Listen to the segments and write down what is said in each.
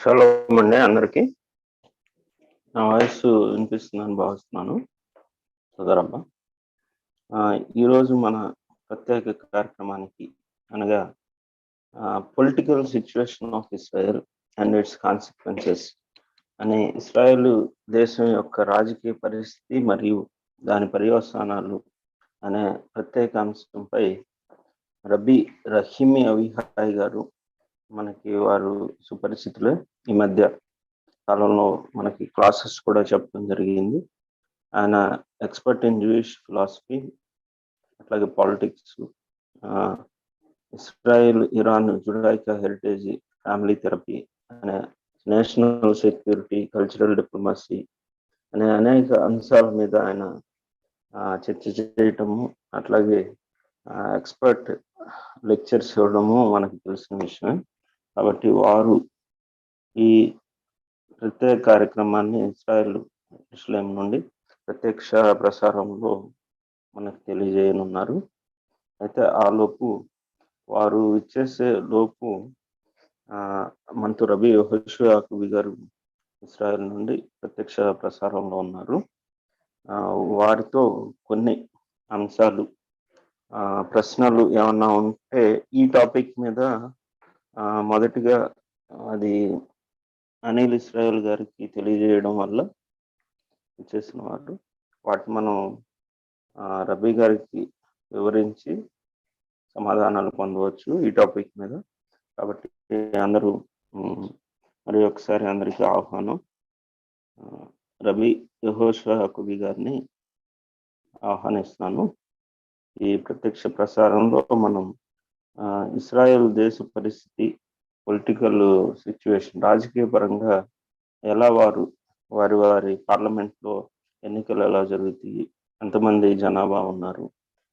Shalom అండి అందరికి. నా వాయిస్ వినిపిస్తుందని భావిస్తున్నాను. సోదరమ్మ, ఈరోజు మన ప్రత్యేక కార్యక్రమానికి అనగా political situation of Israel and it's consequences అనే ఇస్రాయెల్ దేశం యొక్క రాజకీయ పరిస్థితి మరియు దాని పర్యవసానాలు అనే ప్రత్యేక అంశంపై రబీ రహీమి అవిహాయ్ గారు, మనకి వారు సుపరిచితులే, ఈ మధ్య కాలంలో మనకి క్లాసెస్ కూడా చెప్పడం జరిగింది. ఆయన ఎక్స్పర్ట్ ఇన్ జూయిష్ ఫిలాసఫీ, అట్లాగే politics, Israel Iran Judaica heritage, family therapy అనే నేషనల్ సెక్యూరిటీ, కల్చరల్ డిప్లొమసీ అనే అనేక అంశాల మీద ఆయన చర్చ చేయటము, అట్లాగే ఎక్స్పర్ట్ లెక్చర్స్ ఇవ్వడము మనకు తెలిసిన విషయమే. కాబట్టి వారు ఈ ప్రత్యేక కార్యక్రమాన్ని ఇస్రాయెల్ ఇస్లాం నుండి ప్రత్యక్ష ప్రసారంలో మనకు తెలియజేయనున్నారు. అయితే ఆ లోపు వారు ఇచ్చేసే లోపు మనతో రబీ యెహోషువ గారు ఇస్రాయెల్ నుండి ప్రత్యక్ష ప్రసారంలో ఉన్నారు. వారితో కొన్ని అంశాలు, ప్రశ్నలు ఏమన్నా ఉంటే ఈ టాపిక్ మీద మొదటిగా అది అనిల్ ఇస్రాయెల్ గారికి తెలియజేయడం వల్ల చేసిన వారు వాటిని మనం రబీ గారికి వివరించి సమాధానాలు పొందవచ్చు ఈ టాపిక్ మీద. కాబట్టి అందరూ మరి ఒకసారి అందరికీ ఆహ్వానం. రబీ యెహోషువ గారిని ఆహ్వానిస్తున్నాను. ఈ ప్రత్యక్ష ప్రసారంలో మనం ఇస్రాయెల్ దేశ పరిస్థితి, పొలిటికల్ సిచ్యువేషన్, రాజకీయ పరంగా ఎలా వారి పార్లమెంట్లో ఎన్నికలు ఎలా జరుగుతాయి, ఎంతమంది జనాభా ఉన్నారు,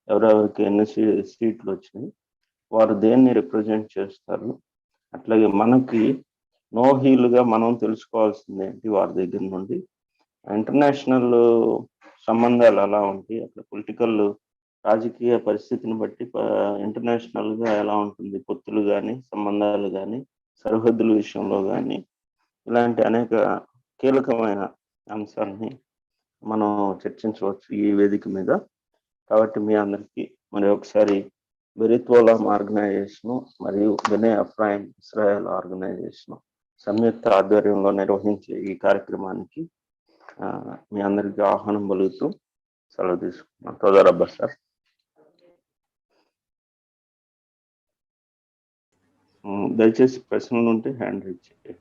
ఎవరెవరికి ఎన్ని సీట్లు వచ్చినాయి, వారు దేన్ని రిప్రజెంట్ చేస్తారు, అట్లాగే మనకి నోహీలుగా మనం తెలుసుకోవాల్సింది ఏంటి వారి దగ్గర నుండి, ఇంటర్నేషనల్ సంబంధాలు ఎలా ఉంటాయి, అట్లా పొలిటికల్ రాజకీయ పరిస్థితిని బట్టి ఇంటర్నేషనల్గా ఎలా ఉంటుంది, పొత్తులు కానీ, సంబంధాలు కానీ, సరిహద్దుల విషయంలో కానీ, ఇలాంటి అనేక కీలకమైన అంశాలని మనం చర్చించవచ్చు ఈ వేదిక మీద. కాబట్టి మీ అందరికీ మరి ఒకసారి బెరిత్వోలాం ఆర్గనైజేషన్ మరియు బెనే ఎఫ్రాయిం ఇస్రాయెల్ ఆర్గనైజేషన్ సంయుక్త ఆధ్వర్యంలో నిర్వహించే ఈ కార్యక్రమానికి మీ అందరికీ ఆహ్వానం పలుకుతూ సెలవు తీసుకున్నాం. తోదరబ్బా సార్. దయచేసి ప్రశ్నలు ఉంటే హ్యాండ్ రైజ్ చేయండి.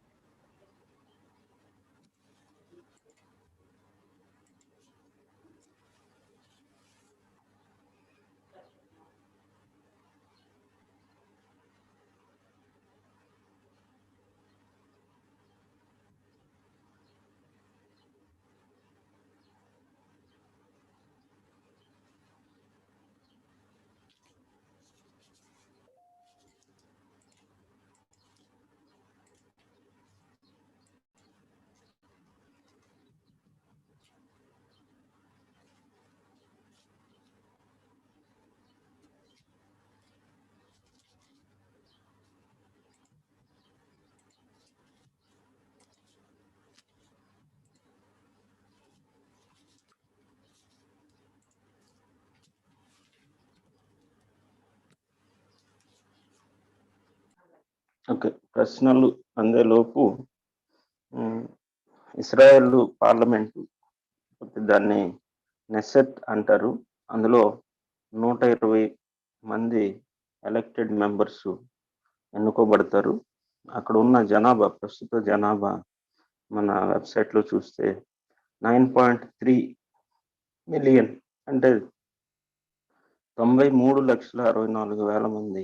ఓకే, ప్రశ్నలు అందేలోపు ఇస్రాయెల్ పార్లమెంటు, దాన్ని నెసెట్ అంటారు, అందులో 120 మంది ఎలక్టెడ్ మెంబర్స్ ఎన్నుకోబడతారు. అక్కడ ఉన్న జనాభా, ప్రస్తుత జనాభా మన వెబ్సైట్లో చూస్తే 9.3 మిలియన్, అంటే 93,64,000 మంది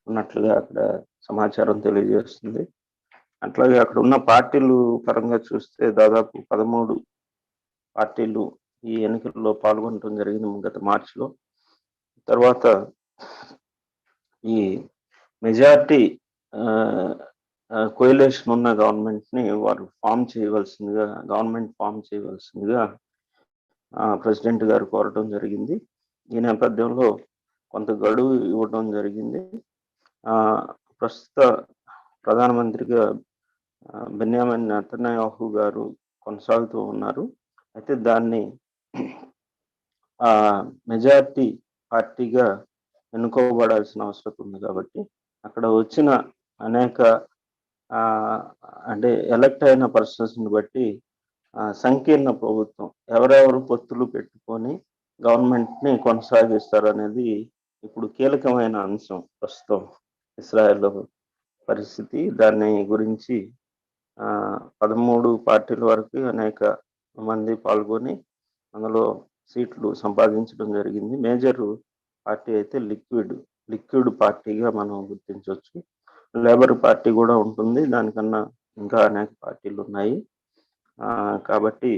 ఉన్నట్లుగా అక్కడ సమాచారం తెలియజేస్తుంది. అట్లాగే అక్కడ ఉన్న పార్టీలు పరంగా చూస్తే దాదాపు 13 పార్టీలు ఈ ఎన్నికల్లో పాల్గొనడం జరిగింది గత మార్చిలో. తర్వాత ఈ మెజారిటీ కోయలేషన్ ఉన్న గవర్నమెంట్ని వారు గవర్నమెంట్ ఫామ్ చేయవలసిందిగా ప్రెసిడెంట్ గారు కోరటం జరిగింది. ఈ నేపథ్యంలో కొంత గడువు ఇవ్వడం జరిగింది. ప్రస్తుత ప్రధానమంత్రిగా బెన్యామిన్ నెతన్యాహు గారు కొనసాగుతూ ఉన్నారు. అయితే దాన్ని మెజారిటీ పార్టీగా ఎన్నుకోబడాల్సిన అవసరం ఉంది కాబట్టి అక్కడ వచ్చిన అనేక అంటే ఎలక్ట్ అయిన పర్సన్స్ని బట్టి సంకీర్ణ ప్రభుత్వం ఎవరెవరు పొత్తులు పెట్టుకొని గవర్నమెంట్ని కొనసాగిస్తారు అనేది ఇప్పుడు కీలకమైన అంశం ప్రస్తుతం ఇస్రాయెల్ పరిస్థితి. దాన్ని గురించి 13 పార్టీల వరకు అనేక మంది పాల్గొని అందులో సీట్లు సంపాదించడం జరిగింది. మేజర్ పార్టీ అయితే లిక్విడ్ పార్టీగా మనం గుర్తించవచ్చు. లేబర్ పార్టీ కూడా ఉంటుంది, దానికన్నా ఇంకా అనేక పార్టీలు ఉన్నాయి. కాబట్టి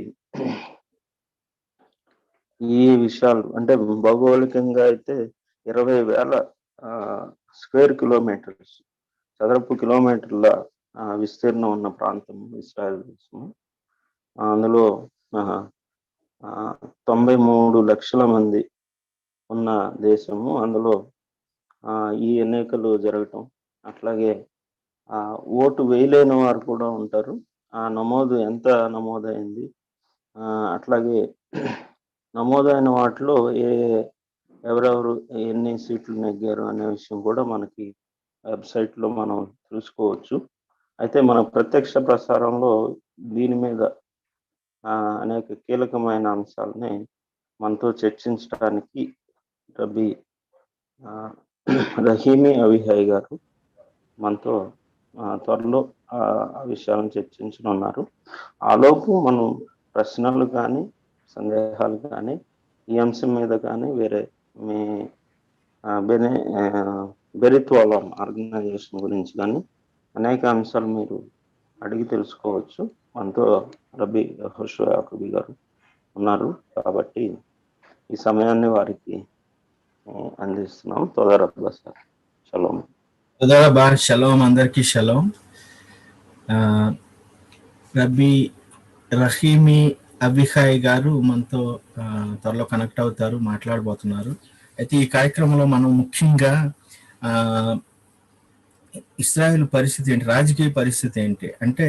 ఈ విషయాలు అంటే భౌగోళికంగా అయితే 20,000 స్క్వేర్ కిలోమీటర్స్ చదరపు కిలోమీటర్ల విస్తీర్ణం ఉన్న ప్రాంతం ఇస్రాయల్ దేశము. అందులో 93 లక్షల మంది ఉన్న దేశము. అందులో ఈ ఎన్నికలు జరగటం, అట్లాగే ఓటు వేయలేని వారు కూడా ఉంటారు. ఆ నమోదు ఎంత నమోదైంది, అట్లాగే నమోదైన వాటిలో ఎవరెవరు ఎన్ని సీట్లు నెగ్గారు అనే విషయం కూడా మనకి వెబ్సైట్లో మనం చూసుకోవచ్చు. అయితే మన ప్రత్యక్ష ప్రసారంలో దీని మీద అనేక కీలకమైన అంశాలని మనతో చర్చించడానికి రహీమి అవిహాయ్ గారు మనతో త్వరలో ఆ విషయాలను చర్చించనున్నారు. ఆలోపు మనం ప్రశ్నలు కానీ సందేహాలు కానీ ఈ అంశం మీద కానీ వేరే మీ బెరిత్వాలం ఆర్గనైజేషన్ గురించి కానీ అనేక అంశాలు మీరు అడిగి తెలుసుకోవచ్చు. మనతో రబీ యాకూబ్ గారు ఉన్నారు కాబట్టి ఈ సమయాన్ని వారికి అందిస్తున్నాం. తొదరబ్బా సార్. షలోం. తొదరబ్బా. షలోం. అందరికీ షలోం. రబీ రహీమి అవిహాయ్ గారు మనతో త్వరలో కనెక్ట్ అవుతారు, మాట్లాడబోతున్నారు. అయితే ఈ కార్యక్రమంలో మనం ముఖ్యంగా ఇస్రాయేల్ పరిస్థితి ఏంటి, రాజకీయ పరిస్థితి ఏంటి అంటే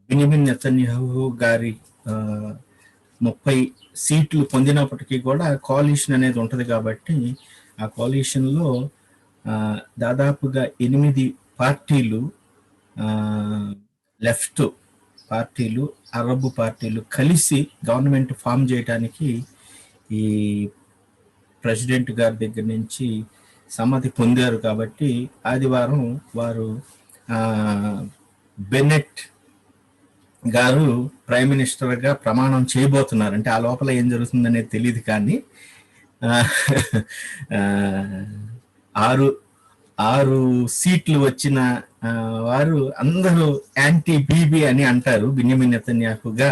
బెన్యామిన్ నెతన్యాహు గారి 30 సీట్లు పొందినప్పటికీ కూడా కోalition అనేది ఉంటుంది కాబట్టి ఆ కోalitionలో దాదాపుగా 8 పార్టీలు, లెఫ్ట్ పార్టీలు, అరబ్ పార్టీలు కలిసి గవర్నమెంట్ ఫామ్ చేయడానికి ఈ ప్రెసిడెంట్ గారి దగ్గర నుంచి సమ్మతి పొందారు. కాబట్టి ఆదివారం వారు బెనెట్ గారు ప్రైమ్ మినిస్టర్గా ప్రమాణం చేయబోతున్నారు. అంటే ఆ లోపల ఏం జరుగుతుందనేది తెలియదు, కానీ 6 సీట్లు వచ్చిన వారు అందరూ యాంటీ బీబీ అని అంటారు. బెన్యామిన్ నెతన్యాహుగా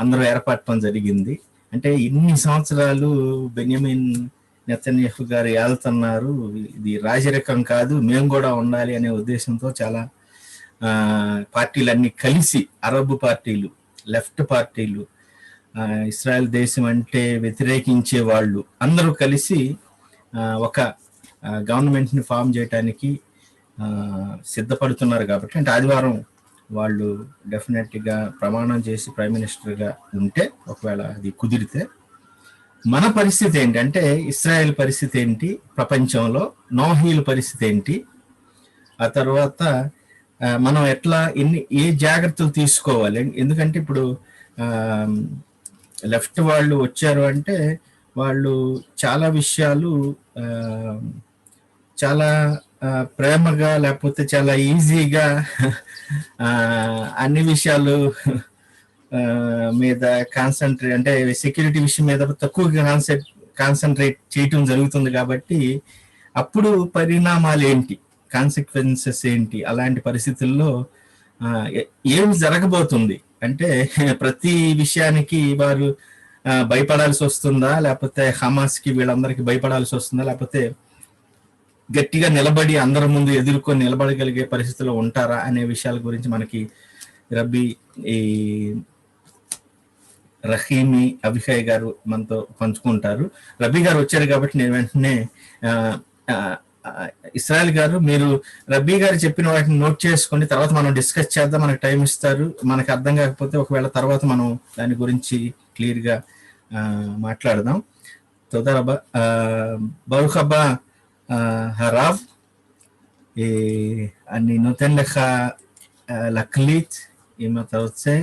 అందరూ ఏర్పడటం జరిగింది. అంటే ఇన్ని సంవత్సరాలు బెన్యామిన్ నెతన్యాహు గారు ఏళ్తున్నారు, ఇది రాజరికం కాదు, మేము కూడా ఉండాలి అనే ఉద్దేశంతో చాలా పార్టీలన్నీ కలిసి, అరబ్ పార్టీలు, లెఫ్ట్ పార్టీలు, ఇస్రాయల్ దేశం అంటే వ్యతిరేకించే వాళ్ళు అందరూ కలిసి ఒక గవర్నమెంట్ని ఫామ్ చేయడానికి సిద్ధపడుతున్నారు. కాబట్టి అంటే ఆదివారం వాళ్ళు డెఫినెట్గా ప్రమాణం చేసి ప్రైమ్ మినిస్టర్గా ఉంటే, ఒకవేళ అది కుదిరితే మన పరిస్థితి ఏంటి అంటే, ఇస్రాయెల్ పరిస్థితి ఏంటి, ప్రపంచంలో నోహీల పరిస్థితి ఏంటి, ఆ తర్వాత మనం ఎట్లా ఏ జాగ్రత్తలు తీసుకోవాలి. ఎందుకంటే ఇప్పుడు లెఫ్ట్ వాళ్ళు వచ్చారు అంటే వాళ్ళు చాలా విషయాలు చాలా ప్రేమగా, లేకపోతే చాలా ఈజీగా అన్ని విషయాలు మీద కాన్సన్ట్రేట్, అంటే సెక్యూరిటీ విషయం మీద తక్కువగా కాన్సన్ట్రేట్ చేయటం జరుగుతుంది. కాబట్టి అప్పుడు పరిణామాలు ఏంటి, కాన్సిక్వెన్సెస్ ఏంటి, అలాంటి పరిస్థితుల్లో ఏం జరగబోతుంది అంటే ప్రతి విషయానికి వారు భయపడాల్సి వస్తుందా, లేకపోతే హమాస్కి వీళ్ళందరికీ భయపడాల్సి వస్తుందా, లేకపోతే గట్టిగా నిలబడి అందరి ముందు ఎదుర్కొని నిలబడగలిగే పరిస్థితిలో ఉంటారా అనే విషయాల గురించి మనకి రబ్బీ ఈ రహీమి అవిహాయ్ గారు మనతో పంచుకుంటారు. రబీ గారు వచ్చారు కాబట్టి నేను వెంటనే ఇస్రాయల్ గారు, మీరు రబ్బీ గారు చెప్పిన వాటిని నోట్ చేసుకొని తర్వాత మనం డిస్కస్ చేద్దాం. మనకు టైం ఇస్తారు. మనకు అర్థం కాకపోతే ఒకవేళ తర్వాత మనం దాని గురించి క్లియర్గా మాట్లాడదాం. תודה רבה. ברוך הבא, הרב. אני נותן לך להקליט, אם אתה רוצה.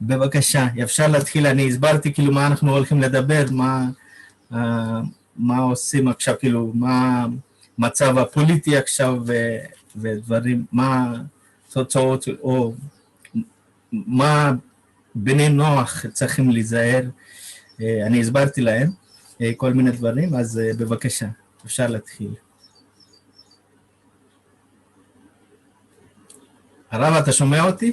בבקשה, אפשר להתחיל. אני הסברתי כאילו מה אנחנו הולכים לדבר, מה עושים עכשיו, כאילו מה המצב הפוליטי עכשיו ודברים, מה תוצאות, או מה בני נוח צריכים להיזהר. אני הסברתי להם כל מיני דברים, אז בבקשה, אפשר להתחיל. הרב, אתה שומע אותי?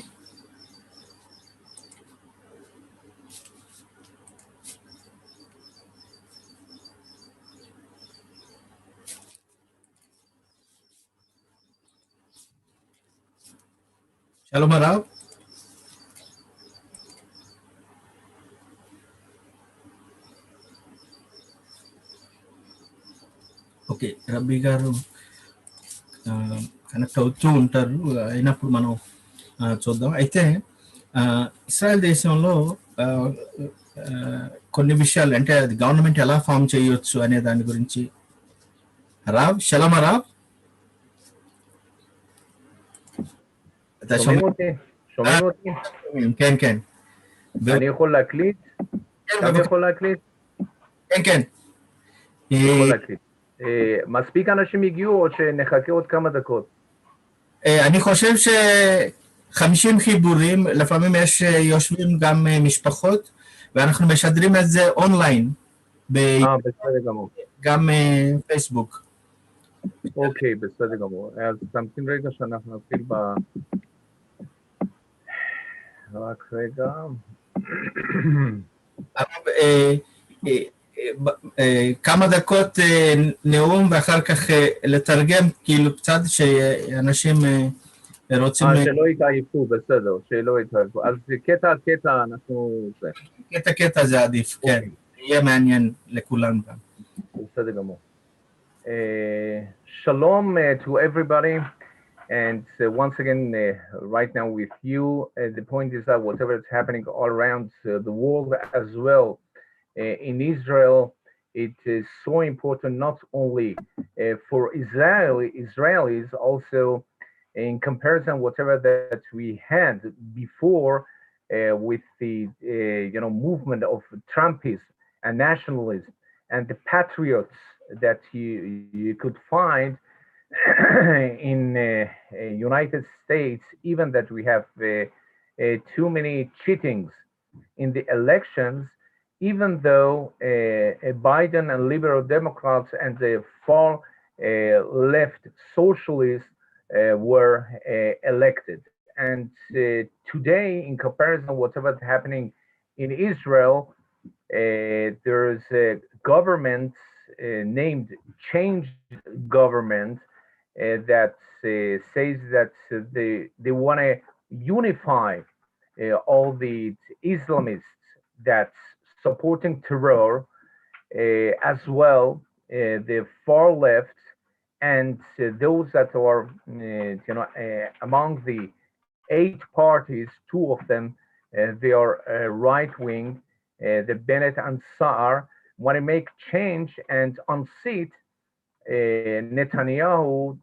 שלום הרב. ఓకే, రబ్బీ గారు కనెక్ట్ అవుతూ ఉంటారు. అయినప్పుడు మనం చూద్దాం. అయితే ఇస్రాయల్ దేశంలో కొన్ని విషయాలు, అంటే అది గవర్నమెంట్ ఎలా ఫామ్ చేయొచ్చు అనే దాని గురించి. Rao, שלום הרב. שומעים אותי? כן, כן. אני יכול להקליט? גם יכול להקליט? כן, כן. יכול להקליט. מספיק אנשים הגיעו או שנחכה עוד כמה דקות? אני חושב ש50 חיבורים, לפעמים יושבים גם משפחות, ואנחנו משדרים את זה אונליין. בסדר גמור. גם פייסבוק. אוקיי, בסדר גמור. אז תמתין רגע שאנחנו נתחיל רק רגע. כמה דקות נאום ואחר כך לתרגם, כאילו קצת שאנשים רוצים... שלא יתעייפו, בסדר, שלא יתעייפו. אז קטע אנחנו... קטע זה עדיף, כן. יהיה מעניין לכולם גם. בסדר גמור. Shalom to everybody, and once again right now with you. The point is that whatever is happening all around the world as well, in Israel, it is so important not only for Israelis, also in comparison whatever that we had before with the movement of Trumpism and nationalism and the patriots that you could find in United States, even that we have too many cheatings in the elections, even though Biden and liberal Democrats and the far left socialists were elected. And today, in comparison, whatever is happening in Israel, there is a government named Changed Government that says that they want to unify all the Islamists that's supporting terror, as well the far left, and those that are among the 8 parties, 2 of them they are right wing, the Bennett and Saar want to make change and unseat Netanyahu's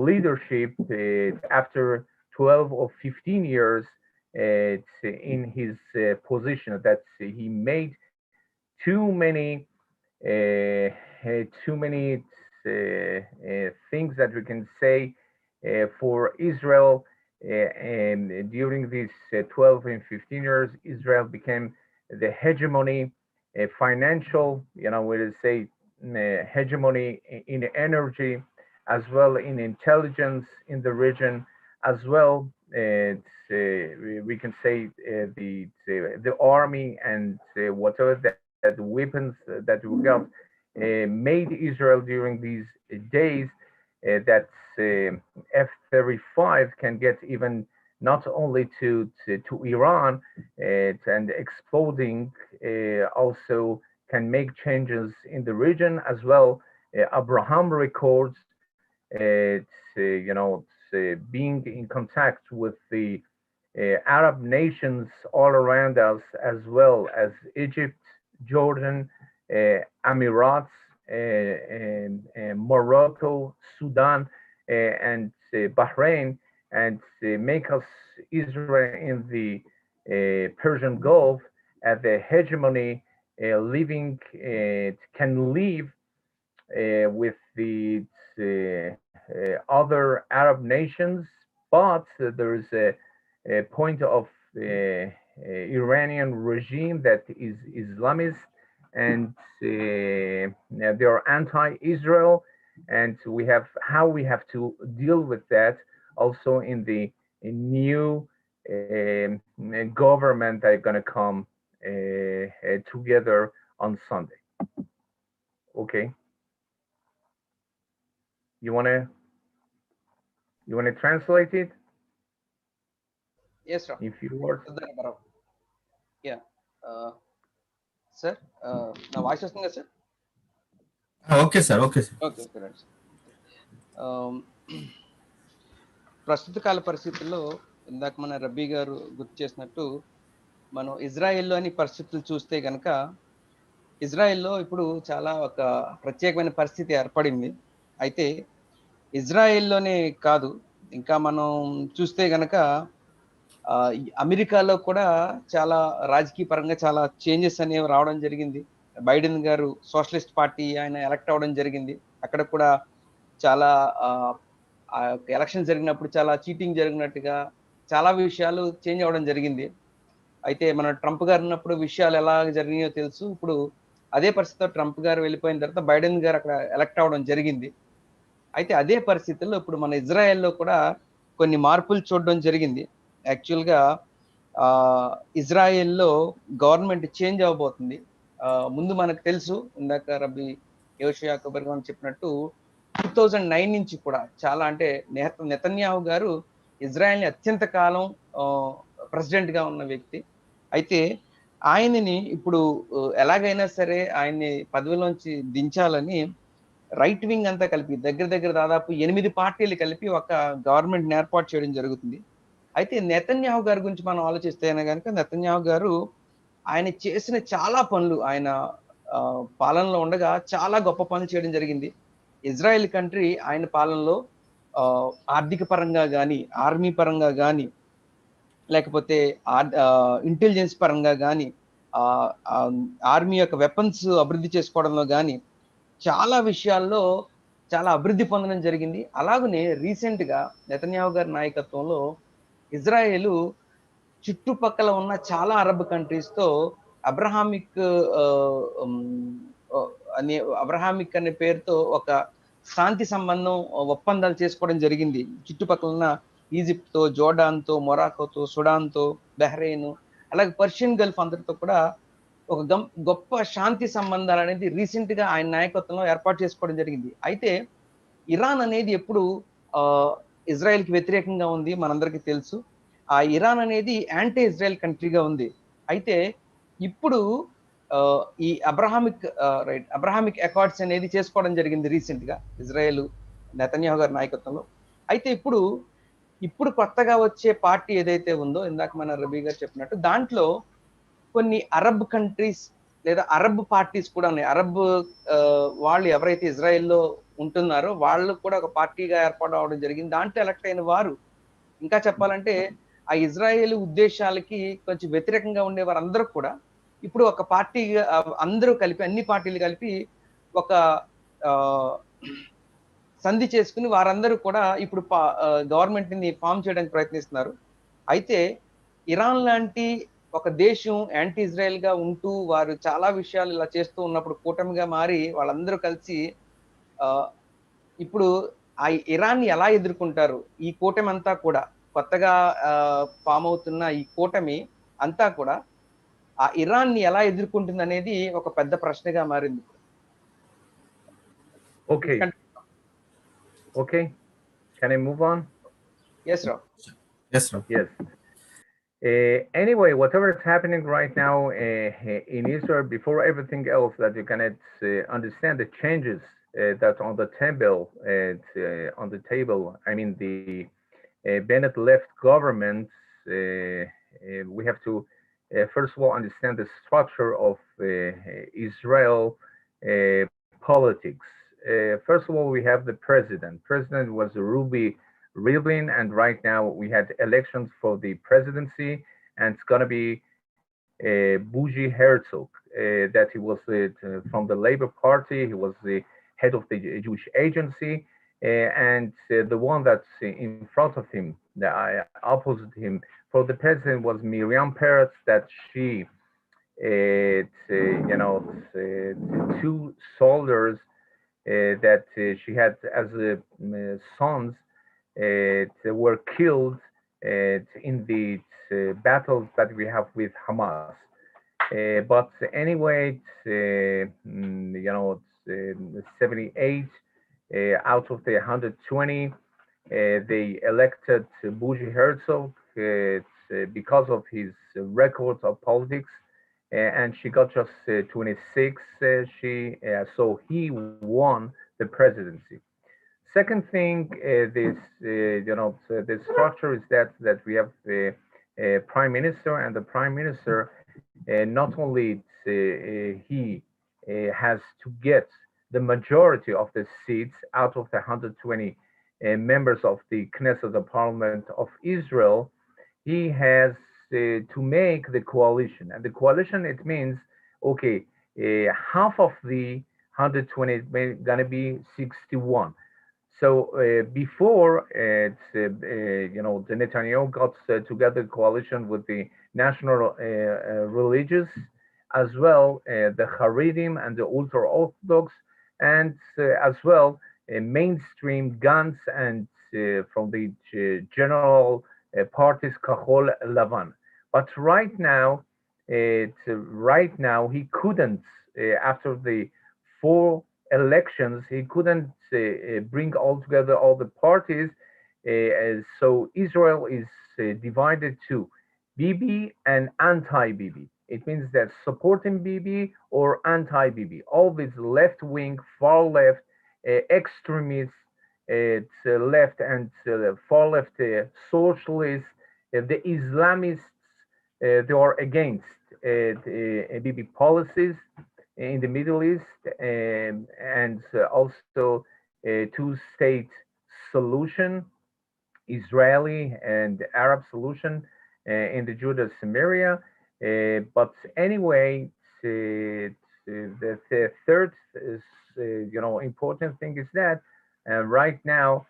leadership after 12 or 15 years in his position, that he made too many things that we can say for Israel. And during these 12 and 15 years, Israel became the hegemony, financial, we say hegemony in energy, as well in intelligence in the region, as well. We can say the army and whatever the weapons that we got made Israel during these days, that F-35 can get even not only to Iran, and exploding also can make changes in the region as well. Abraham Accords being in contact with the Arab nations all around us, as well as Egypt, Jordan, Emirates, Morocco, Sudan, and Bahrain, and make us Israel in the Persian Gulf at the hegemony, can live with the other Arab nations, but there is a point of Iranian regime that is Islamist, and they are anti-Israel, and we have to deal with that also in the new government that are going to come together on Sunday. Okay. You wanna translate it? Yes, sir. In few words. Yeah. Sir, నా voice వస్తుంది కదా sir? Okay sir. Okay right. ప్రస్తుత కాల పరిస్థితుల్లో ఇందాక మన రబ్బీ గారు గుర్తు చేసినట్టు మనం ఇజ్రాయెల్లోని పరిస్థితులు చూస్తే కనుక ఇజ్రాయెల్లో ఇప్పుడు చాలా ఒక ప్రత్యేకమైన పరిస్థితి ఏర్పడింది. అయితే ఇజ్రాయెల్లోనే కాదు, ఇంకా మనం చూస్తే గనక అమెరికాలో కూడా చాలా రాజకీయ పరంగా చాలా చేంజెస్ అనేవి రావడం జరిగింది. బైడెన్ గారు సోషలిస్ట్ పార్టీ ఆయన ఎలక్ట్ అవ్వడం జరిగింది. అక్కడ కూడా చాలా ఎలక్షన్ జరిగినప్పుడు చాలా చీటింగ్ జరిగినట్టుగా చాలా విషయాలు చేంజ్ అవ్వడం జరిగింది. అయితే మన ట్రంప్ గారు ఉన్నప్పుడు విషయాలు ఎలా జరిగినాయో తెలుసు. ఇప్పుడు అదే పరిస్థితిలో ట్రంప్ గారు వెళ్ళిపోయిన తర్వాత బైడెన్ గారు అక్కడ ఎలక్ట్ అవ్వడం జరిగింది. అయితే అదే పరిస్థితుల్లో ఇప్పుడు మన ఇజ్రాయెల్లో కూడా కొన్ని మార్పులు చూడడం జరిగింది. యాక్చువల్గా ఇజ్రాయెల్లో గవర్నమెంట్ చేంజ్ అవ్వబోతుంది. ముందు మనకు తెలుసు, ఇందాక రబ్బీ యోషియా కబర్గాన్ చెప్పినట్టు 2009 నుంచి కూడా చాలా, అంటే నెతన్యాహు గారు ఇజ్రాయెల్ని అత్యంత కాలం ప్రెసిడెంట్ గా ఉన్న వ్యక్తి. అయితే ఆయనని ఇప్పుడు ఎలాగైనా సరే ఆయన్ని పదవిలోంచి దించాలని రైట్ వింగ్ అంతా కలిపి దగ్గర దాదాపు 8 పార్టీలు కలిపి ఒక గవర్నమెంట్ ఏర్పాటు చేయడం జరుగుతుంది. అయితే నెతన్యాహు గారి గురించి మనం ఆలోచిస్తే కనుక నెతన్యాహు గారు ఆయన చేసిన చాలా పనులు, ఆయన పాలనలో ఉండగా చాలా గొప్ప పనులు చేయడం జరిగింది. ఇజ్రాయెల్ కంట్రీ ఆయన పాలనలో ఆర్థిక పరంగా కానీ, ఆర్మీ పరంగా కానీ, లేకపోతే ఇంటెలిజెన్స్ పరంగా కానీ, ఆర్మీ యొక్క వెపన్స్ అభివృద్ధి చేసుకోవడంలో కానీ చాలా విషయాల్లో చాలా అభివృద్ధి పొందడం జరిగింది. అలాగనే రీసెంట్ గా నెతన్యాహు గారి నాయకత్వంలో ఇజ్రాయేలు చుట్టుపక్కల ఉన్న చాలా అరబ్ కంట్రీస్ తో అబ్రహామిక్ అనే పేరుతో ఒక శాంతి సంబంధం ఒప్పందాలు చేసుకోవడం జరిగింది. చుట్టుపక్కల ఉన్న ఈజిప్ట్ తో, జోర్డాన్ తో, మొరాకోతో, సుడాన్ తో, బహ్రెయిన్, అలాగే పర్షియన్ గల్ఫ్ అందరితో కూడా ఒక గొప్ప శాంతి సంబంధాలు అనేది రీసెంట్ గా ఆయన నాయకత్వంలో ఏర్పాటు చేసుకోవడం జరిగింది. అయితే ఇరాన్ అనేది ఎప్పుడు ఇజ్రాయెల్ కి వ్యతిరేకంగా ఉంది మనందరికీ తెలుసు. ఆ ఇరాన్ అనేది యాంటీ ఇజ్రాయెల్ కంట్రీగా ఉంది. అయితే ఇప్పుడు ఈ అబ్రహామిక్ అకార్డ్స్ అనేది చేసుకోవడం జరిగింది రీసెంట్ గా ఇజ్రాయెల్ నెతన్యాహు గారి నాయకత్వంలో. అయితే ఇప్పుడు కొత్తగా వచ్చే పార్టీ ఏదైతే ఉందో, ఇందాక మన రబీ గారు చెప్పినట్టు, దాంట్లో కొన్ని అరబ్ కంట్రీస్ లేదా అరబ్ పార్టీస్ కూడా ఉన్నాయి. అరబ్ వాళ్ళు ఎవరైతే ఇజ్రాయెల్లో ఉంటున్నారో వాళ్ళు కూడా ఒక పార్టీగా ఏర్పాటు అవడం జరిగింది. దాంట్లో ఎలక్ట్ అయిన వారు, ఇంకా చెప్పాలంటే ఆ ఇజ్రాయేల్ ఉద్దేశాలకి కొంచెం వ్యతిరేకంగా ఉండే వారందరూ కూడా ఇప్పుడు ఒక పార్టీగా అందరూ కలిపి, అన్ని పార్టీలు కలిపి ఒక సంధి చేసుకుని వారందరూ కూడా ఇప్పుడు గవర్నమెంట్ ని ఫామ్ చేయడానికి ప్రయత్నిస్తున్నారు. అయితే ఇరాన్ లాంటి ఒక దేశం యాంటీ ఇజ్రాయెల్ గా ఉంటూ వారు చాలా విషయాలు ఇలా చేస్తూ ఉన్నప్పుడు కూటమిగా మారి వాళ్ళందరూ కలిసి ఇప్పుడు ఆ ఇరాన్ ని ఎలా ఎదుర్కొంటారు? ఈ కూటమి అంతా కూడా కొత్తగా ఫామ్ అవుతున్న ఈ కూటమి అంతా కూడా ఆ ఇరాన్ ని ఎలా ఎదుర్కొంటుంది అనేది ఒక పెద్ద ప్రశ్నగా మారింది. Okay. Can I move on? Yes, sir. Yes, sir. Yes. Anyway, whatever is happening right now in Israel, before everything else, that you can understand the changes that's on the table. On the table. I mean, the Bennett left government. We have to first of all understand the structure of Israel politics. First of all, we have the president. President was Ruby Rivlin, and right now we had elections for the presidency, and it's going to be Bougie Herzog. That he was from the Labor Party. He was the head of the Jewish agency, and the one that's in front of him, the opposite him for the president was Miriam Peretz. That she, two soldiers that she had as sons were killed in the battles that we have with Hamas. But anyway, 78 out of the 120, they elected Bougie Herzog because of his record of politics, and she got just 26. So he won the presidency. Second thing, the structure is that we have a prime minister, and the prime minister not only he has to get the majority of the seats out of the 120 members of the Knesset, the Parliament of Israel, he has to make the coalition. And the coalition, it means, okay, half of the 120 is going to be 61. So before the Netanyahu got together a coalition with the national religious, as well the Haredim and the ultra Orthodox, and as well mainstream Gantz and from the general parties Kahol Lavan. But right now, he couldn't after the 4 elections, he couldn't bring all together all the parties. So Israel is divided to Bibi and anti-Bibi. It means that supporting Bibi or anti-Bibi. All these left-wing, far-left extremists, left and far-left socialists, the Islamists, they are against Bibi policies in the Middle East, and also a two-state solution, Israeli and Arab solution in the Judah Samaria. But anyway, the third important thing is that right now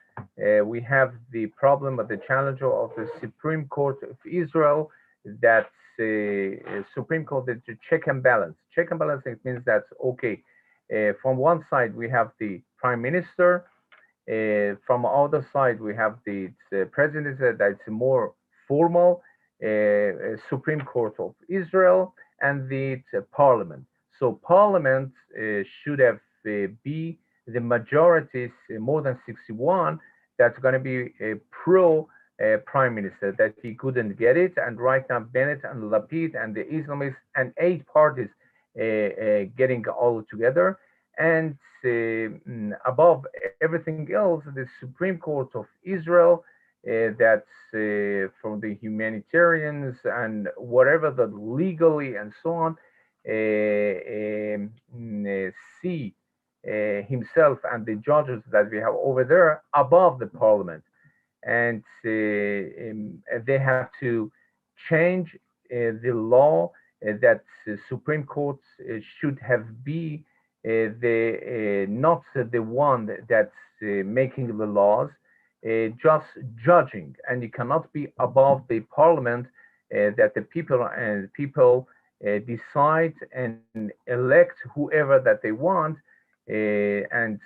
we have the problem of the challenge of the Supreme Court of Israel, that Supreme Court, the check and balance. Check and balance, it means that, okay, from one side we have the prime minister, from the other side we have the president, that's more formal, Supreme Court of Israel, and the parliament. So parliament should have be the majorities, more than 61, that's going to be a pro prime minister, that he couldn't get it. And right now, Bennett and Lapid and the Islamists and 8 parties getting all together. And above everything else, the Supreme Court of Israel, that's from the humanitarians and whatever, the legally and so on, see himself and the judges that we have over there above the parliament. And they have to change the law that the Supreme Court should have be not the one that's making the laws, just judging, and you cannot be above the parliament, that the people decide and elect whoever that they want, and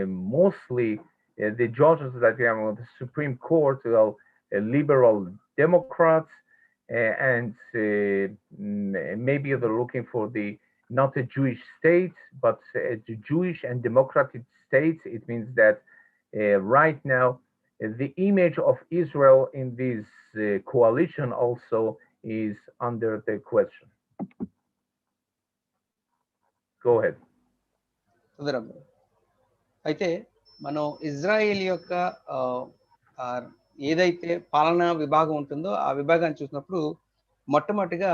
mostly the judges that we have on the Supreme Court are liberal Democrats, and maybe they're looking for the not a Jewish state, but a Jewish and democratic state. It means that right now the image of Israel in this coalition also is under the question. Go ahead. అయితే మనం Israel యొక్క ఆ, ఏదైతే పాలనా విభాగం ఉంటుందో ఆ విభాగాన్ని చూసినప్పుడు మొట్టమొదటిగా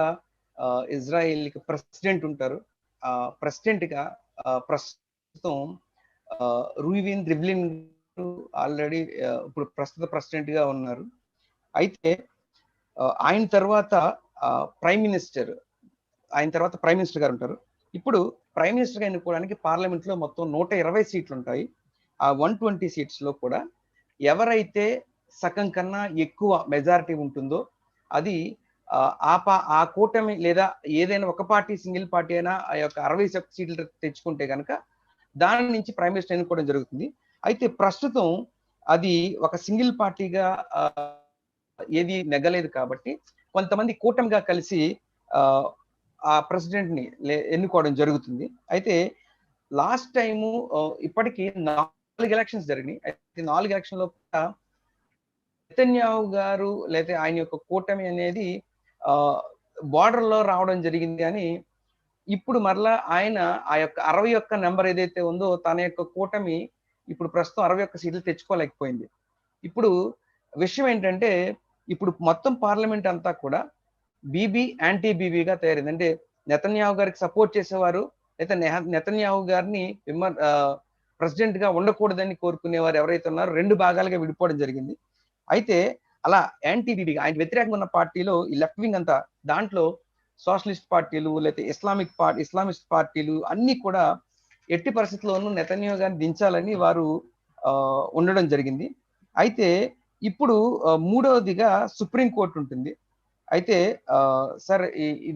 ఇజ్రాయెల్కి ప్రెసిడెంట్ ఉంటారు. ప్రెసిడెంట్గా ప్రస్తుతం రూవిన్ రిబ్లిన్ ఆల్రెడీ ఇప్పుడు ప్రస్తుత ప్రెసిడెంట్గా ఉన్నారు. అయితే ఆయన తర్వాత ప్రైమ్ మినిస్టర్ గారు ఉంటారు. ఇప్పుడు ప్రైమ్ మినిస్టర్గా ఎన్నుకోవడానికి పార్లమెంట్లో మొత్తం 120 సీట్లు ఉంటాయి. ఆ 120 సీట్స్లో కూడా ఎవరైతే సగం కన్నా ఎక్కువ మెజారిటీ ఉంటుందో అది ఆ కూటమి లేదా ఏదైనా ఒక పార్టీ సింగిల్ పార్టీ అయినా ఆ యొక్క 60 సీట్లు తెచ్చుకుంటే కనుక దాని నుంచి ప్రైమ్ మినిస్టర్ ఎన్నుకోవడం జరుగుతుంది. అయితే ప్రస్తుతం అది ఒక సింగిల్ పార్టీగా ఏది నెగ్గలేదు కాబట్టి కొంతమంది కూటమిగా కలిసి ఆ ప్రెసిడెంట్ ని ఎన్నుకోవడం జరుగుతుంది. అయితే లాస్ట్ టైము ఇప్పటికీ 4 ఎలక్షన్స్ జరిగినాయి. అయితే 4 ఎలక్షన్లో నెతన్యాహు గారు లేదా ఆయన యొక్క కూటమి అనేది బార్డర్ లో రావడం జరిగింది. కానీ ఇప్పుడు మరలా ఆయన ఆ యొక్క 61 నెంబర్ ఏదైతే ఉందో తన యొక్క కూటమి ఇప్పుడు ప్రస్తుతం 61 సీట్లు తెచ్చుకోలేకపోయింది. ఇప్పుడు విషయం ఏంటంటే ఇప్పుడు మొత్తం పార్లమెంట్ అంతా కూడా బీబీ యాంటీ బీబీగా తయారైంది. అంటే నెతన్యాహు గారికి సపోర్ట్ చేసేవారు అయితే నెతన్యాహు గారిని ప్రెసిడెంట్ గా ఉండకూడదని కోరుకునేవారు ఎవరైతే ఉన్నారో 2 భాగాలుగా విడిపోవడం జరిగింది. అయితే అలా యాంటీ బీబీ ఆయన వ్యతిరేకంగా ఉన్న పార్టీలో ఈ లెఫ్ట్ వింగ్ అంతా దాంట్లో సోషలిస్ట్ పార్టీలు లేకపోతే ఇస్లామిస్ట్ పార్టీలు అన్ని కూడా ఎట్టి పరిస్థితుల్లోనూ నెతన్యాహు గారిని దించాలని వారు ఉండడం జరిగింది. అయితే ఇప్పుడు మూడవదిగా సుప్రీంకోర్టు ఉంటుంది. అయితే సార్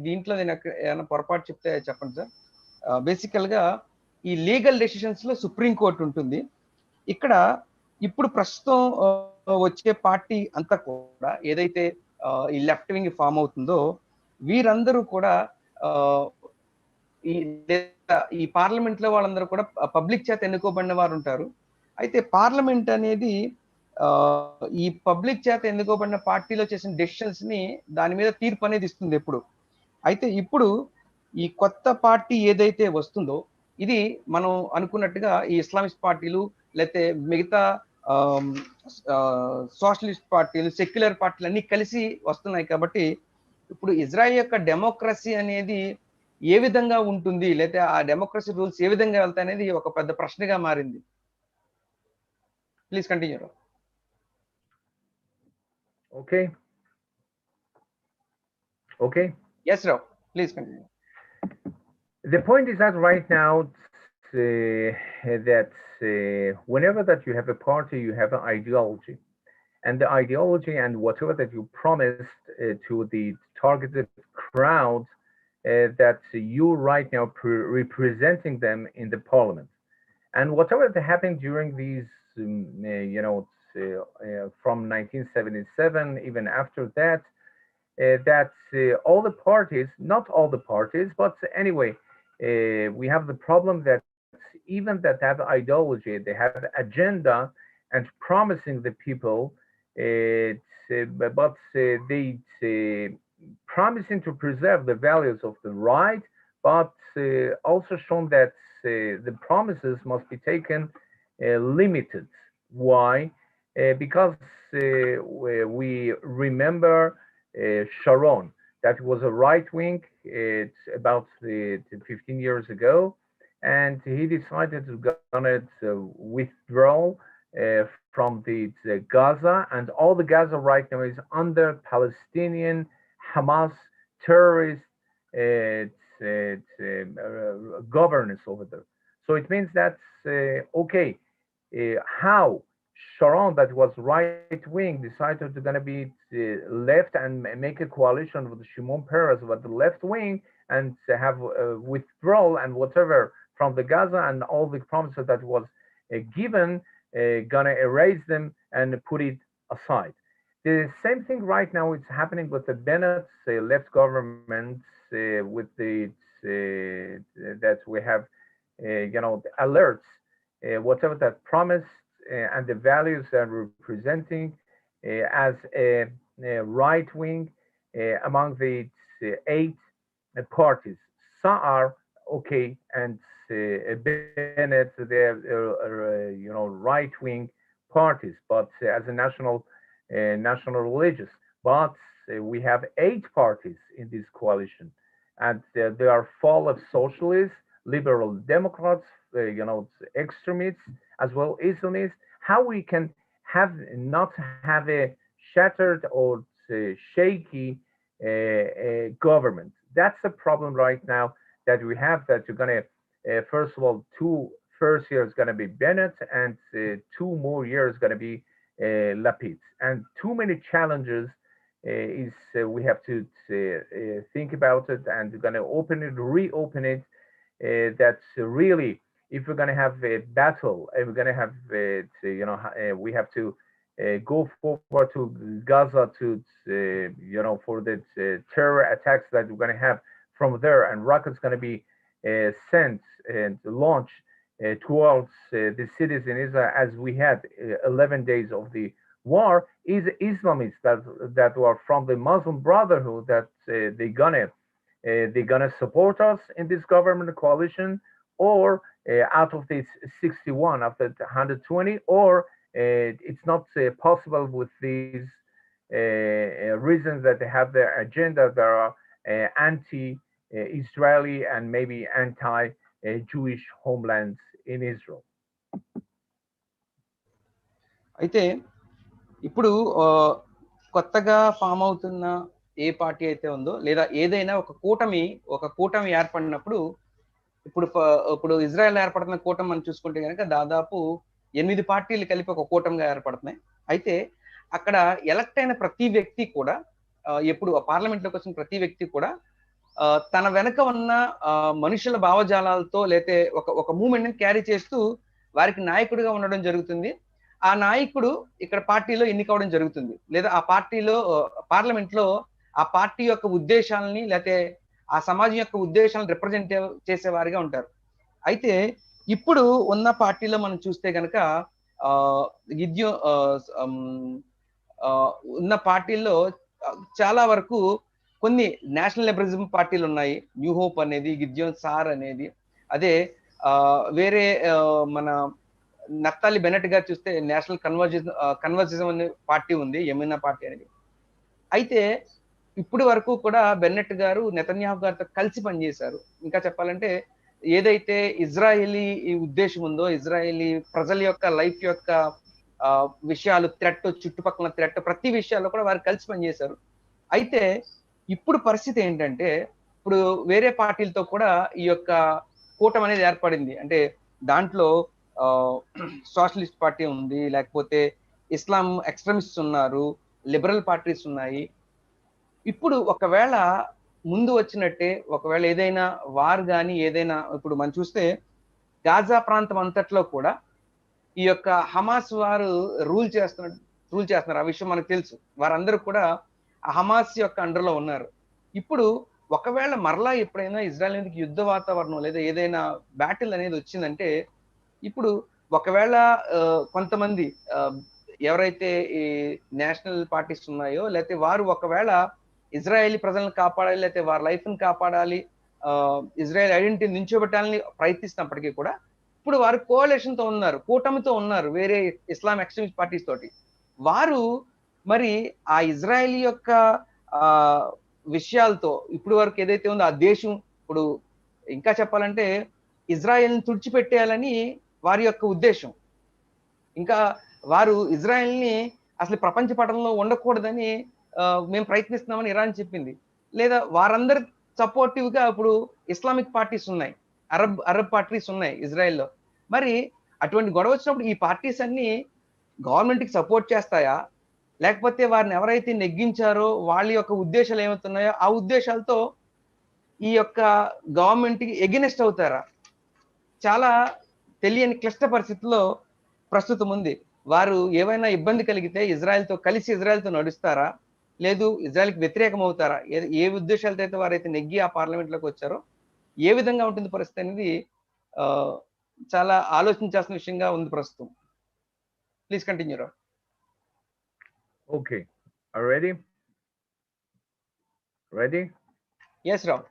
దీంట్లో నేను ఏమైనా పొరపాటు చెప్తే చెప్పండి సార్. బేసికల్ గా ఈ లీగల్ డెసిషన్స్ లో సుప్రీంకోర్టు ఉంటుంది. ఇక్కడ ఇప్పుడు ప్రస్తుతం వచ్చే పార్టీ అంతా కూడా ఏదైతే ఈ లెఫ్ట్ వింగ్ ఫామ్ అవుతుందో వీరందరూ కూడా ఈ పార్లమెంట్ లో వాళ్ళందరూ కూడా పబ్లిక్ చేత ఎన్నుకోబడిన వారు ఉంటారు. అయితే పార్లమెంట్ అనేది ఈ పబ్లిక్ చేత ఎన్నుకోబడిన పార్టీలో చేసిన డెసిషన్స్ ని దాని మీద తీర్పు అనేది ఇస్తుంది ఎప్పుడు. అయితే ఇప్పుడు ఈ కొత్త పార్టీ ఏదైతే వస్తుందో ఇది మనం అనుకున్నట్టుగా ఈ ఇస్లామిస్ట్ పార్టీలు లేకపోతే మిగతా సోషలిస్ట్ పార్టీలు సెక్యులర్ పార్టీలు అన్ని కలిసి వస్తున్నాయి. కాబట్టి ఇప్పుడు ఇజ్రాయెల్ యొక్క డెమోక్రసీ అనేది ఏ విధంగా ఉంటుంది లేకపోతే ఆ డెమోక్రసీ రూల్స్ ఏ విధంగా వెళ్తాయి అనేది ఒక పెద్ద ప్రశ్నగా మారింది. Please continue. Okay. Yes, Rao. Please continue. The point is that right now that whenever that you have a party, you have an ideology, and the ideology and whatever that you promised to the targeted crowd that you right now representing them in the parliament, and whatever that happened during these from 1977 even after that, that all the parties, not all the parties, but anyway, we have the problem that even that have ideology, they have agenda and promising the people, but they promising to preserve the values of the right, but also shown that the promises must be taken limited. Why? Because we remember Sharon, that was a right wing. It's about 15 years ago, and he decided to withdraw from the Gaza, and all the Gaza right now is under Palestinian Hamas terrorist governance over there. So it means that okay, how Sharon, that was right wing, decided to gonna be left and make a coalition with Shimon Peres with the left wing and have withdrawal and whatever from the Gaza, and all the promises that was given, gonna erase them and put it aside. The same thing right now is happening with the Bennett's left government with the that we have the alerts, whatever that promise and the values that are representing as a right wing among the 8 parties. Some are okay and Bennett, they have, right-wing parties, but as a national religious. But we have 8 parties in this coalition, and they are full of socialists, liberal Democrats, extremists, as well Islamists. How we can not have a shattered or shaky government? That's a problem right now that we have. That you're gonna first of all, 2 first years going to be Bennett, and 2 more years going to be Lapid. And too many challenges is we have to think about it, and we're going to open it, reopen it. That's really, if we're going to have a battle, and we're going to have, we have to go forward to Gaza to, for the terror attacks that we're going to have from there, and rockets going to be sent and launched towards the cities in Israel, as we had 11 days of the war, is Islamists that were from the Muslim Brotherhood, that they're gonna support us in this government coalition, or out of this 61 after 120, or it's not possible with these reasons that they have their agenda that are anti-Israeli and maybe anti-Jewish homelands in Israel. అయితే ఇప్పుడు కొత్తగా form అవుతున్న ఏ party అయితే ఉందో, లేదా ఏదైనా ఒక కూటమి ఏర్పడినప్పుడు, ఇప్పుడు ఇజ్రాయెల్ ఏర్పడుతున్న కూటమి మనం చూసుకుంటే కనుక దాదాపు 8 పార్టీలు కలిపి ఒక కూటమిగా ఏర్పడుతున్నాయి. అయితే అక్కడ ఎలక్ట్ అయిన ప్రతి వ్యక్తి కూడా, ఎప్పుడు పార్లమెంట్లోకి వచ్చిన ప్రతి వ్యక్తి కూడా తన వెనక ఉన్న మనుషుల భావజాలాలతో లేతే ఒక మూమెంట్ ని క్యారీ చేస్తూ వారికి నాయకుడిగా ఉండడం జరుగుతుంది. ఆ నాయకుడు ఇక్కడ పార్టీలో ఎన్నికవడం జరుగుతుంది, లేదా ఆ పార్టీలో పార్లమెంట్ లో ఆ పార్టీ యొక్క ఉద్దేశాలని లేతే ఆ సమాజం యొక్క ఉద్దేశాలను రిప్రజెంట్ చేసేవారిగా ఉంటారు. అయితే ఇప్పుడు ఉన్న పార్టీలో మనం చూస్తే కనుక ఉన్న పార్టీల్లో చాలా వరకు కొన్ని నేషనల్ లిబరలిజం పార్టీలు ఉన్నాయి. న్యూ హోప్ అనేది, గిద్యోన్ సార్ అనేది, అదే వేరే మన నఫ్తాలి బెనెట్ గారు చూస్తే నేషనల్ కన్వర్జిజం అనే పార్టీ ఉంది, యమునా పార్టీ అనేది. అయితే ఇప్పుడు వరకు కూడా బెన్నెట్ గారు నెతన్యాహు గారితో కలిసి పనిచేశారు. ఇంకా చెప్పాలంటే ఏదైతే ఇజ్రాయేలీ ఉద్దేశం ఉందో, ఇజ్రాయేలీ ప్రజల యొక్క లైఫ్ యొక్క విషయాలు, థ్రెట్, చుట్టుపక్కల థ్రెట్, ప్రతి విషయాల్లో కూడా వారు కలిసి పనిచేశారు. అయితే ఇప్పుడు పరిస్థితి ఏంటంటే, ఇప్పుడు వేరే పార్టీలతో కూడా ఈ యొక్క కూటమి అనేది ఏర్పడింది. అంటే దాంట్లో సోషలిస్ట్ పార్టీ ఉంది, లేకపోతే ఇస్లాం ఎక్స్ట్రీమిస్ట్స్ ఉన్నారు, లిబరల్ పార్టీస్ ఉన్నాయి. ఇప్పుడు ఒకవేళ ముందు వచ్చినట్టే ఒకవేళ ఏదైనా వార్ కానీ ఏదైనా, ఇప్పుడు మనం చూస్తే గాజా ప్రాంతం అంతట్లో కూడా ఈ యొక్క హమాస్ వారు రూల్ చేస్తున్నారు. ఆ విషయం మనకు తెలుసు. వారందరూ కూడా ఆ హమాస్ యొక్క అండర్లో ఉన్నారు. ఇప్పుడు ఒకవేళ మరలా ఎప్పుడైనా ఇజ్రాయెల్ మీదకి యుద్ధ వాతావరణం లేదా ఏదైనా బ్యాటిల్ అనేది వచ్చిందంటే, ఇప్పుడు ఒకవేళ కొంతమంది ఎవరైతే ఈ నేషనల్ పార్టీస్ ఉన్నాయో, లేకపోతే వారు ఒకవేళ ఇజ్రాయేలీ ప్రజలను కాపాడాలి, లేకపోతే వారి లైఫ్ ని కాపాడాలి, ఇజ్రాయెల్ ఐడెంటిటీ నించోబెట్టాలని ప్రయత్నిస్తున్నప్పటికీ కూడా ఇప్పుడు వారు కోalition తో ఉన్నారు, కూటమితో ఉన్నారు వేరే ఇస్లాం ఎక్స్ట్రీమిస్ట్ పార్టీస్ తోటి. వారు మరి ఆ ఇజ్రాయేలీ యొక్క విషయాలతో ఇప్పుడు వరకు ఏదైతే ఉందో ఆ దేశం, ఇప్పుడు ఇంకా చెప్పాలంటే ఇజ్రాయెల్ని తుడిచిపెట్టేయాలని వారి యొక్క ఉద్దేశం. ఇంకా వారు ఇజ్రాయెల్ని అసలు ప్రపంచ పటంలో ఉండకూడదని మేము ప్రయత్నిస్తున్నామని ఇరాన్ చెప్పింది. లేదా వారందరి సపోర్టివ్ గా ఇప్పుడు ఇస్లామిక్ పార్టీస్ ఉన్నాయి, అరబ్ పార్టీస్ ఉన్నాయి ఇజ్రాయెల్లో. మరి అటువంటి గొడవ వచ్చినప్పుడు ఈ పార్టీస్ అన్ని గవర్నమెంట్ కి సపోర్ట్ చేస్తాయా, లేకపోతే వారిని ఎవరైతే నెగ్గించారో వాళ్ళ యొక్క ఉద్దేశాలు ఏమవుతున్నాయో ఆ ఉద్దేశాలతో ఈ యొక్క గవర్నమెంట్ కి ఎగెనిస్ట్ అవుతారా? చాలా తెలియని క్లిష్ట పరిస్థితుల్లో ప్రస్తుతం ఉంది. వారు ఏవైనా ఇబ్బంది కలిగితే ఇజ్రాయెల్తో కలిసి ఇజ్రాయెల్తో నడుస్తారా, లేదు ఇజ్రాయెల్కి వ్యతిరేకం అవుతారా? ఏ ఉద్దేశాలతో అయితే వారైతే నెగ్గి ఆ పార్లమెంట్లోకి వచ్చారో ఏ విధంగా ఉంటుంది పరిస్థితి అనేది చాలా ఆలోచించాల్సిన విషయంగా ఉంది ప్రస్తుతం. ప్లీజ్ కంటిన్యూ రా. Okay, are ready? Ready? Yes, Ram.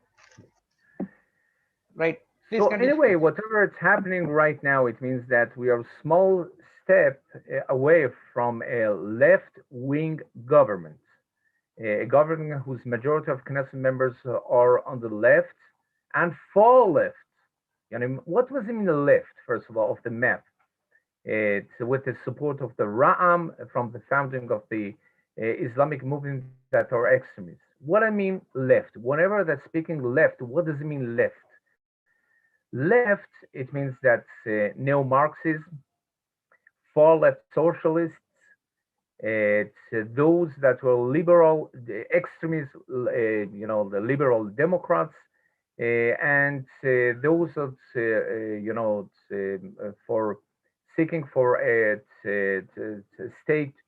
Right. So anyway, whatever is happening right now, it means that we are a small step away from a left-wing government, a government whose majority of Knesset members are on the left and far left. What was in the left, first of all, of the map? It's with the support of the Ra'am from the founding of the Islamic movement that are extremists. What I mean left, whenever that's speaking left, what does it mean left? Left, it means that neo-Marxism, far left socialists, it's those that were liberal, the extremists, the liberal Democrats, and those that, for seeking for a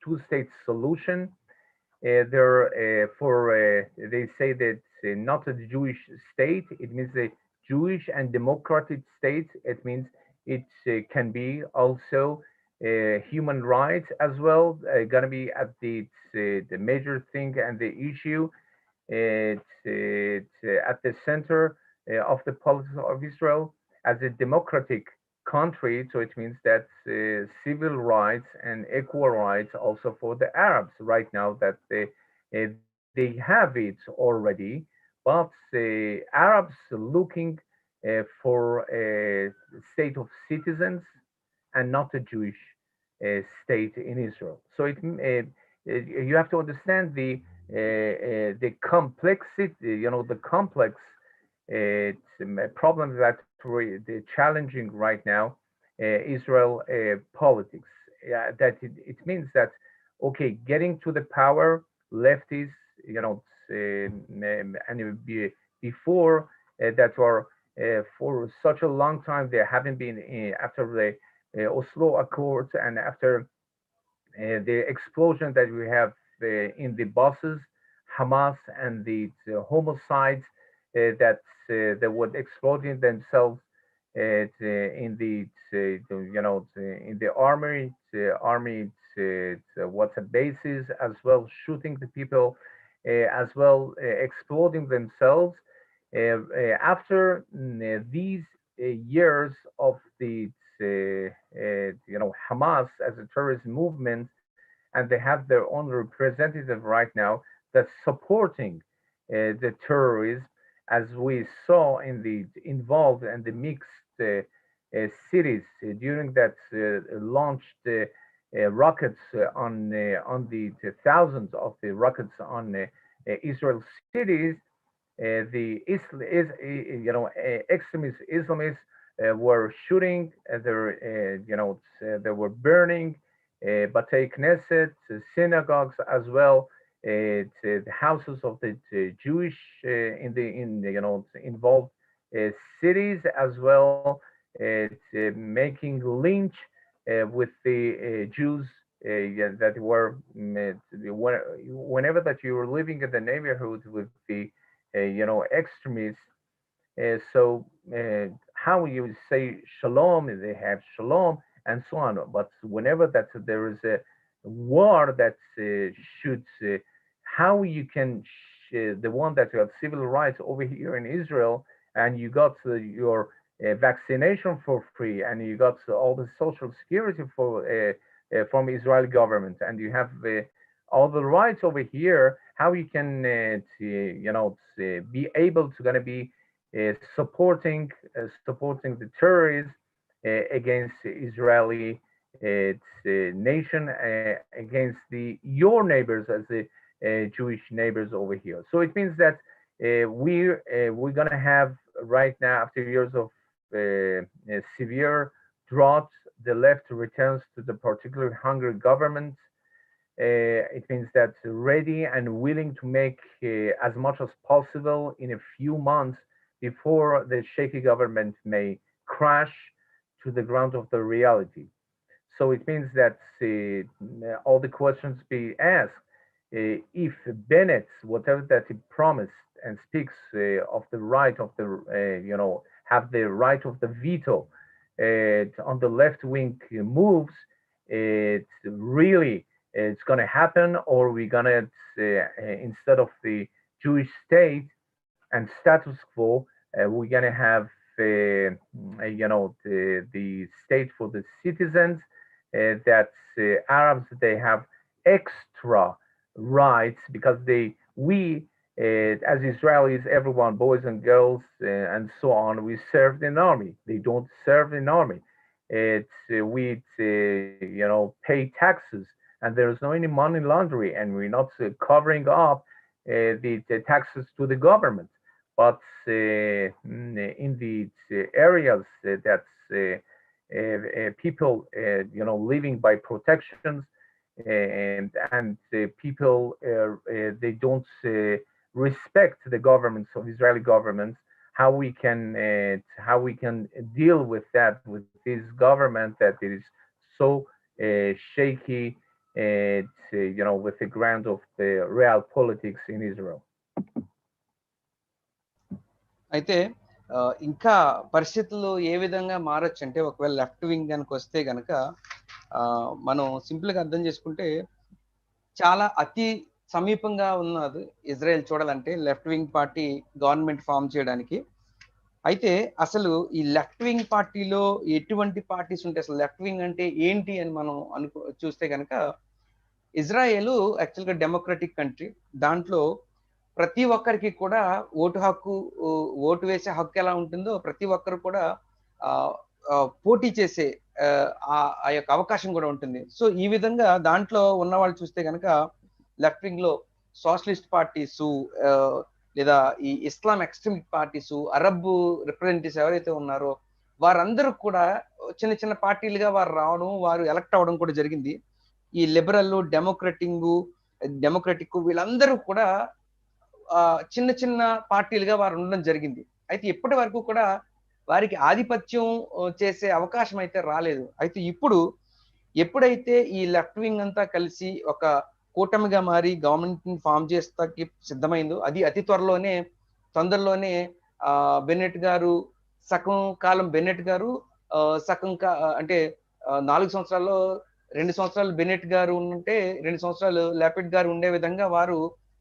two-state solution. They're they say that not a Jewish state. It means a Jewish and democratic state. It means it can be also human rights as well. Gonna be at the major thing and the issue. It's at the center of the politics of Israel as a democratic country. So it means that civil rights and equal rights also for the Arabs right now that they have it already, but Arabs looking for a state of citizens and not a Jewish state in Israel. So you have to understand the complexity, the complex problems that they're challenging right now Israel politics. That it means that okay, getting to the power, lefties, and before that were for such a long time they haven't been after the Oslo Accords and after the explosion that we have in the buses, Hamas and the homicides that were exploding themselves in the army WhatsApp bases as well, shooting the people as well, exploding themselves. After these years of the Hamas as a terrorist movement, and they have their own representative right now that's supporting the terrorism, as we saw in the involved and the mixed cities during that launched rockets on the thousands of the rockets on Israel cities. The extremist Islamists were shooting. They were burning Batei Knesset, synagogues as well, the houses of the Jewish involved cities as well, making lynch with the Jews that were whenever that you were living in the neighborhood with the extremists. So how you say shalom, they have shalom and so on. But whenever that there is a war that should, how you can, the one that you have civil rights over here in Israel, and you got your vaccination for free, and you got all the social security for from Israeli government, and you have all the rights over here. How you can, be able to gonna be supporting the terrorists against Israeli nation, against your neighbors as the Jewish neighbors over here. So it means that we're gonna have right now, after years of severe drought, the left returns to the particularly hungry government. It means that ready and willing to make as much as possible in a few months before the shaky government may crash to the ground of the reality. So it means that all the questions be asked. If Bennett, whatever that he promised and speaks of the right of the, have the right of the veto on the left wing moves, it's really it's going to happen, or we're going to instead of the Jewish state and status quo, we're going to have the state for the citizens, that Arabs, they have extra rights because we as Israelis, everyone, boys and girls, and so on, we serve in army. They don't serve in army. We pay taxes, and there's no any money laundering, and we're not covering up the taxes to the government. But in the areas that's people, living by protections, and people they don't respect the governments of Israeli governments. How we can deal with that, with this government that it is so shaky, with the ground of the real politics in Israel. అయితే ఇంకా పరిస్థితులు ఏ విధంగా మారచ్చు అంటే, ఒకవేళ left wing కనుక వస్తే గనక మనం సింపుల్ గా అర్థం చేసుకుంటే, చాలా అతి సమీపంగా ఉన్నది ఇజ్రాయెల్ చూడాలంటే left wing party government form చేయడానికి. అయితే అసలు ఈ లెఫ్ట్ వింగ్ పార్టీలో ఎటువంటి పార్టీస్ ఉంటాయి, అసలు లెఫ్ట్ వింగ్ అంటే ఏంటి అని మనం చూస్తే కనుక, ఇజ్రాయెల్ యాక్చువల్గా డెమోక్రటిక్ కంట్రీ. దాంట్లో ప్రతి ఒక్కరికి కూడా ఓటు హక్కు, ఓటు వేసే హక్కు ఎలా ఉంటుందో ప్రతి ఒక్కరు కూడా పోటీ చేసే ఆ యొక్క అవకాశం కూడా ఉంటుంది. సో ఈ విధంగా దాంట్లో ఉన్న వాళ్ళు చూస్తే కనుక లెఫ్ట్ వింగ్ లో సోషలిస్ట్ పార్టీస్, లేదా ఈ ఇస్లాం ఎక్స్ట్రీమిస్ట్ పార్టీస్, అరబ్ రిప్రజెంటేటివ్స్ ఎవరైతే ఉన్నారో వారందరూ కూడా చిన్న చిన్న పార్టీలుగా వారు రావడం, వారు ఎలక్ట్ అవ్వడం కూడా జరిగింది. ఈ లిబరల్, డెమోక్రటిక్ వీళ్ళందరూ కూడా చిన్న చిన్న పార్టీలుగా వారు ఉండడం జరిగింది. అయితే ఇప్పటి వరకు కూడా వారికి ఆధిపత్యం చేసే అవకాశం అయితే రాలేదు. అయితే ఇప్పుడు ఎప్పుడైతే ఈ లెఫ్ట్ వింగ్ అంతా కలిసి ఒక కూటమిగా మారి గవర్నమెంట్ ని ఫామ్ చేస్తాకి సిద్ధమైందో, అది అతి తొందరలోనే బెన్నెట్ గారు, సగం కాలం బెన్నెట్ గారు, అంటే 4 సంవత్సరాల్లో 2 సంవత్సరాలు బెన్నెట్ గారు ఉంటే 2 సంవత్సరాలు లాపిడ్ గారు ఉండే విధంగా వారు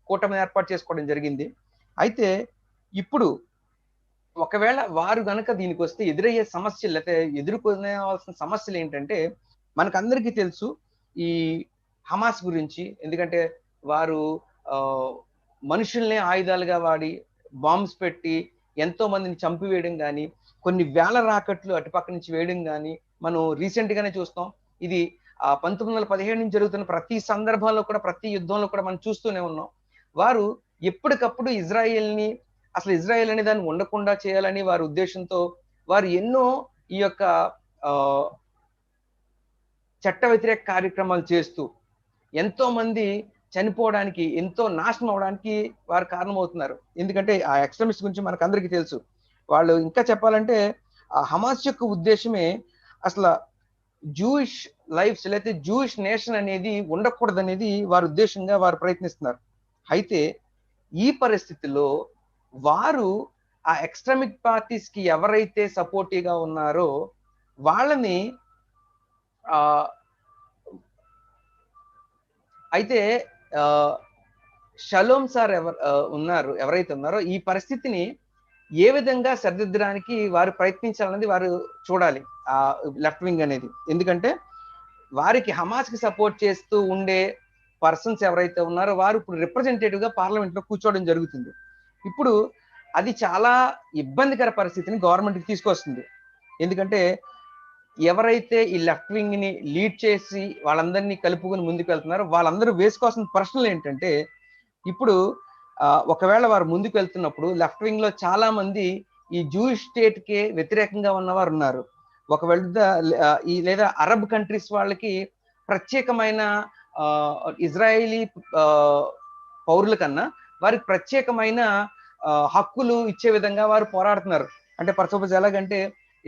కూటమిని ఏర్పాటు చేసుకోవడం జరిగింది. అయితే ఇప్పుడు ఒకవేళ వారు గనక దీనికి వస్తే ఎదురయ్యే సమస్యలు, లేకపోతే ఎదుర్కొనేవలసిన సమస్యలు ఏంటంటే, మనకందరికీ తెలుసు ఈ హమాస్ గురించి. ఎందుకంటే వారు మనుషుల్ని ఆయుధాలుగా వాడి బాంబ్స్ పెట్టి ఎంతో మందిని చంపివేయడం కానీ, కొన్ని వేల రాకెట్లు అటుపక్క నుంచి వేయడం కానీ మనం రీసెంట్ గానే చూస్తాం. ఇది 1917 నుంచి జరుగుతున్న ప్రతి సందర్భంలో కూడా, ప్రతి యుద్ధంలో కూడా మనం చూస్తూనే ఉన్నాం. వారు ఎప్పటికప్పుడు అసలు ఇజ్రాయెల్ అనే దాన్ని ఉండకుండా చేయాలని వారి ఉద్దేశంతో వారు ఎన్నో ఈ యొక్క చట్ట వ్యతిరేక కార్యక్రమాలు చేస్తూ ఎంతో మంది చనిపోవడానికి, ఎంతో నాశనం అవడానికి వారు కారణమవుతున్నారు. ఎందుకంటే ఆ ఎక్స్ట్రీమిస్ట్ గురించి మనకు అందరికీ తెలుసు. వాళ్ళు ఇంకా చెప్పాలంటే ఆ హమాస్ యొక్క ఉద్దేశమే అసలు జూయిష్ లైఫ్స్, లేకపోతే జూయిష్ నేషన్ అనేది ఉండకూడదు అనేది వారి ఉద్దేశంగా వారు ప్రయత్నిస్తున్నారు. అయితే ఈ పరిస్థితిలో వారు ఆ ఎక్స్ట్రీమిస్ట్ పార్టీస్ కి ఎవరైతే సపోర్టివ్గా ఉన్నారో వాళ్ళని అయితే షలోమ్ సార్ ఎవరైతే ఉన్నారో ఈ పరిస్థితిని ఏ విధంగా సరిదిద్దడానికి వారు ప్రయత్నించాలనేది వారు చూడాలి, ఆ లెఫ్ట్ వింగ్ అనేది. ఎందుకంటే వారికి హమాస్ కి సపోర్ట్ చేస్తూ ఉండే పర్సన్స్ ఎవరైతే ఉన్నారో వారు ఇప్పుడు రిప్రజెంటేటివ్ గా పార్లమెంట్ లో కూర్చోవడం జరుగుతుంది. ఇప్పుడు అది చాలా ఇబ్బందికర పరిస్థితిని గవర్నమెంట్ కి తీసుకొస్తుంది. ఎందుకంటే ఎవరైతే ఈ లెఫ్ట్ వింగ్ ని లీడ్ చేసి వాళ్ళందరినీ కలుపుకొని ముందుకు వెళ్తున్నారో వాళ్ళందరూ వేసుకోవాల్సిన ప్రశ్నలు ఏంటంటే, ఇప్పుడు ఒకవేళ వారు ముందుకు వెళ్తున్నప్పుడు లెఫ్ట్ వింగ్ లో చాలా మంది ఈ జూయిష్ స్టేట్ కి వ్యతిరేకంగా ఉన్నవారు ఉన్నారు. ఒకవేళ లేదా అరబ్ కంట్రీస్ వాళ్ళకి ప్రత్యేకమైన ఇజ్రాయేలీ పౌరుల కన్నా వారికి ప్రత్యేకమైన హక్కులు ఇచ్చే విధంగా వారు పోరాడుతున్నారు. అంటే ఫర్ సపోజ్ ఎలాగంటే,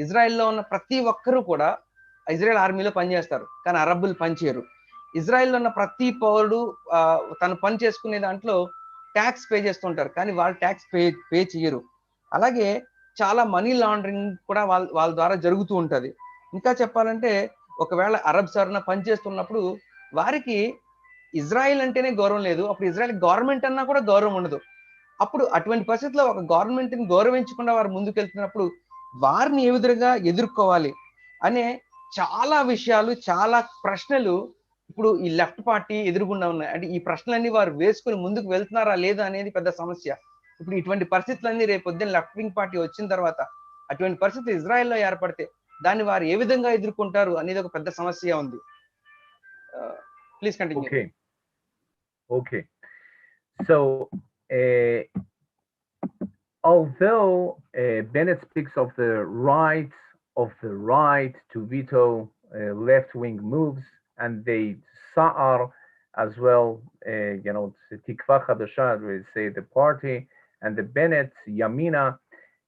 ఇజ్రాయెల్లో ఉన్న ప్రతి ఒక్కరూ కూడా ఇజ్రాయెల్ ఆర్మీలో పనిచేస్తారు, కానీ అరబ్బులు పనిచేయరు. ఇజ్రాయెల్లో ఉన్న ప్రతి పౌరుడు తను పని చేసుకునే దాంట్లో ట్యాక్స్ పే చేస్తుంటారు, కానీ వాళ్ళు ట్యాక్స్ పే చేయరు. అలాగే చాలా మనీ లాండరింగ్ కూడా వాళ్ళ ద్వారా జరుగుతూ ఉంటుంది. ఇంకా చెప్పాలంటే ఒకవేళ అరబ్స్ ఎవరైనా పనిచేస్తున్నప్పుడు వారికి ఇజ్రాయెల్ అంటేనే గౌరవం లేదు, అప్పుడు ఇజ్రాయెల్ గవర్నమెంట్ అన్నా కూడా గౌరవం ఉండదు. అప్పుడు అటువంటి పరిస్థితుల్లో ఒక గవర్నమెంట్ ని గౌరవించకుండా వారు ముందుకెళ్తున్నప్పుడు వారిని ఏ విధంగా ఎదుర్కోవాలి అనే చాలా విషయాలు, చాలా ప్రశ్నలు ఇప్పుడు ఈ లెఫ్ట్ పార్టీ ఎదురుగుండా ఉన్నాయి. అంటే ఈ ప్రశ్నలన్నీ వారు వేసుకుని ముందుకు వెళ్తున్నారా లేదా అనేది పెద్ద సమస్య. ఇప్పుడు ఇటువంటి పరిస్థితులన్నీ రేపు పొద్దున్న లెఫ్ట్ వింగ్ పార్టీ వచ్చిన తర్వాత అటువంటి పరిస్థితి ఇజ్రాయెల్లో ఏర్పడితే దాన్ని వారు ఏ విధంగా ఎదుర్కొంటారు అనేది ఒక పెద్ద సమస్య ఉంది. Please continue. Okay. So, although Bennett speaks of the right to veto left-wing moves, and they saw as well, Tikva Chadasha, we say the party, and the Bennett Yamina,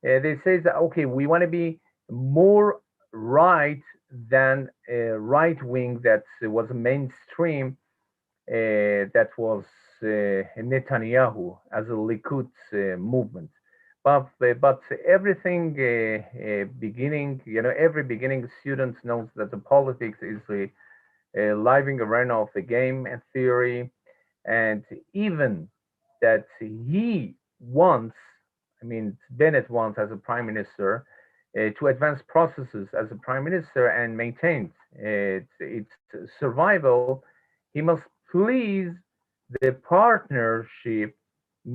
they say that okay, we want to be more right than right wing that was mainstream. That was Netanyahu as a Likud movement. But everything beginning, every beginning student knows that the politics is living around of the game and theory, and even that he wants, Bennett wants as a prime minister to advance processes as a prime minister and maintain its survival. He must please the partnership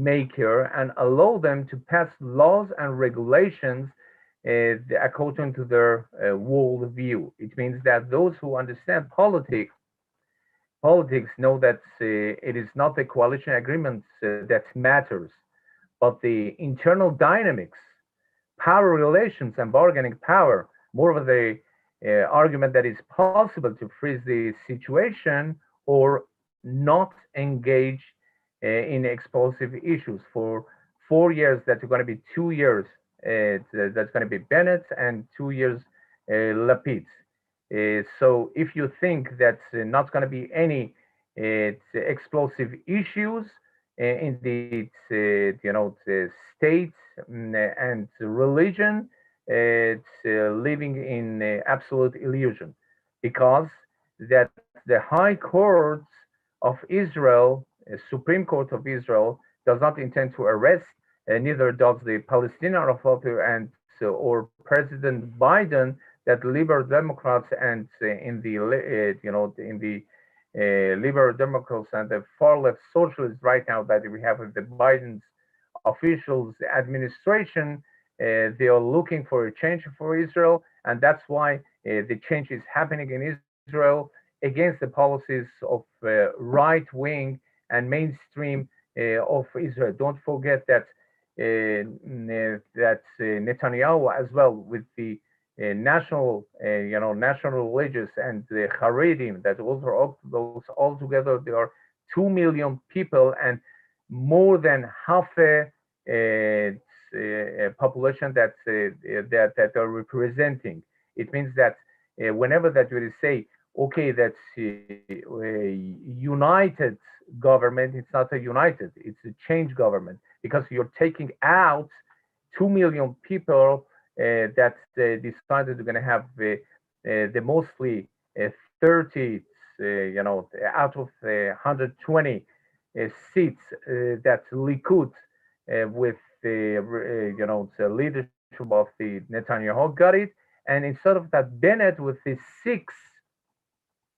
maker and allow them to pass laws and regulations according to their world view. It means that those who understand politics know that it is not the coalition agreements that matters, but the internal dynamics, power relations, and bargaining power. More of the argument that it's possible to freeze the situation or not engage in explosive issues for 4 years. That's going to be 2 years. That's going to be Bennett, and 2 years Lapid. So if you think that's not going to be any explosive issues in the states and religion, it's living in absolute illusion, because that the High Court of Israel, Supreme Court of Israel, does not intend to arrest, neither does the Palestinian Authority and or President Biden, that liberal Democrats and in the liberal Democrats and the far left socialists right now that we have with the Biden's officials administration, they are looking for a change for Israel, and that's why the change is happening in Israel against the policies of right wing and mainstream of Israel. Don't forget that Netanyahu as well, with the national religious and the Haredim, that those all together, there are 2 million people and more than half a population that are representing. It means that whenever that we say, okay, that's united government, it's not a united, it's a change government, because you're taking out 2 million people that decided they're going to have the mostly 30, out of 120 seats that Likud with the leadership of the Netanyahu got it, and instead of that, Bennett with the 6,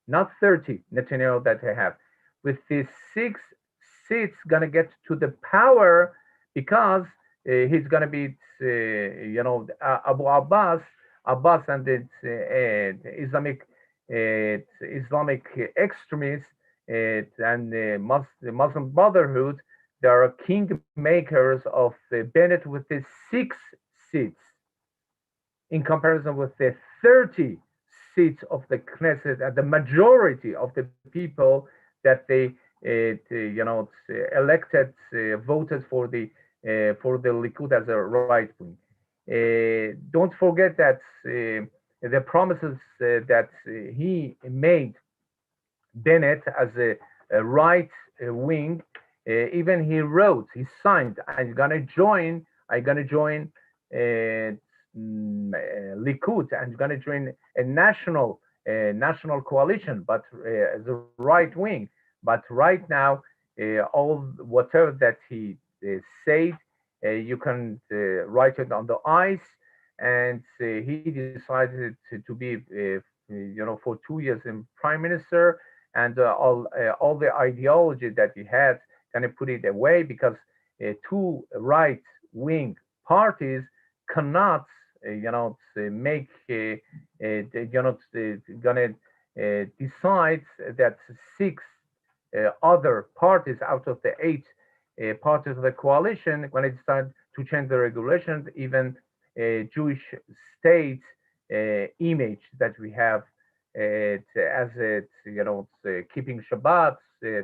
not 30 Netanyahu that they have, with the 6 seats gonna get to the power, because he's gonna be Abu Abbas and the Islamic extremists and the Muslim Brotherhood. There are king makers of Bennett with the 6 seats in comparison with the 30 seats of the Knesset, and the majority of the people that they elected voted for the Likud as a right wing. Don't forget that the promises that he made Bennett as a right wing, even he wrote, he signed, I'm gonna join Likud, I'm gonna join a national coalition, but as a right wing. But right now, all whatever that he said, you can write it on the ice. and he decided to be, for 2 years in prime minister, and all the ideology that he had, kind of put it away, because two right-wing parties cannot, make, gonna decide that six other parties out of the eight parties of the coalition, when it started to change the regulations, even Jewish state image that we have, as it's, keeping Shabbat,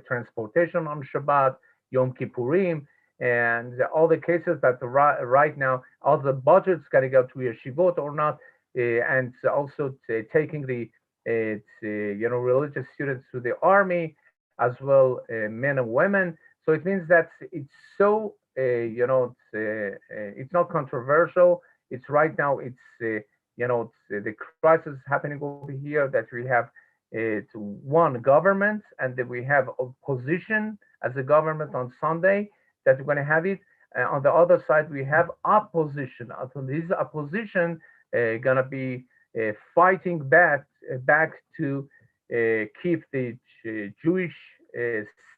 transportation on Shabbat, Yom Kippurim, and all the cases that right now, all the budgets got to go to yeshivot or not, and also taking the religious students to the army, as well, men and women. So it means that it's so, it's not controversial. It's right now, it's, the crisis happening over here, that we have one government, and that we have opposition as a government on Sunday, that we're going to have it. On the other side, we have opposition. This opposition going to be fighting back to keep the Jewish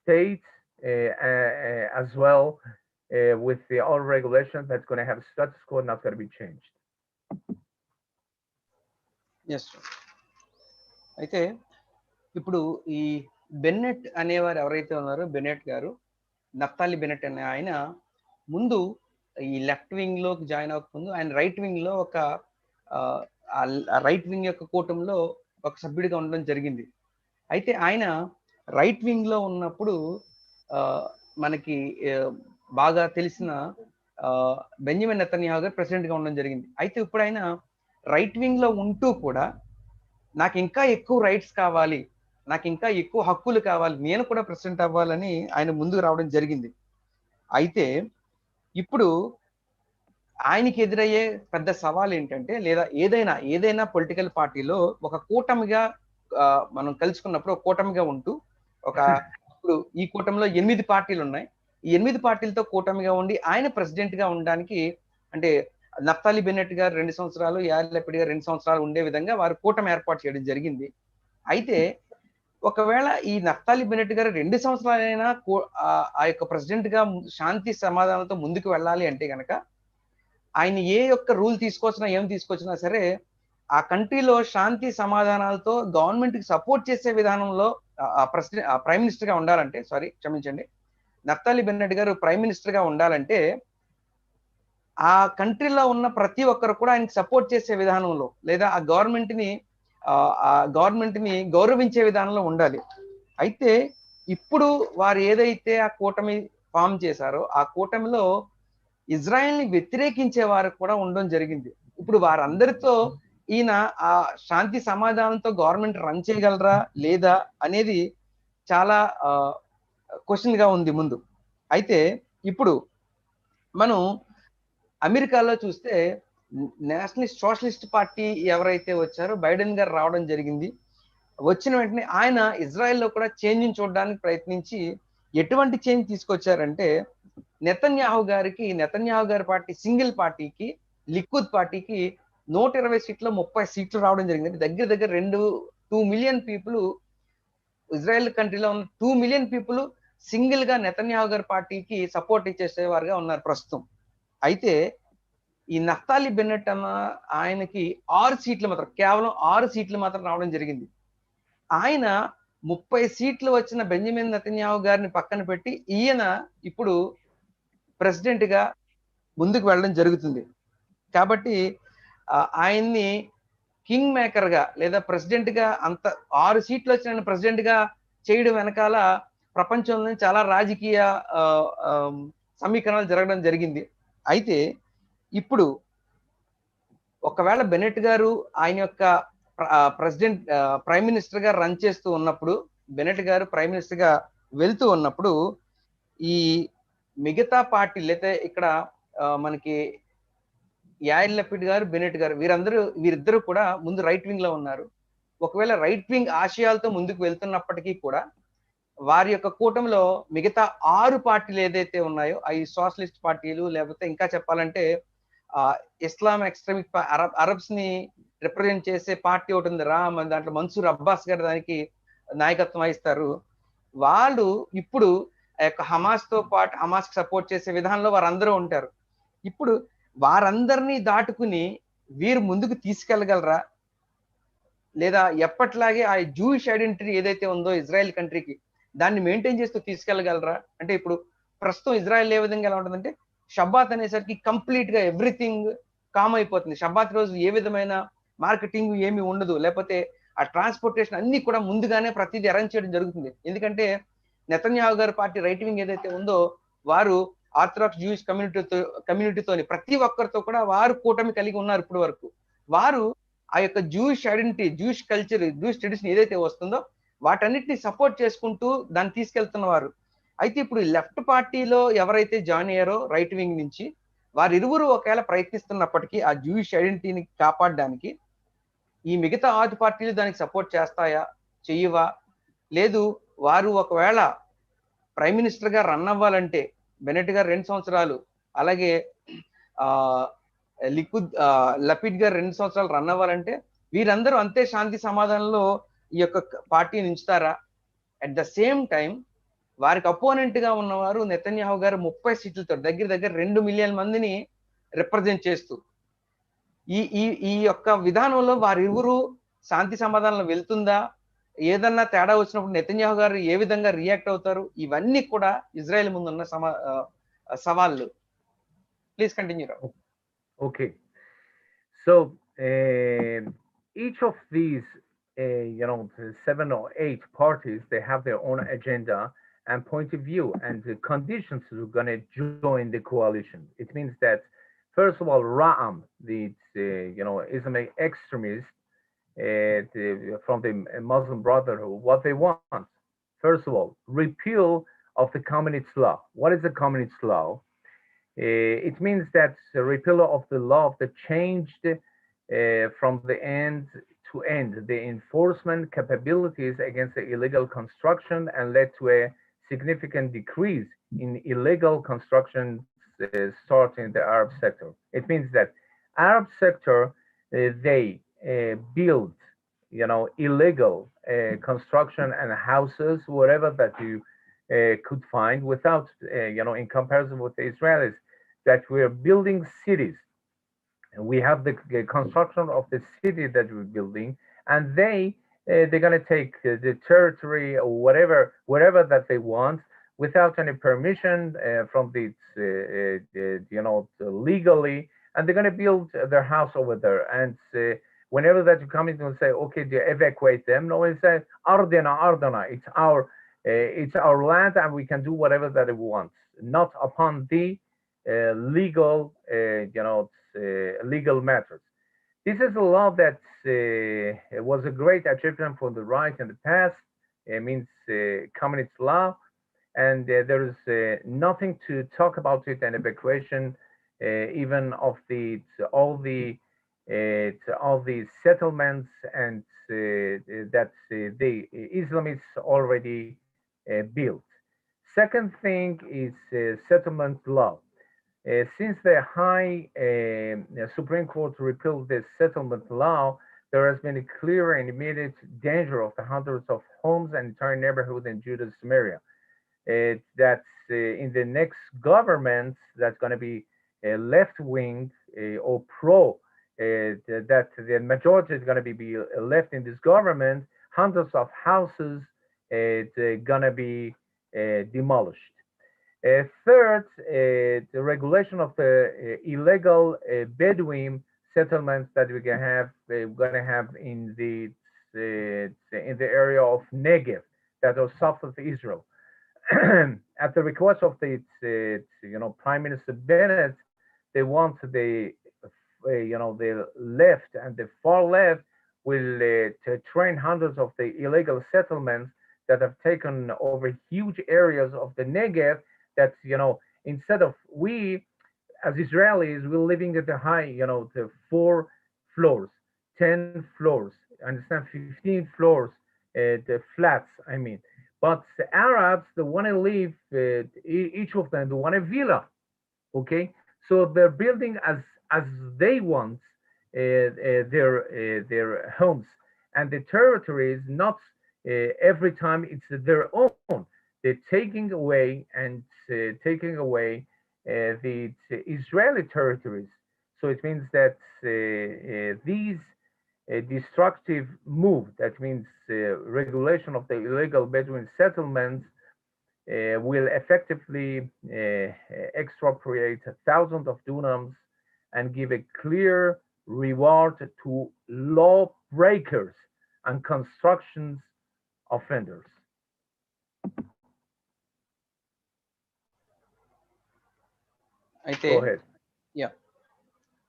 state as well, with the all regulations that's going to have status quo, not going to be changed. Yes అయితే ఇప్పుడు ఈ Bennett అనేవారు ఎవరైతే ఉన్నారో, Bennett గారు, Naphtali Bennett అనే ఆయన ముందు ఈ లెఫ్ట్ వింగ్ లోకి జాయిన్ అవ్వకముందు ఆయన రైట్ వింగ్ లో ఒక రైట్ వింగ్ యొక్క కూటమిలో ఒక సభ్యుడిగా ఉండడం జరిగింది. అయితే ఆయన రైట్ వింగ్ లో ఉన్నప్పుడు మనకి బాగా తెలిసిన బెంజమిన్ నెతన్యాహు గారు ప్రెసిడెంట్ గా ఉండడం జరిగింది. అయితే ఇప్పుడు ఆయన రైట్ వింగ్ లో ఉంటూ కూడా నాకు ఇంకా ఎక్కువ రైట్స్ కావాలి, నాకు ఇంకా ఎక్కువ హక్కులు కావాలి, నేను కూడా ప్రెసిడెంట్ అవ్వాలని ఆయన ముందుకు రావడం జరిగింది. అయితే ఇప్పుడు ఆయనకి ఎదురయ్యే పెద్ద సవాల్ ఏంటంటే, లేదా ఏదైనా పొలిటికల్ పార్టీలో ఒక కూటమిగా మనం కలుసుకున్నప్పుడు ఒక కూటమిగా ఉంటూ ఇప్పుడు ఈ కూటమిలో 8 పార్టీలు ఉన్నాయి. ఈ 8 పార్టీలతో కూటమిగా ఉండి ఆయన ప్రెసిడెంట్ గా ఉండడానికి, అంటే నఫ్తాలి బెన్నెట్ గారు 2 సంవత్సరాలు, యార్ లపిడ్ గారు 2 సంవత్సరాలు ఉండే విధంగా వారు కూటమి ఏర్పాటు చేయడం జరిగింది. అయితే ఒకవేళ ఈ నఫ్తాలి బెన్నెట్ గారు 2 సంవత్సరాలైనా ఆ యొక్క ప్రెసిడెంట్ గా శాంతి సమాధానంతో ముందుకు వెళ్ళాలి అంటే గనక, ఆయన ఏ యొక్క రూల్ తీసుకొచ్చినా, ఏం తీసుకొచ్చినా సరే, ఆ కంట్రీలో శాంతి సమాధానాలతో గవర్నమెంట్ కి సపోర్ట్ చేసే విధానంలో ప్రైమ్ మినిస్టర్ గా ఉండాలంటే, నఫ్తాలి బెన్నెట్ గారు ప్రైమ్ మినిస్టర్ గా ఉండాలంటే, ఆ కంట్రీలో ఉన్న ప్రతి ఒక్కరు కూడా ఆయనకి సపోర్ట్ చేసే విధానంలో, లేదా ఆ గవర్నమెంట్ ని గౌరవించే విధానంలో ఉండాలి. అయితే ఇప్పుడు వారు ఏదైతే ఆ కూటమి ఫామ్ చేశారో, ఆ కూటమిలో ఇజ్రాయెల్ ని వ్యతిరేకించే వారు కూడా ఉండడం జరిగింది. ఇప్పుడు వారందరితో ఈయన ఆ శాంతి సమాధానంతో గవర్నమెంట్ రన్ చేయగలరా లేదా అనేది చాలా క్వశ్చన్ గా ఉంది ముందు. అయితే ఇప్పుడు మనం అమెరికాలో చూస్తే నేషనలిస్ట్ సోషలిస్ట్ పార్టీ ఎవరైతే వచ్చారో, బైడెన్ గారు రావడం జరిగింది. వచ్చిన వెంటనే ఆయన ఇజ్రాయెల్లో కూడా చేంజ్ చూడడానికి ప్రయత్నించి ఎటువంటి చేంజ్ తీసుకొచ్చారంటే, నెతన్యాహు గారి పార్టీ సింగిల్ పార్టీకి, లిక్విడ్ పార్టీకి 120 సీట్లు 30 సీట్లు రావడం జరిగింది. దగ్గర 2 మిలియన్ పీపుల్, ఇజ్రాయెల్ కంట్రీలో ఉన్న 2 మిలియన్ పీపుల్ సింగిల్ గా నెతన్యాహు గారి పార్టీకి సపోర్ట్ ఇచ్చేసేవారుగా ఉన్నారు ప్రస్తుతం. అయితే ఈ నఫ్తాలి బెన్నెట్ అన్న ఆయనకి 6 సీట్లు మాత్రం, కేవలం 6 సీట్లు మాత్రం రావడం జరిగింది. ఆయన 30 సీట్లు వచ్చిన బెంజమిన్ నెతన్యాహు గారిని పక్కన పెట్టి ఈయన ఇప్పుడు ప్రెసిడెంట్ గా ముందుకు వెళ్ళడం జరుగుతుంది. కాబట్టి ఆయన్ని కింగ్ మేకర్ గా, లేదా ప్రెసిడెంట్ గా, అంత 6 సీట్లు వచ్చిన ప్రెసిడెంట్ గా చేయడం వెనకాల ప్రపంచంలో చాలా రాజకీయ సమీకరణాలు జరగడం జరిగింది. అయితే ఇప్పుడు ఒకవేళ బెన్నెట్ గారు ఆయన యొక్క ప్రైమ్ మినిస్టర్ గా రన్ చేస్తూ ఉన్నప్పుడు, బెన్నెట్ గారు ప్రైమ్ మినిస్టర్ గా వెళ్తూ ఉన్నప్పుడు, ఈ మిగతా పార్టీ, లేకపోతే ఇక్కడ మనకి యాయిర్ లపిడ్ గారు, బెన్నెట్ గారు, వీరిద్దరూ కూడా ముందు రైట్ వింగ్ లో ఉన్నారు. ఒకవేళ రైట్ వింగ్ ఆశయాలతో ముందుకు వెళ్తున్నప్పటికీ కూడా వారి యొక్క కూటమిలో మిగతా 6 పార్టీలు ఏదైతే ఉన్నాయో, ఈ సోషలిస్ట్ పార్టీలు, లేకపోతే ఇంకా చెప్పాలంటే ఇస్లాం ఎక్స్ట్రీమిక్ అరబ్స్ ని రిప్రజెంట్ చేసే పార్టీ ఒకటి ఉంది దాంట్లో మన్సూర్ అబ్బాస్ గారు దానికి నాయకత్వం వహిస్తారు. వాళ్ళు ఇప్పుడు హమాస్ తో పాటు హమాస్ కి సపోర్ట్ చేసే విధానంలో వారందరూ ఉంటారు. ఇప్పుడు వారందరినీ దాటుకుని వీరు ముందుకు తీసుకెళ్ళగలరా, లేదా ఎప్పట్లాగే ఆ జూయిష్ ఐడెంటిటీ ఏదైతే ఉందో ఇజ్రాయెల్ కంట్రీకి దాన్ని మెయింటైన్ చేస్తూ తీసుకెళ్ళగలరా? అంటే ఇప్పుడు ప్రస్తుతం ఇజ్రాయెల్ ఏ విధంగా ఎలా ఉంటుందంటే షబ్బాత్ అనేసరికి కంప్లీట్ గా ఎవ్రీథింగ్ కామ్ అయిపోతుంది. షబ్బాత్ రోజు ఏ విధమైన మార్కెటింగ్ ఏమి ఉండదు, లేకపోతే ఆ ట్రాన్స్పోర్టేషన్ అన్ని కూడా ముందుగానే ప్రతిదీ అరేంజ్ చేయడం జరుగుతుంది. ఎందుకంటే నెతన్యాహు గారి పార్టీ రైట్ వింగ్ ఏదైతే ఉందో వారు ఆర్థడాక్స్ జూయిష్ కమ్యూనిటీతోని ప్రతి ఒక్కరితో కూడా వారు కూటమి కలిగి ఉన్నారు. ఇప్పటి వరకు వారు ఆ యొక్క Jewish identity, Jewish culture, Jewish tradition ఏదైతే వస్తుందో వాటన్నిటిని సపోర్ట్ చేసుకుంటూ దాన్ని తీసుకెళ్తున్నవారు. అయితే ఇప్పుడు లెఫ్ట్ పార్టీలో ఎవరైతే జాయిన్ అయ్యారో రైట్ వింగ్ నుంచి వారిరువురు ఒకవేళ ప్రయత్నిస్తున్నప్పటికీ ఆ జూయిష్ ఐడెంటిటీని కాపాడడానికి ఈ మిగతా 6 పార్టీలు దానికి సపోర్ట్ చేస్తాయా, చెయ్యవా? లేదు వారు ఒకవేళ ప్రైమ్ మినిస్టర్ గా రన్ అవ్వాలంటే బెనెట్ గారు 2 సంవత్సరాలు, అలాగే లపిడ్ గారు 2 సంవత్సరాలు రన్ అవ్వాలంటే వీరందరూ అంతే శాంతి సమాధానంలో ఈ యొక్క పార్టీని ఉంచుతారా? అట్ ద సేమ్ టైం వారికి అపోనెంట్ గా ఉన్నవారు నెతన్యాహు గారు 30 సీట్లతో దగ్గర దగ్గర 2 మిలియన్ మందిని రిప్రజెంట్ చేస్తూ ఈ ఈ ఈ యొక్క విధానంలో వారిరువురు శాంతి సమాధానంలో వెళ్తుందా, ఏదన్నా తేడా వచ్చినప్పుడు నెతన్యాహు గారు ఏ విధంగా రియాక్ట్ అవుతారు? ఇవన్నీ కూడా ఇజ్రాయెల్ ముందున్న సవాళ్ళు. Please continue. Okay, so each of these, the 7 or 8 parties, they have their own agenda and point of view and the conditions who are going to join the coalition. It means that, first of all, Ra'am, the Islamic extremist from the Muslim Brotherhood, what they want, first of all, repeal of the Communist law. What is the Communist law? It means that the repeal of the law that changed from the end to end the enforcement capabilities against the illegal construction and led to a significant decrease in illegal construction starting in the Arab sector. It means that Arab sector they build illegal construction and houses wherever that you could find without in comparison with the Israelis, that we're building cities. And we have the construction of the city that we're building, and they're going to take the territory or wherever that they want without any permission from the legally, and they're going to build their house over there. And whenever that you come in and say, okay, they evacuate them, no one says ardena, it's our land and we can do whatever that it wants, not upon the legal legal matters. This is a law that was a great achievement for the right in the past. It means communist law, and there is nothing to talk about it, an evacuation even of all the settlements and that the Islamists already built. Second thing is settlement law. Since the high Supreme Court repealed this settlement law, there has been a clear and immediate danger of the hundreds of homes and entire neighborhoods in Judah Samaria. That's in the next government that's going to be left wing or pro, that the majority is going to be left in this government. Hundreds of houses going to be demolished. Third, the regulation of the illegal Bedouin settlements that we're going to have in the area of Negev, that are south of Israel. At the request of the Prime Minister Bennett, they want the left and the far left will to train hundreds of the illegal settlements that have taken over huge areas of the Negev. That instead of we as Israelis, we're living at the high, the 4 floors, 10 floors, understand, 15 floors, the flats, I mean. But the Arabs, they want to live, each of them, they want a villa, okay? So they're building as as they want their homes, and the territories not every time it's their own. They're taking away and taking away the Israeli territories. So it means that these destructive move, that means regulation of the illegal Bedouin settlements, will effectively expropriate thousands of dunams and give a clear reward to lawbreakers and construction offenders. అయితే Go ahead. Yeah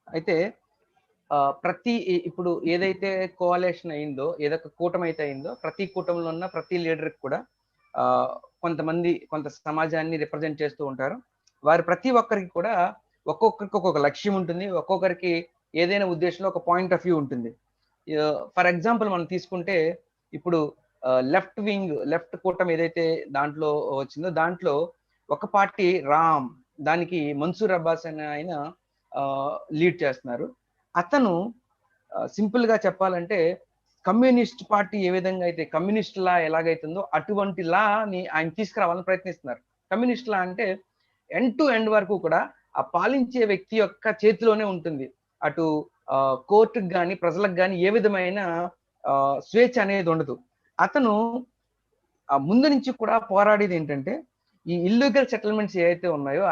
అయితే ప్రతి ఇప్పుడు ఏదైతే coalition అయిందో, ఏదైతే కూటమి అయితే అయిందో, ప్రతి కూటమిలో ఉన్న ప్రతి లీడర్కి కూడా కొంతమంది కొంత సమాజాన్ని రిప్రజెంట్ చేస్తూ ఉంటారు. వారి ప్రతి ఒక్కరికి కూడా ఒక్కొక్కరికి ఒక్కొక్క లక్ష్యం ఉంటుంది, ఒక్కొక్కరికి ఏదైనా ఉద్దేశంలో ఒక పాయింట్ ఆఫ్ వ్యూ ఉంటుంది. ఫర్ ఎగ్జాంపుల్ మనం తీసుకుంటే ఇప్పుడు లెఫ్ట్ కూటమి ఏదైతే దాంట్లో వచ్చిందో, దాంట్లో ఒక పార్టీ రామ్, దానికి మన్సూర్ అబ్బాస్ అనే ఆయన లీడ్ చేస్తున్నారు. అతను సింపుల్ గా చెప్పాలంటే కమ్యూనిస్ట్ పార్టీ ఏ విధంగా అయితే కమ్యూనిస్ట్ లా ఎలాగైతుందో అటువంటి లాని ఆయన తీసుకురావాలని ప్రయత్నిస్తున్నారు. కమ్యూనిస్ట్ లా అంటే ఎండ్ టు ఎండ్ వరకు కూడా ఆ పాలించే వ్యక్తి యొక్క చేతిలోనే ఉంటుంది. అటు కోర్టుకు కానీ ప్రజలకు కానీ ఏ విధమైన స్వేచ్ఛ అనేది ఉండదు. అతను ముందు నుంచి కూడా పోరాడేది ఏంటంటే ఈ ఇల్లీగల్ సెటిల్మెంట్స్ ఏవైతే ఉన్నాయో,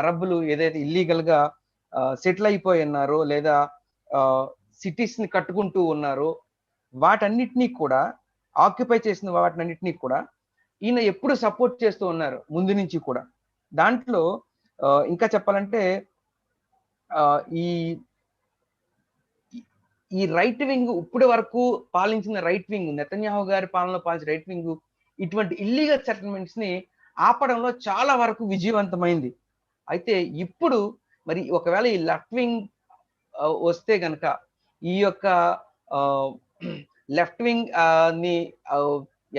అరబ్బులు ఏదైతే ఇల్లీగల్ గా సెటిల్ అయిపోయి ఉన్నారో లేదా సిటీస్ ని కట్టుకుంటూ ఉన్నారో, వాటన్నిటినీ కూడా ఆక్యుపై చేసిన వాటినన్నిటినీ కూడా ఈయన ఎప్పుడు సపోర్ట్ చేస్తూ ఉన్నారు ముందు నుంచి కూడా. దాంట్లో ఇంకా చెప్పాలంటే ఈ ఈ రైట్ వింగ్ ఇప్పటి వరకు పాలించిన రైట్ వింగ్, నెతన్యాహు గారి పాలనలో పాలించిన రైట్ వింగ్ ఇటువంటి ఇల్లీగల్ సెటిల్మెంట్స్ ని ఆపడంలో చాలా వరకు విజయవంతమైంది. అయితే ఇప్పుడు మరి ఒకవేళ ఈ లెఫ్ట్ వింగ్ వస్తే గనక ఈ యొక్క లెఫ్ట్ వింగ్ ని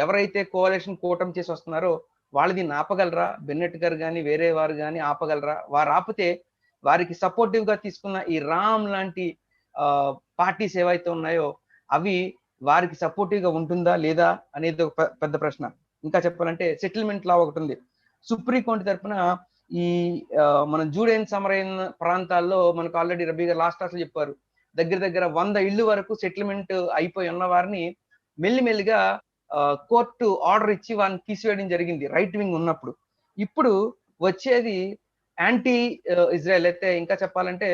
ఎవరైతే కోalition కూటమి చేసి వస్తున్నారో వాళ్ళు దీన్ని ఆపగలరా? బెన్నెట్ గారు కానీ వేరే వారు కానీ ఆపగలరా? వారు ఆపితే వారికి సపోర్టివ్ గా తీసుకున్న ఈ రామ్ లాంటి పార్టీస్ ఏవైతే ఉన్నాయో అవి వారికి సపోర్టివ్ గా ఉంటుందా లేదా అనేది ఒక పెద్ద ప్రశ్న. ఇంకా చెప్పాలంటే సెటిల్మెంట్ లా ఒకటి ఉంది. సుప్రీంకోర్టు తరఫున ఈ మన జూడైన్ సమరైన్ ప్రాంతాల్లో మనకు ఆల్రెడీ రబీ గారు లాస్ట్ క్లాస్ లో చెప్పారు, దగ్గర 100 ఇళ్ళు వరకు సెటిల్మెంట్ అయిపోయి ఉన్న వారిని మెల్లిమెల్లిగా కోర్టు ఆర్డర్ ఇచ్చి వారిని తీసివేయడం జరిగింది రైట్ వింగ్ ఉన్నప్పుడు. ఇప్పుడు వచ్చేది యాంటీ ఇజ్రాయెల్. అయితే ఇంకా చెప్పాలంటే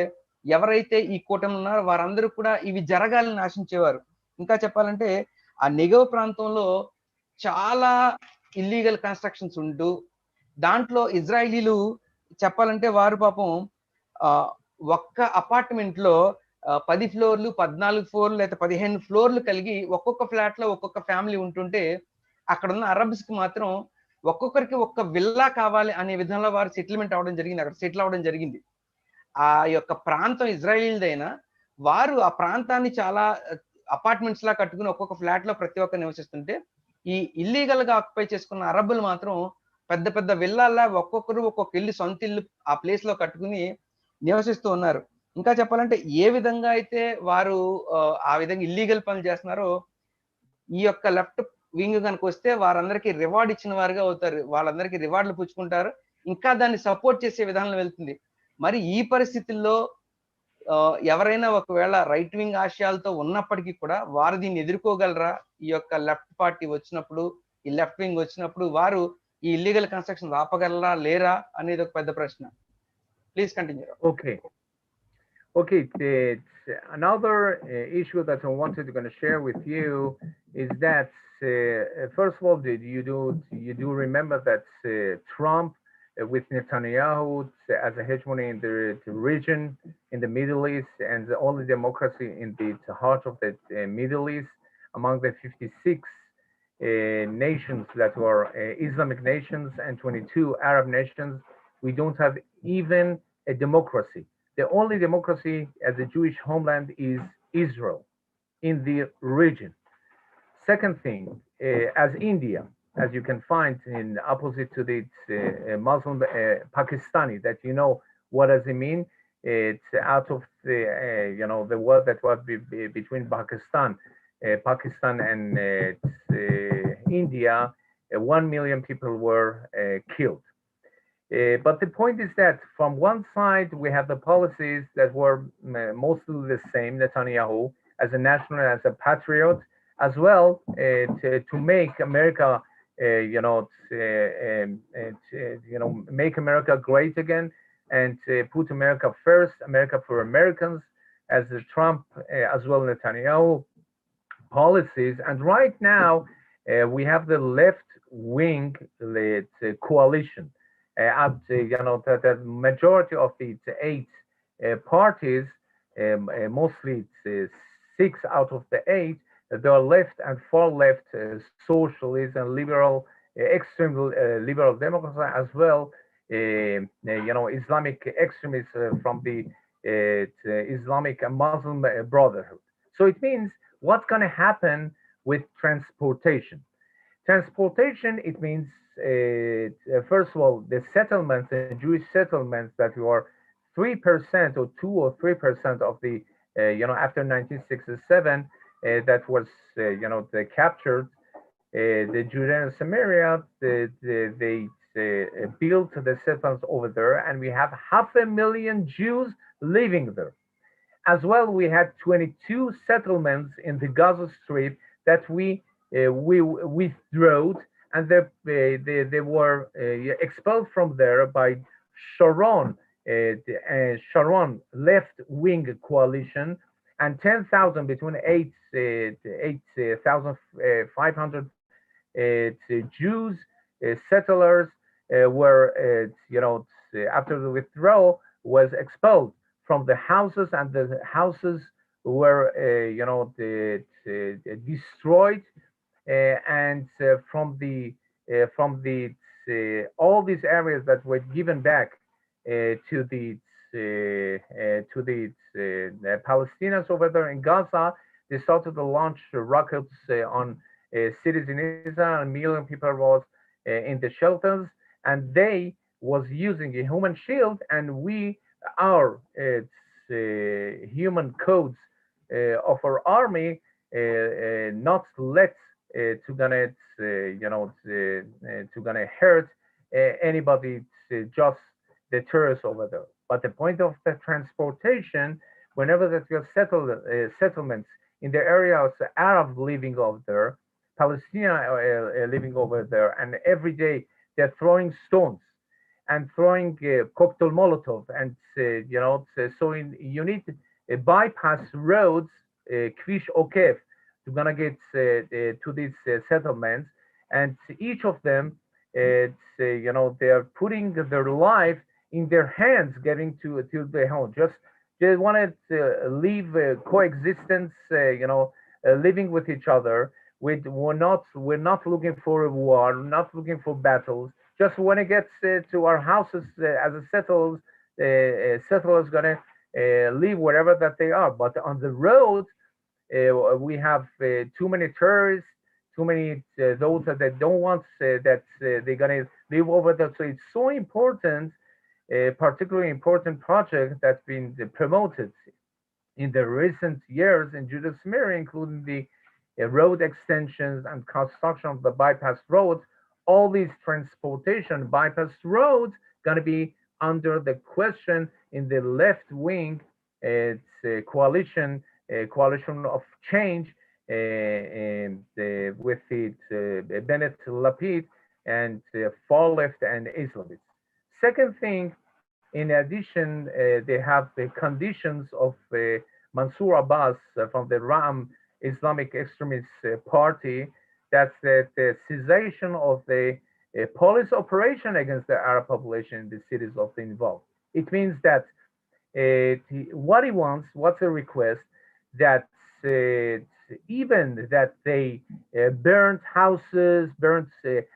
ఎవరైతే ఈ కూటమి ఉన్నారో వారందరూ కూడా ఇవి జరగాలని ఆశించేవారు. ఇంకా చెప్పాలంటే ఆ నెగవ్ ప్రాంతంలో చాలా ఇల్లీగల్ కన్స్ట్రక్షన్స్ ఉంటూ దాంట్లో ఇజ్రాయిలీలు చెప్పాలంటే వారు పాపం ఒక్క అపార్ట్మెంట్ లో 10 ఫ్లోర్లు 14 ఫ్లోర్లు లేదా 15 ఫ్లోర్లు కలిగి ఒక్కొక్క ఫ్లాట్ లో ఒక్కొక్క ఫ్యామిలీ ఉంటుంటే అక్కడ ఉన్న అరబ్స్ కి మాత్రం ఒక్కొక్కరికి ఒక్క విల్లా కావాలి అనే విధంలో వారు సెటిల్మెంట్ అవ్వడం జరిగింది, అక్కడ సెటిల్ అవ్వడం జరిగింది. ఆ యొక్క ప్రాంతం ఇజ్రాయిల్దైనా వారు ఆ ప్రాంతాన్ని చాలా అపార్ట్మెంట్స్ లా కట్టుకుని ఒక్కొక్క ఫ్లాట్ లో ప్రతి ఒక్కరు నివసిస్తుంటే ఈ ఇల్లీగల్ గా ఆక్యుపై చేసుకున్న అరబ్బులు మాత్రం పెద్ద పెద్ద విల్లాల్లా ఒక్కొక్కరు ఒక్కొక్క ఇల్లు, సొంత ఇల్లు ఆ ప్లేస్ లో కట్టుకుని నివసిస్తూ ఉన్నారు. ఇంకా చెప్పాలంటే ఏ విధంగా అయితే వారు ఆ విధంగా ఇల్లీగల్ పనులు చేస్తున్నారో ఈ యొక్క లెఫ్ట్ వింగ్ కనుక వస్తే వారందరికీ రివార్డ్ ఇచ్చిన వారుగా అవుతారు, వాళ్ళందరికీ రివార్డులు పుచ్చుకుంటారు, ఇంకా దాన్ని సపోర్ట్ చేసే విధానంలో వెళ్తుంది. మరి ఈ పరిస్థితుల్లో ఎవరైనా ఒకవేళ రైట్ వింగ్ ఆశయాలతో ఉన్నప్పటికీ కూడా వారు దీన్ని ఎదుర్కోగలరా? ఈ యొక్క లెఫ్ట్ పార్టీ వచ్చినప్పుడు, ఈ లెఫ్ట్ వింగ్ వచ్చినప్పుడు వారు ఈ ఇల్లీగల్ కన్స్ట్రక్షన్ ఆపగలరా లేరా అనేది ఒక పెద్ద ప్రశ్న. Please continue. Okay, another issue that I wanted to share with you is that first of all, you do remember that Trump with Netanyahu as a hegemony in the region, in the Middle East, and the only democracy in the heart of the Middle East among the 56 nations that were Islamic nations and 22 Arab nations. We don't have even a democracy. The only democracy as a Jewish homeland is Israel in the region. Second thing, as India, as you can find in opposite to the Muslim Pakistani, that you know what does it mean? it's out of the the war that was between Pakistan and India. 1 million people were killed. But the point is that from one side we have the policies that were mostly the same. Netanyahu as a national, as a patriot, as well to make America, make America great again, and put America first, America for Americans, as Trump as well Netanyahu policies. And right now we have the left wing coalition. The majority of the eight parties, mostly it's six out of the eight, they are left and far left, socialist and liberal, extreme liberal democrats, as well, Islamic extremists from the Islamic and Muslim Brotherhood. So it means what's going to happen with transportation. Transportation, it means, first of all, the settlements, the Jewish settlements that were 3% or 2 or 3% of the, after 1967, that was, they captured the Judea and Samaria, they built the settlements over there, and we have 500,000 Jews living there. As well, we had 22 settlements in the Gaza Strip that we withdrew, and they were expelled from there by Sharon, Sharon left-wing coalition, and 10,000, between 8,500 Jews, settlers were, after the withdrawal, was expelled from the houses, and the houses were, destroyed, and from the all these areas that were given back to the Palestinians over there in Gaza, they started to launch rockets on cities in Israel. A million people was in the shelters, and they was using a human shield, and our human codes of our army not let to gonna hurt anybody, just the tourists over there. But the point of the transportation, whenever that you settle settlements in the areas, Arab living over there, Palestinian living over there, and every day they're throwing stones and throwing cocktail molotov, and you need bypass roads, kvish okef, to gonna get to these settlements, and each of them, they are putting their life in their hands, getting to the home. Just they wanted to live coexistence, living with each other. We're not looking for a war, not looking for battles. Just when it gets to our houses as a settlers gonna live wherever that they are. But on the road, we have too many terrorists, too many those that don't want that they're gonna live over there. So it's so important, a particularly important project that's been promoted in the recent years in Judea Samaria, including the road extensions and construction of the bypass roads. All these transportation bypass roads going to be under the question in the left wing. It's a coalition of change, with Bennett, Lapid, and far left and Islamists. Second thing, in addition, they have the conditions of Mansour Abbas from the Ram Islamic Extremist Party. That's the cessation of the police operation against the Arab population in the cities of the involved. It means that what he wants, what's a request, that even that they burnt houses, burnt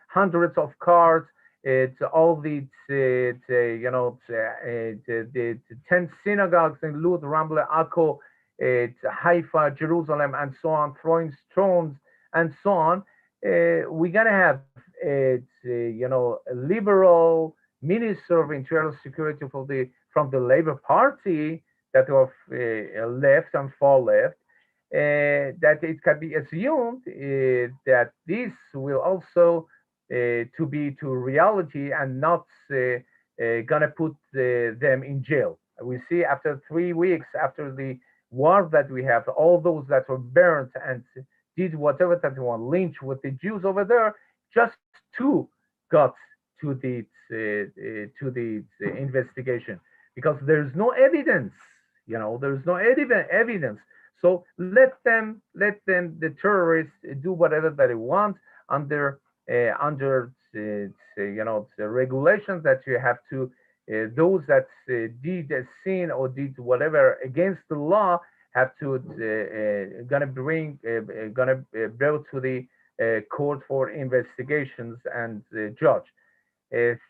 hundreds of cars, it's all the 10 synagogues in Lud, Ramla, Akko, Haifa, Jerusalem, and so on, throwing stones and so on. We're gonna have a liberal minister of internal security for the from the Labour Party that are left and far left, that it can be assumed that this will also to be to reality and not gonna put them in jail. We see after 3 weeks after the war that we have, all those that were burnt and did whatever that they want, lynch with the Jews over there, just 2 got to the investigation because there's no evidence. There's no evidence. So let them the terrorists do whatever that they want under the regulations that you have to those that did a sin or did whatever against the law have to gonna bring to the court for investigations and judge.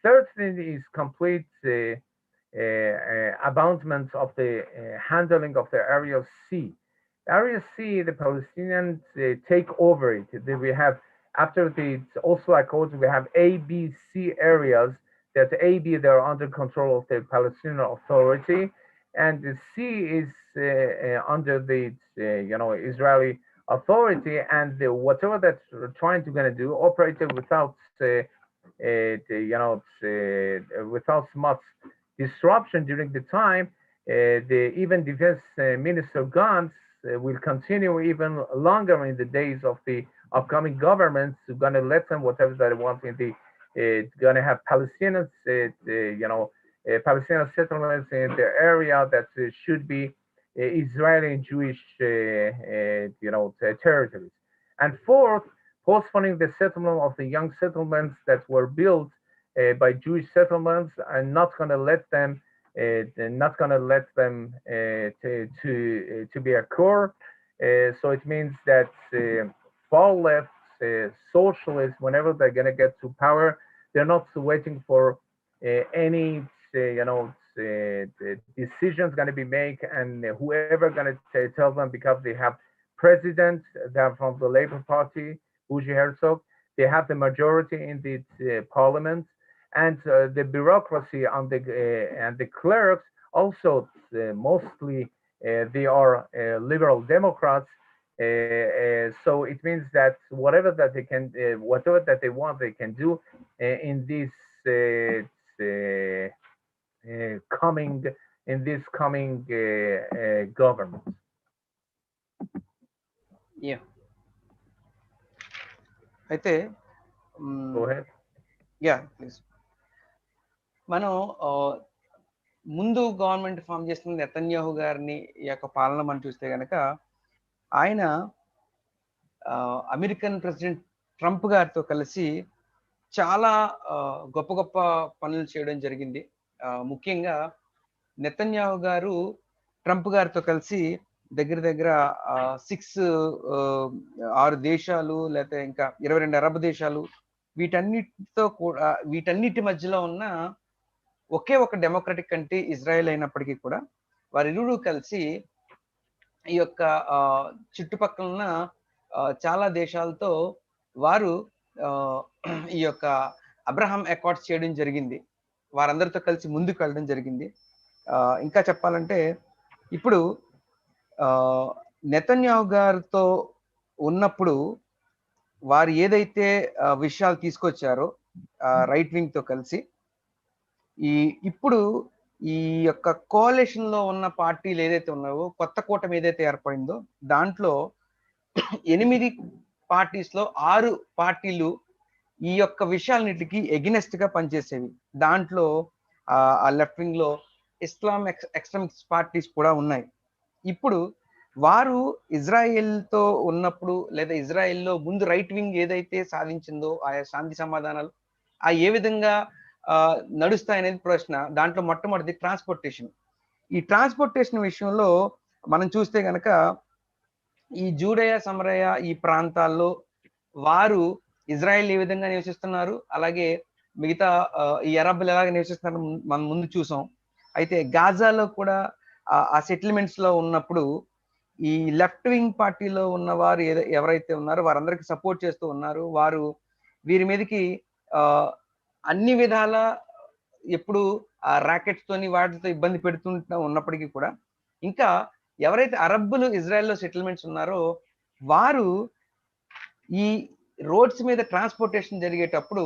Third thing is complete abandonment of the handling of the Area C. Area C, the Palestinians take over it. Then we have, after the Oslo Accords, we have A, B, C areas. That A, B, they're under control of the Palestinian Authority, and the C is under the Israeli Authority, and whatever that we're trying to gonna do, operated without without much disruption during the time. The even Defense Minister Gantz will continue even longer in the days of the upcoming governments. Who gonna let them whatever they want in the gonna have Palestinians, Palestinian settlements in the area that should be Israeli and Jewish, territories. And fourth, postponing the settlement of the young settlements that were built by Jewish settlements, and not going to let them, to be occur. So it means that far left socialists, whenever they're going to get to power, they're not waiting for any, decisions going to be made, and whoever going to tell them, because they have president, they're from the Labour Party, Bougie Herzog, they have the majority in the parliament, and the bureaucracy on and the clerks also mostly they are liberal Democrats. So it means that whatever that they can, whatever that they want, they can do in this coming government. Yeah. అయితే Go ahead. Yeah please. మనం ముందు government form చేస్తున్న Netanyahu గారిని ఈ యొక్క పాలన మనం చూస్తే కనుక ఆయన అమెరికన్ ప్రెసిడెంట్ ట్రంప్ గారితో కలిసి చాలా గొప్ప గొప్ప పనులు చేయడం జరిగింది. ముఖ్యంగా నెతన్యాహు గారు ట్రంప్ గారితో కలిసి దగ్గర దగ్గర 6 దేశాలు లేకపోతే ఇంకా 22 అరబ్ దేశాలు వీటన్నిటి మధ్యలో ఉన్న ఒకే ఒక డెమోక్రటిక్ కంట్రీ ఇజ్రాయెల్ అయినప్పటికీ కూడా వారిరువురు కలిసి ఈ యొక్క చుట్టుపక్కల ఉన్న చాలా దేశాలతో వారు ఈ యొక్క అబ్రహాం అకార్డ్స్ చేయడం జరిగింది. వారందరితో కలిసి ముందుకు వెళ్ళడం జరిగింది. ఇంకా చెప్పాలంటే ఇప్పుడు నెతన్యాహు గారితో ఉన్నప్పుడు వారు ఏదైతే విషయాలు తీసుకొచ్చారో రైట్ వింగ్ తో కలిసి ఇప్పుడు ఈ యొక్క కోalition లో ఉన్న పార్టీలు ఏదైతే ఉన్నాయో, కొత్త కూటమి ఏదైతే ఏర్పడిందో దాంట్లో 8 పార్టీస్ లో 6 పార్టీలు ఈ యొక్క విషయాలన్నిటికీ ఎగెనెస్ట్ గా పనిచేసేవి. దాంట్లో ఆ లెఫ్ట్ వింగ్ లో ఇస్లామిక్ ఎక్స్ట్రీమిస్ట్ పార్టీస్ కూడా ఉన్నాయి. ఇప్పుడు వారు ఇజ్రాయెల్తో ఉన్నప్పుడు లేదా ఇజ్రాయెల్లో ముందు రైట్ వింగ్ ఏదైతే సాధించిందో ఆయా శాంతి సమాధానాలు ఏ విధంగా నడుస్తాయనేది ప్రశ్న. దాంట్లో మొట్టమొదటిది ట్రాన్స్పోర్టేషన్. ఈ ట్రాన్స్పోర్టేషన్ విషయంలో మనం చూస్తే కనుక ఈ జూడయ సమరయ ఈ ప్రాంతాల్లో వారు ఇజ్రాయెల్ ఏ విధంగా నివసిస్తున్నారు, అలాగే మిగతా ఈ అరబ్బులు ఎలాగ నివసిస్తున్నారు మనం ముందు చూసాం. అయితే గాజాలో కూడా ఆ సెటిల్మెంట్స్ లో ఉన్నప్పుడు ఈ లెఫ్ట్ వింగ్ పార్టీలో ఉన్న వారు ఎవరైతే ఉన్నారో వారందరికి సపోర్ట్ చేస్తూ ఉన్నారు. వారు వీరి మీదకి అన్ని విధాల ఎప్పుడు ఆ ర్యాకెట్స్ తోని వాటితో ఇబ్బంది పెడుతుంటా ఉన్నప్పటికీ కూడా ఇంకా ఎవరైతే అరబ్బులు ఇజ్రాయెల్లో సెటిల్మెంట్స్ ఉన్నారో వారు ఈ రోడ్స్ మీద ట్రాన్స్పోర్టేషన్ జరిగేటప్పుడు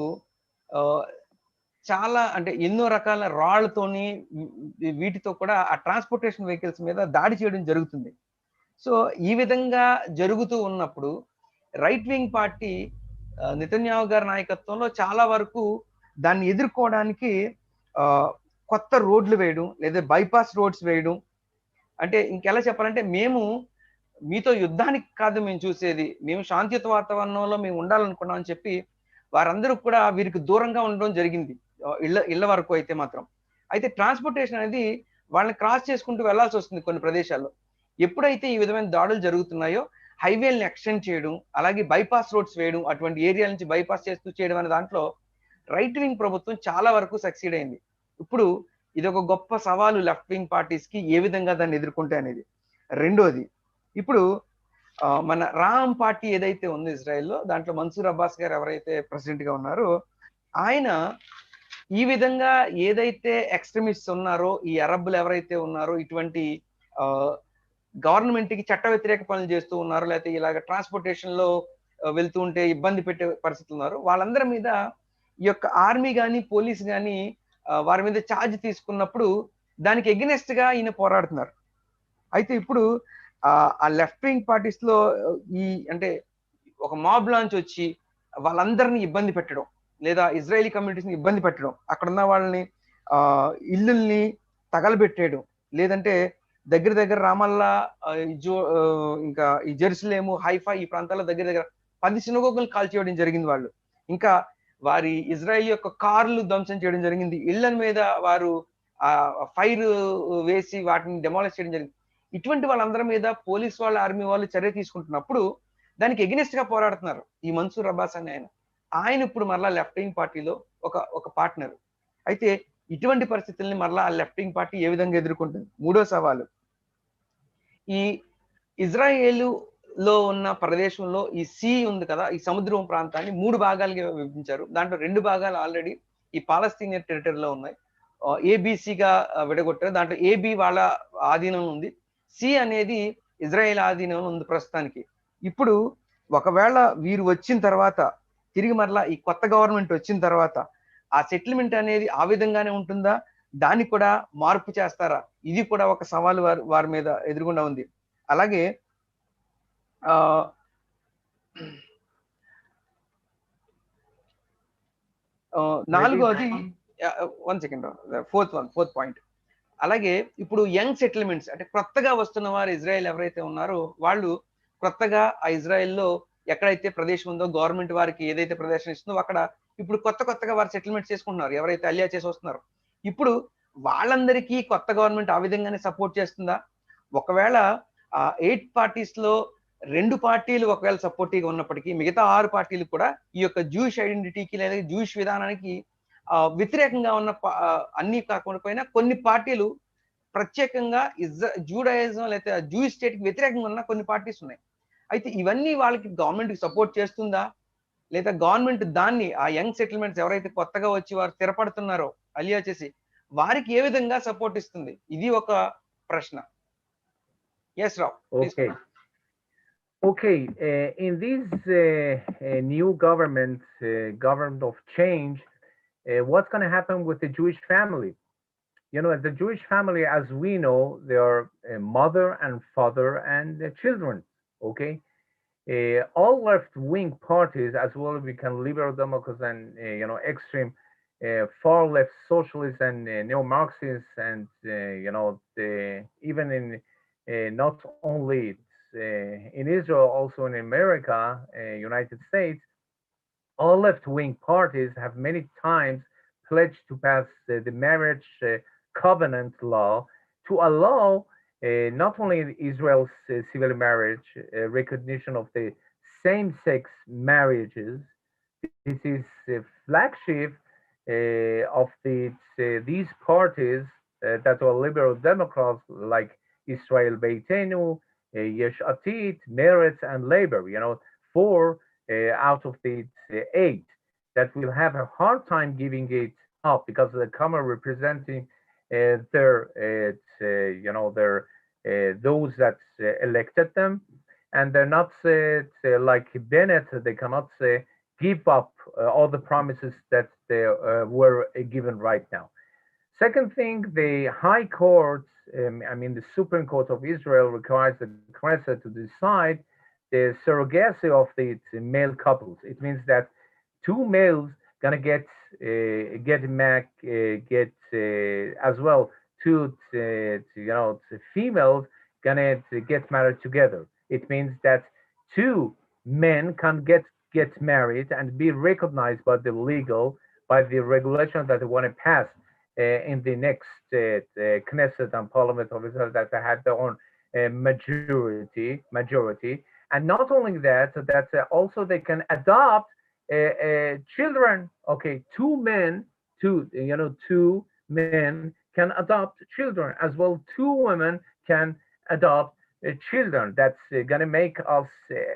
చాలా అంటే ఎన్నో రకాల రాళ్లతోని వీటితో కూడా ఆ ట్రాన్స్పోర్టేషన్ వెహికల్స్ మీద దాడి చేయడం జరుగుతుంది. సో ఈ విధంగా జరుగుతూ ఉన్నప్పుడు రైట్ వింగ్ పార్టీ నెతన్యాహు గారి నాయకత్వంలో చాలా వరకు దాన్ని ఎదుర్కోవడానికి కొత్త రోడ్లు వేయడం లేదా బైపాస్ రోడ్స్ వేయడం, అంటే ఇంకెలా చెప్పాలంటే మేము మీతో యుద్ధానికి కాదు మేము చూసేది, మేము శాంతియుత వాతావరణంలో మేము ఉండాలనుకున్నాం అని చెప్పి వారందరూ కూడా వీరికి దూరంగా ఉండడం జరిగింది ఇళ్ళ వరకు అయితే మాత్రం. అయితే ట్రాన్స్పోర్టేషన్ అనేది వాళ్ళని క్రాస్ చేసుకుంటూ వెళ్లాల్సి వస్తుంది కొన్ని ప్రదేశాల్లో. ఎప్పుడైతే ఈ విధమైన దాడులు జరుగుతున్నాయో హైవేలను ఎక్స్టెండ్ చేయడం, అలాగే బైపాస్ రోడ్స్ వేయడం, అటువంటి ఏరియా నుంచి బైపాస్ చేస్తూ చేయడం అనే దాంట్లో రైట్ వింగ్ ప్రభుత్వం చాలా వరకు సక్సీడ్ అయింది. ఇప్పుడు ఇది ఒక గొప్ప సవాలు లెఫ్ట్ వింగ్ పార్టీస్ కి ఏ విధంగా దాన్ని ఎదుర్కొంటే అనేది. రెండోది, ఇప్పుడు మన రామ్ పార్టీ ఏదైతే ఉందో ఇజ్రాయెల్లో, దాంట్లో మన్సూర్ అబ్బాస్ గారు ఎవరైతే ప్రెసిడెంట్ గా ఉన్నారో ఆయన ఈ విధంగా ఏదైతే ఎక్స్ట్రీమిస్ట్స్ ఉన్నారో, ఈ అరబ్బులు ఎవరైతే ఉన్నారో, ఇటువంటి గవర్నమెంట్ కి చట్ట వ్యతిరేక పనులు చేస్తూ ఉన్నారో, లేకపోతే ఇలాగ ట్రాన్స్పోర్టేషన్ లో వెళ్తూ ఉంటే ఇబ్బంది పెట్టే పరిస్థితులు ఉన్నారో వాళ్ళందరి మీద ఈ యొక్క ఆర్మీ కానీ పోలీస్ కానీ వారి మీద ఛార్జ్ తీసుకున్నప్పుడు దానికి ఎగనెస్ట్ గా ఈయన పోరాడుతున్నారు. అయితే ఇప్పుడు ఆ లెఫ్ట్ వింగ్ పార్టీస్ లో ఈ అంటే ఒక మాబ్ లాంచ్ వచ్చి వాళ్ళందరినీ ఇబ్బంది పెట్టడం, లేదా ఇజ్రాయేలీ కమ్యూనిటీస్ ని ఇబ్బంది పెట్టడం, అక్కడ ఉన్న వాళ్ళని ఇల్లుల్ని తగలబెట్టేయడం, లేదంటే దగ్గర రామల్లా, ఇంకా ఈ జెరూసలేము, హైఫా ఈ ప్రాంతాల్లో దగ్గర 10 సినగోగులు కాల్చేయడం జరిగింది వాళ్ళు. ఇంకా వారి ఇజ్రాయెల్ యొక్క కార్లు ధ్వంసం చేయడం జరిగింది. ఇళ్ల మీద వారు ఫైర్ వేసి వాటిని డెమాలిష్ చేయడం జరిగింది. ఇటువంటి వాళ్ళందరి మీద పోలీస్ వాళ్ళు, ఆర్మీ వాళ్ళు చర్య తీసుకుంటున్నప్పుడు దానికి ఎగనెస్ట్ గా పోరాడుతున్నారు ఈ మన్సూర్ అబ్బాస్ అని ఆయన ఇప్పుడు మరలా లెఫ్ట్ వింగ్ పార్టీలో ఒక పార్ట్నర్. అయితే ఇటువంటి పరిస్థితుల్ని మరలా ఆ లెఫ్ట్ వింగ్ పార్టీ ఏ విధంగా ఎదుర్కొంటుంది? మూడో సవాలు, ఈ ఇజ్రాయేలు లో ఉన్న ప్రదేశంలో ఈ సీ ఉంది కదా, ఈ సముద్రం ప్రాంతాన్ని 3 భాగాలుగా విభజించారు. దాంట్లో 2 భాగాలు ఆల్రెడీ ఈ పాలస్తీనియన్ టెరిటరీలో ఉన్నాయి, ఏబిసిగా విడగొట్టారు. దాంట్లో ఏబి వాళ్ళ ఆధీనం ఉంది, సి అనేది ఇజ్రాయెల్ ఆధీనం ఉంది ప్రస్తుతానికి. ఇప్పుడు ఒకవేళ వీరు వచ్చిన తర్వాత తిరిగి మరలా ఈ కొత్త గవర్నమెంట్ వచ్చిన తర్వాత ఆ సెటిల్మెంట్ అనేది ఆ విధంగానే ఉంటుందా, దాన్ని కూడా మార్పు చేస్తారా? ఇది కూడా ఒక సవాలు వారి మీద ఎదురుగుండా ఉంది. అలాగే నాలుగోది, 1 సెకండ్, ఫోర్త్ పాయింట్, అలాగే ఇప్పుడు యంగ్ సెటిల్మెంట్స్ అంటే కొత్తగా వస్తున్న వారు ఇజ్రాయెల్ ఎవరైతే ఉన్నారో వాళ్ళు కొత్తగా ఆ ఇజ్రాయెల్లో ఎక్కడైతే ప్రదేశం ఉందో గవర్నమెంట్ వారికి ఏదైతే ప్రదేశం ఇస్తుందో అక్కడ ఇప్పుడు కొత్తగా వారు సెటిల్మెంట్ చేసుకుంటున్నారు, ఎవరైతే అలియా చేసి వస్తున్నారు. ఇప్పుడు వాళ్ళందరికీ కొత్త గవర్నమెంట్ ఆ విధంగానే సపోర్ట్ చేస్తుందా? ఒకవేళ 8 పార్టీస్ లో 2 పార్టీలు ఒకవేళ సపోర్టివ్గా ఉన్నప్పటికీ మిగతా 6 పార్టీలు కూడా ఈ యొక్క జూయిష్ ఐడెంటిటీకి లేదా జూయిష్ విధానానికి వ్యతిరేకంగా ఉన్న అన్ని కాకుండా కొన్ని పార్టీలు ప్రత్యేకంగా జూడాయిజం లేదా జూయిష్ స్టేట్ కి వ్యతిరేకంగా ఉన్న కొన్ని పార్టీస్ ఉన్నాయి. అయితే ఇవన్నీ వాళ్ళకి గవర్నమెంట్ కి సపోర్ట్ చేస్తుందా, లేదా గవర్నమెంట్ దాన్ని ఆ యంగ్ సెటిల్మెంట్స్ ఎవరైతే కొత్తగా వచ్చి వారు స్థిరపడుతున్నారో అలియా చేసి వారికి ఏ విధంగా సపోర్ట్ ఇస్తుంది? ఇది ఒక ప్రశ్న. Yes Rao. Okay, in this new government of change, what's going to happen with the Jewish family? You know, the Jewish family, as we know, they are a mother and father and children. Okay, all left-wing parties, as well as we can liberal democrats and extreme far-left socialists and neo-Marxists, and even in not only in Israel, also in America, United States, all left-wing parties have many times pledged to pass the marriage covenant law to allow not only Israel's civil marriage, recognition of the same-sex marriages. This is a flagship of these parties that are liberal democrats like Israel Beitenu, Yesh Atid, Meretz, and Labor. 4 out of the 8 that will have a hard time giving it up, because the comma representing their their those that elected them, and they're not like Bennett. They cannot give up all the promises that they were given right now. Second thing, the High Court, I mean the Supreme Court of Israel, requires the Knesset to decide the surrogacy of the male couples. It means that two males gonna get as well two females gonna get married together. It means that two men can get married and be recognized by the regulation that they want to pass in the next Knesset and Parliament of Israel, that they had their own majority, and not only that, that also they can adopt children. Okay, two men can adopt children as well. Two women can adopt children. That's gonna make us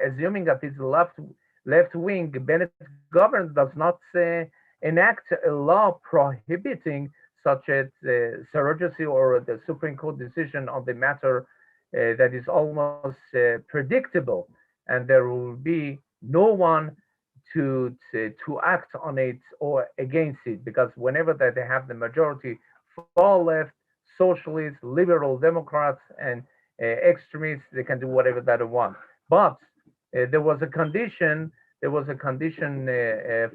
assuming that this left wing Bennett government does not enact a law prohibiting such as surrogacy, or the Supreme Court decision on the matter that is almost predictable, and there will be no one to act on it or against it, because whenever that they have the majority, far left, socialists, liberal Democrats, and extremists, they can do whatever that they want. But there was a condition. There was a condition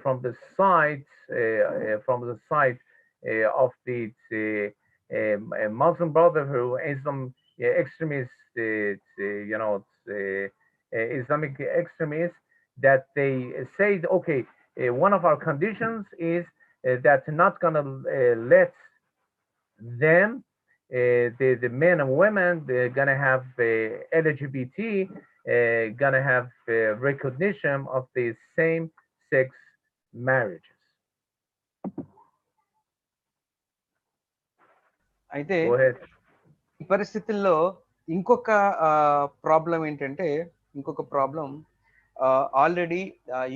from the side of the Muslim Brotherhood, Islam extremists, Islamic extremists, that they said, okay, one of our conditions is that not gonna let them, the men and women, they're gonna have LGBT, gonna have recognition of the same sex marriages. అయితే Go ahead. ఈ పరిస్థితుల్లో ఇంకొక problem ఏంటంటే, ఇంకొక problem already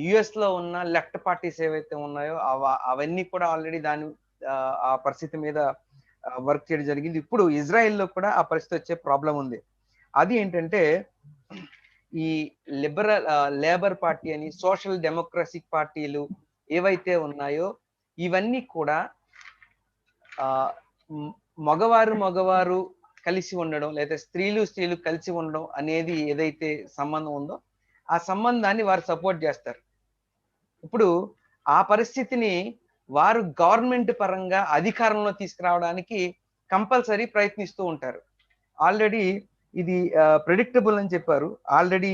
యుఎస్లో ఉన్న left parties ఏవైతే ఉన్నాయో అవన్నీ కూడా ఆల్రెడీ ఆ పరిస్థితి మీద వర్క్ చేయడం జరిగింది. ఇప్పుడు ఇజ్రాయెల్లో కూడా ఆ పరిస్థితి వచ్చే ప్రాబ్లం ఉంది. అది ఏంటంటే, ఈ లేబర్ పార్టీ అని, సోషల్ డెమోక్రటిక్ పార్టీలు ఏవైతే ఉన్నాయో ఇవన్నీ కూడా మగవారు కలిసి ఉండడం, లేదా స్త్రీలు కలిసి ఉండడం అనేది ఏదైతే సంబంధం ఉందో ఆ సంబంధాన్ని వారు సపోర్ట్ చేస్తారు. ఇప్పుడు ఆ పరిస్థితిని వారు గవర్నమెంట్ పరంగా అధికారంలో తీసుకురావడానికి కంపల్సరీ ప్రయత్నిస్తూ ఉంటారు. ఆల్రెడీ ఇది ప్రెడిక్టబుల్ అని చెప్పారు. ఆల్రెడీ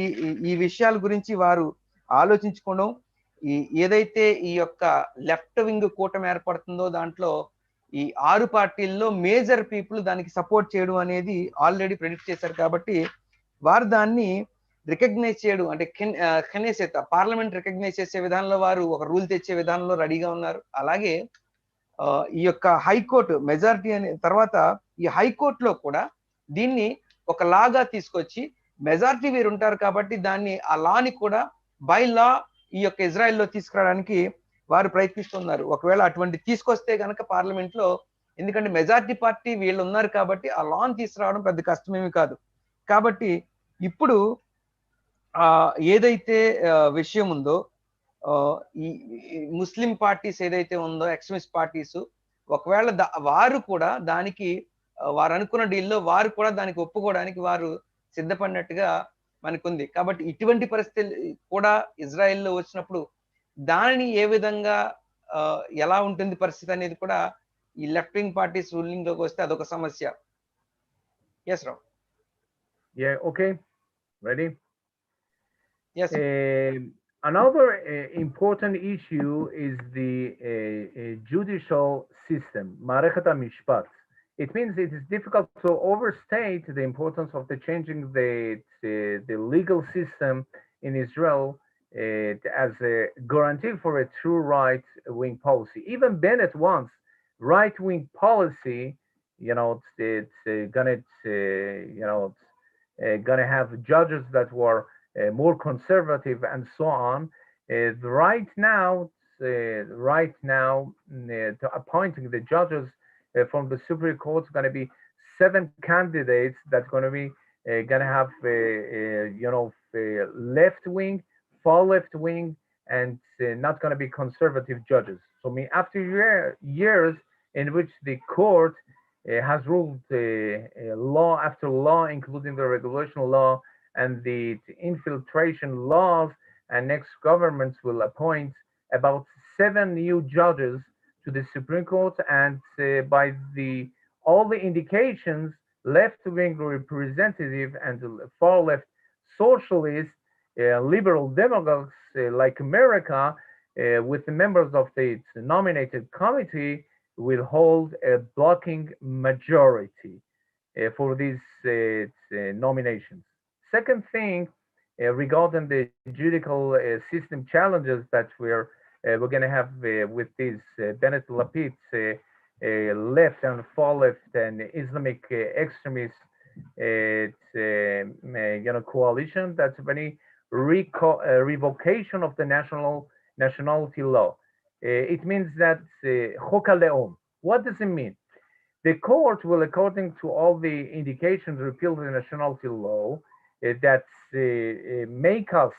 ఈ విషయాల గురించి వారు ఆలోచించుకోవడం, ఏదైతే ఈ యొక్క లెఫ్ట్ వింగ్ కూటమి ఏర్పడుతుందో దాంట్లో ఈ 6 పార్టీల్లో మేజర్ పీపుల్ దానికి సపోర్ట్ చేయడం అనేది ఆల్రెడీ ప్రెడిక్ట్ చేశారు. కాబట్టి వారు దాన్ని రికగ్నైజ్ చేయడం, అంటే కెనెసెత్ పార్లమెంట్ రికగ్నైజ్ చేసే విధానంలో వారు ఒక రూల్ తెచ్చే విధానంలో రెడీగా ఉన్నారు. అలాగే ఈ యొక్క హైకోర్టు మెజారిటీ అనే తర్వాత ఈ హైకోర్టులో కూడా దీన్ని ఒక లాగా తీసుకొచ్చి, మెజారిటీ వీరు ఉంటారు కాబట్టి దాన్ని ఆ లాని కూడా బై లా ఈ యొక్క ఇజ్రాయెల్లో తీసుకురావడానికి వారు ప్రయత్నిస్తున్నారు. ఒకవేళ అటువంటి తీసుకొస్తే కనుక పార్లమెంట్ లో, ఎందుకంటే మెజారిటీ పార్టీ వీళ్ళు ఉన్నారు కాబట్టి ఆ లాని తీసుకురావడం పెద్ద కష్టమేమి కాదు. కాబట్టి ఇప్పుడు ఏదైతే విషయం ఉందో, ఈ ముస్లిం పార్టీస్ ఏదైతే ఉందో, ఎక్స్ట్రీమిస్ట్ పార్టీస్, ఒకవేళ వారు కూడా దానికి వారు అనుకున్న డీల్లో వారు కూడా దానికి ఒప్పుకోవడానికి వారు సిద్ధపడినట్టుగా మనకుంది. కాబట్టి ఇటువంటి పరిస్థితులు కూడా ఇజ్రాయెల్లో వచ్చినప్పుడు దానిని ఏ విధంగా ఎలా ఉంటుంది పరిస్థితి అనేది కూడా ఈ లెఫ్ట్ వింగ్ పార్టీస్ రూలింగ్ లోకి వస్తే అదొక సమస్య. Yes Rao. Yeah, okay. Ready? Yes. Another important issue is the judicial system, מערכת המשפט. It means it is difficult to overstate the importance of the changing the legal system in Israel as a guarantee for a true right-wing policy. Even Bennett wants right-wing policy. It's gonna have judges that were more conservative and so on. Right now, right now to appointing the judges from the Supreme Court is going to be 7 candidates that's going to be going to have left wing, far left wing, and not going to be conservative judges. So I mean, after years in which the court has ruled law after law, including the regulation law and the infiltration laws, and next governments will appoint about 7 new judges to the Supreme Court, and by all the indications, left-wing representative and far left socialist, liberal Democrats like America, with the members of the nominated committee, will hold a blocking majority for these nominations. Second thing, regarding the judicial system challenges that we're going to have with these Bennett Lapid's left and far left and Islamic extremist coalition, that's any revocation of the nationality law. It means that Chok HaLeom. What does it mean? The court will, according to all the indications, repeal the nationality law that make us,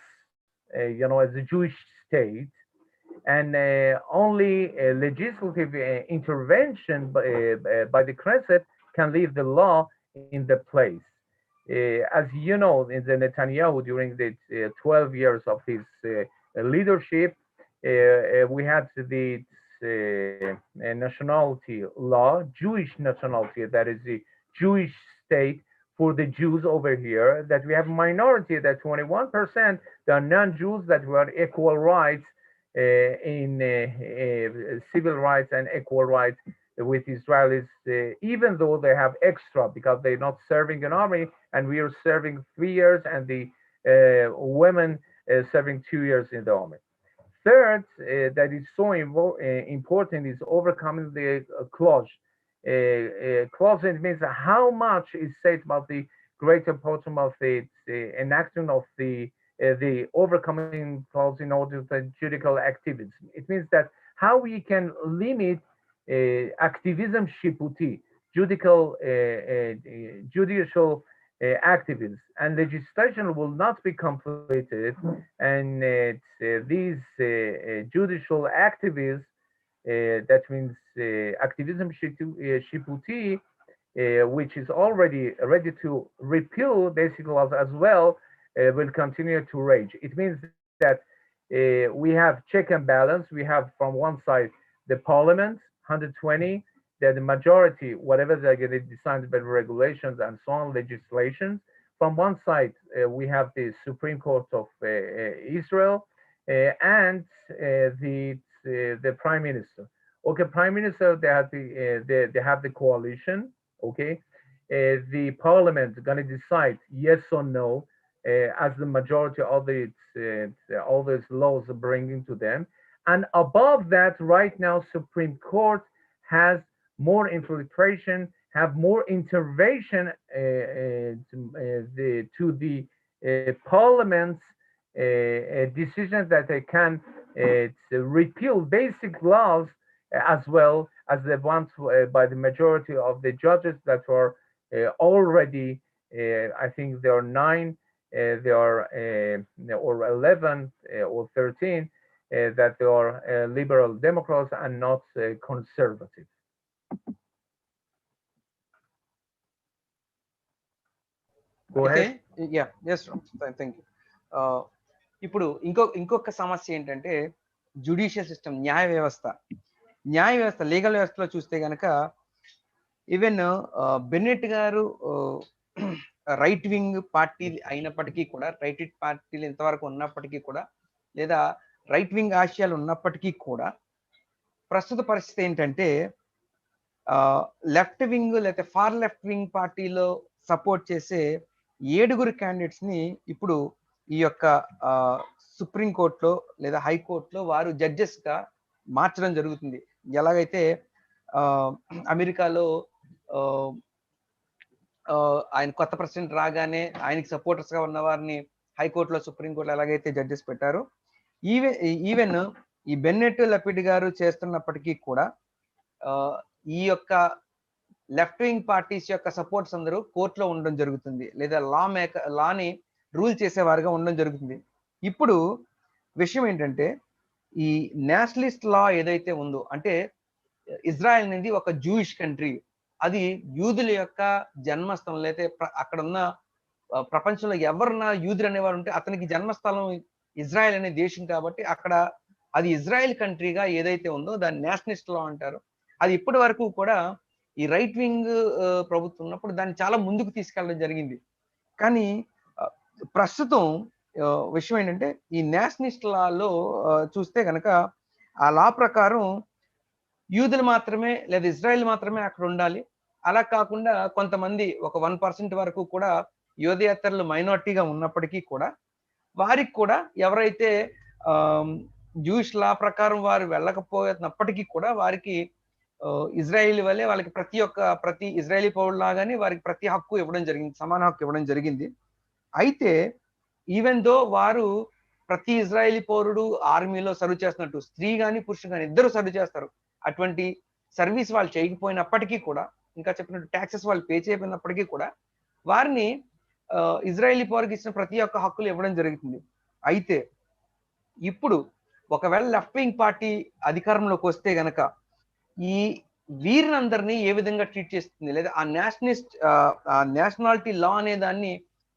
as a Jewish state, and only legislative intervention by the Knesset can leave the law in the place. As you know, in the Netanyahu, during the 12 years of his leadership, we had the nationality law, Jewish nationality, that is the Jewish state for the Jews over here, that we have minority, that 21%, they are non-Jews, that we are equal rights in civil rights and equal rights with Israelis, even though they have extra because they're not serving an army, and we are serving 3 years, and the women serving 2 years in the army. Third, that is so important is overcoming the clause. Clause, it means how much is said about the greater portion of the enactment of the overcoming clause in order to judicial activism. It means that how we can limit activism shiputi, judicial activism, and legislation will not be completed, and these judicial activists, that means activism shiputi, which is already ready to repeal basic laws as well, will continue to rage. It means that we have check and balance. We have from one side the parliament, 120, that the majority, whatever they're going to decide by regulations and so on, legislation. From one side, we have the Supreme Court of Israel and the Prime Minister. Okay, Prime Minister, they have the coalition. Okay, the Parliament is going to decide yes or no, as the majority of all these laws are bringing to them. And above that, right now, Supreme Court has more infiltration, have more intervention to the Parliament's decisions that they can repeal basic laws as well as the ones by the majority of the judges that are already, I think there are 9, there are or 11 or 13 that they are liberal Democrats and not conservative. Go ahead. Yeah, yes, thank you. ఇప్పుడు ఇంకొక సమస్య ఏంటంటే judicial system, న్యాయ వ్యవస్థ legal వ్యవస్థలో చూస్తే గనక even Bennett గారు రైట్ వింగ్ పార్టీ అయినప్పటికీ కూడా, రైట్ పార్టీలు ఎంతవరకు ఉన్నప్పటికీ కూడా, లేదా రైట్ వింగ్ ఆశయాలు ఉన్నప్పటికీ కూడా, ప్రస్తుత పరిస్థితి ఏంటంటే లెఫ్ట్ వింగ్ లేదా ఫార్ లెఫ్ట్ వింగ్ పార్టీలో సపోర్ట్ చేసే 7 క్యాండిడేట్స్ ని ఇప్పుడు ఈ యొక్క సుప్రీంకోర్టులో లేదా హైకోర్టులో వారు జడ్జెస్ గా మార్చడం జరుగుతుంది. ఎలాగైతే అమెరికాలో ఆయన కొత్త ప్రెసిడెంట్ రాగానే ఆయనకి సపోర్టర్స్ గా ఉన్న వారిని హైకోర్టులో, సుప్రీంకోర్టులో ఎలాగైతే జడ్జెస్ పెట్టారో, ఈవెన్ ఈ బెన్నెట్ లపిడ్ గారు చేస్తున్నప్పటికీ కూడా ఈ యొక్క లెఫ్ట్ వింగ్ పార్టీస్ యొక్క సపోర్ట్స్ అందరూ కోర్టులో ఉండడం జరుగుతుంది, లేదా లాని రూల్ చేసేవారుగా ఉండడం జరుగుతుంది. ఇప్పుడు విషయం ఏంటంటే ఈ నేషనలిస్ట్ లా ఏదైతే ఉందో, అంటే ఇజ్రాయెల్ అనేది ఒక జూయిష్ కంట్రీ, అది యూదుల యొక్క జన్మస్థలం, లేకపోతే అక్కడ ఉన్న ప్రపంచంలో ఎవరన్నా యూదులు అనేవారు ఉంటే అతనికి జన్మస్థలం ఇజ్రాయెల్ అనే దేశం కాబట్టి అక్కడ అది ఇజ్రాయెల్ కంట్రీగా ఏదైతే ఉందో దాన్ని నేషనలిస్ట్ లా అంటారు. అది ఇప్పటి వరకు కూడా ఈ రైట్ వింగ్ ప్రభుత్వం ఉన్నప్పుడు దాన్ని చాలా ముందుకు తీసుకెళ్ళడం జరిగింది. కానీ ప్రస్తుతం విషయం ఏంటంటే ఈ నేషనలిస్ట్ లాలో చూస్తే కనుక ఆ లా ప్రకారం యూదులు మాత్రమే లేదా ఇజ్రాయెల్ మాత్రమే అక్కడ ఉండాలి. అలా కాకుండా కొంతమంది ఒక 1% వరకు కూడా యూదేతరులు మైనారిటీగా ఉన్నప్పటికీ కూడా వారికి కూడా ఎవరైతే జూయిష్ లా ప్రకారం వారు వెళ్ళకపోయినప్పటికీ కూడా వారికి ఇజ్రాయేల్ వల్లే వాళ్ళకి ప్రతి ఇజ్రాయేలీ పౌరులాగానే వారికి ప్రతి హక్కు ఇవ్వడం జరిగింది, సమాన హక్కు ఇవ్వడం జరిగింది. అయితే ఈవెన్ దో వారు ప్రతి ఇజ్రాయేలీ పౌరుడు ఆర్మీలో సర్వ్ చేస్తున్నట్టు స్త్రీ కానీ పురుషుడు కానీ ఇద్దరు సర్వ్ చేస్తారు. అటువంటి సర్వీస్ వాళ్ళు చేయకపోయినప్పటికీ కూడా, ఇంకా చెప్పినట్టు ట్యాక్సెస్ వాళ్ళు పే చేయకపోయినప్పటికీ కూడా వారిని ఇజ్రాయేలీ పౌరుకి ఇచ్చిన ప్రతి ఒక్క హక్కులు ఇవ్వడం జరుగుతుంది. అయితే ఇప్పుడు ఒకవేళ లెఫ్ట్ వింగ్ పార్టీ అధికారంలోకి వస్తే గనక ఈ వీరినందరినీ ఏ విధంగా ట్రీట్ చేస్తుంది, లేదా ఆ నేషనాలిటీ లా అనే దాన్ని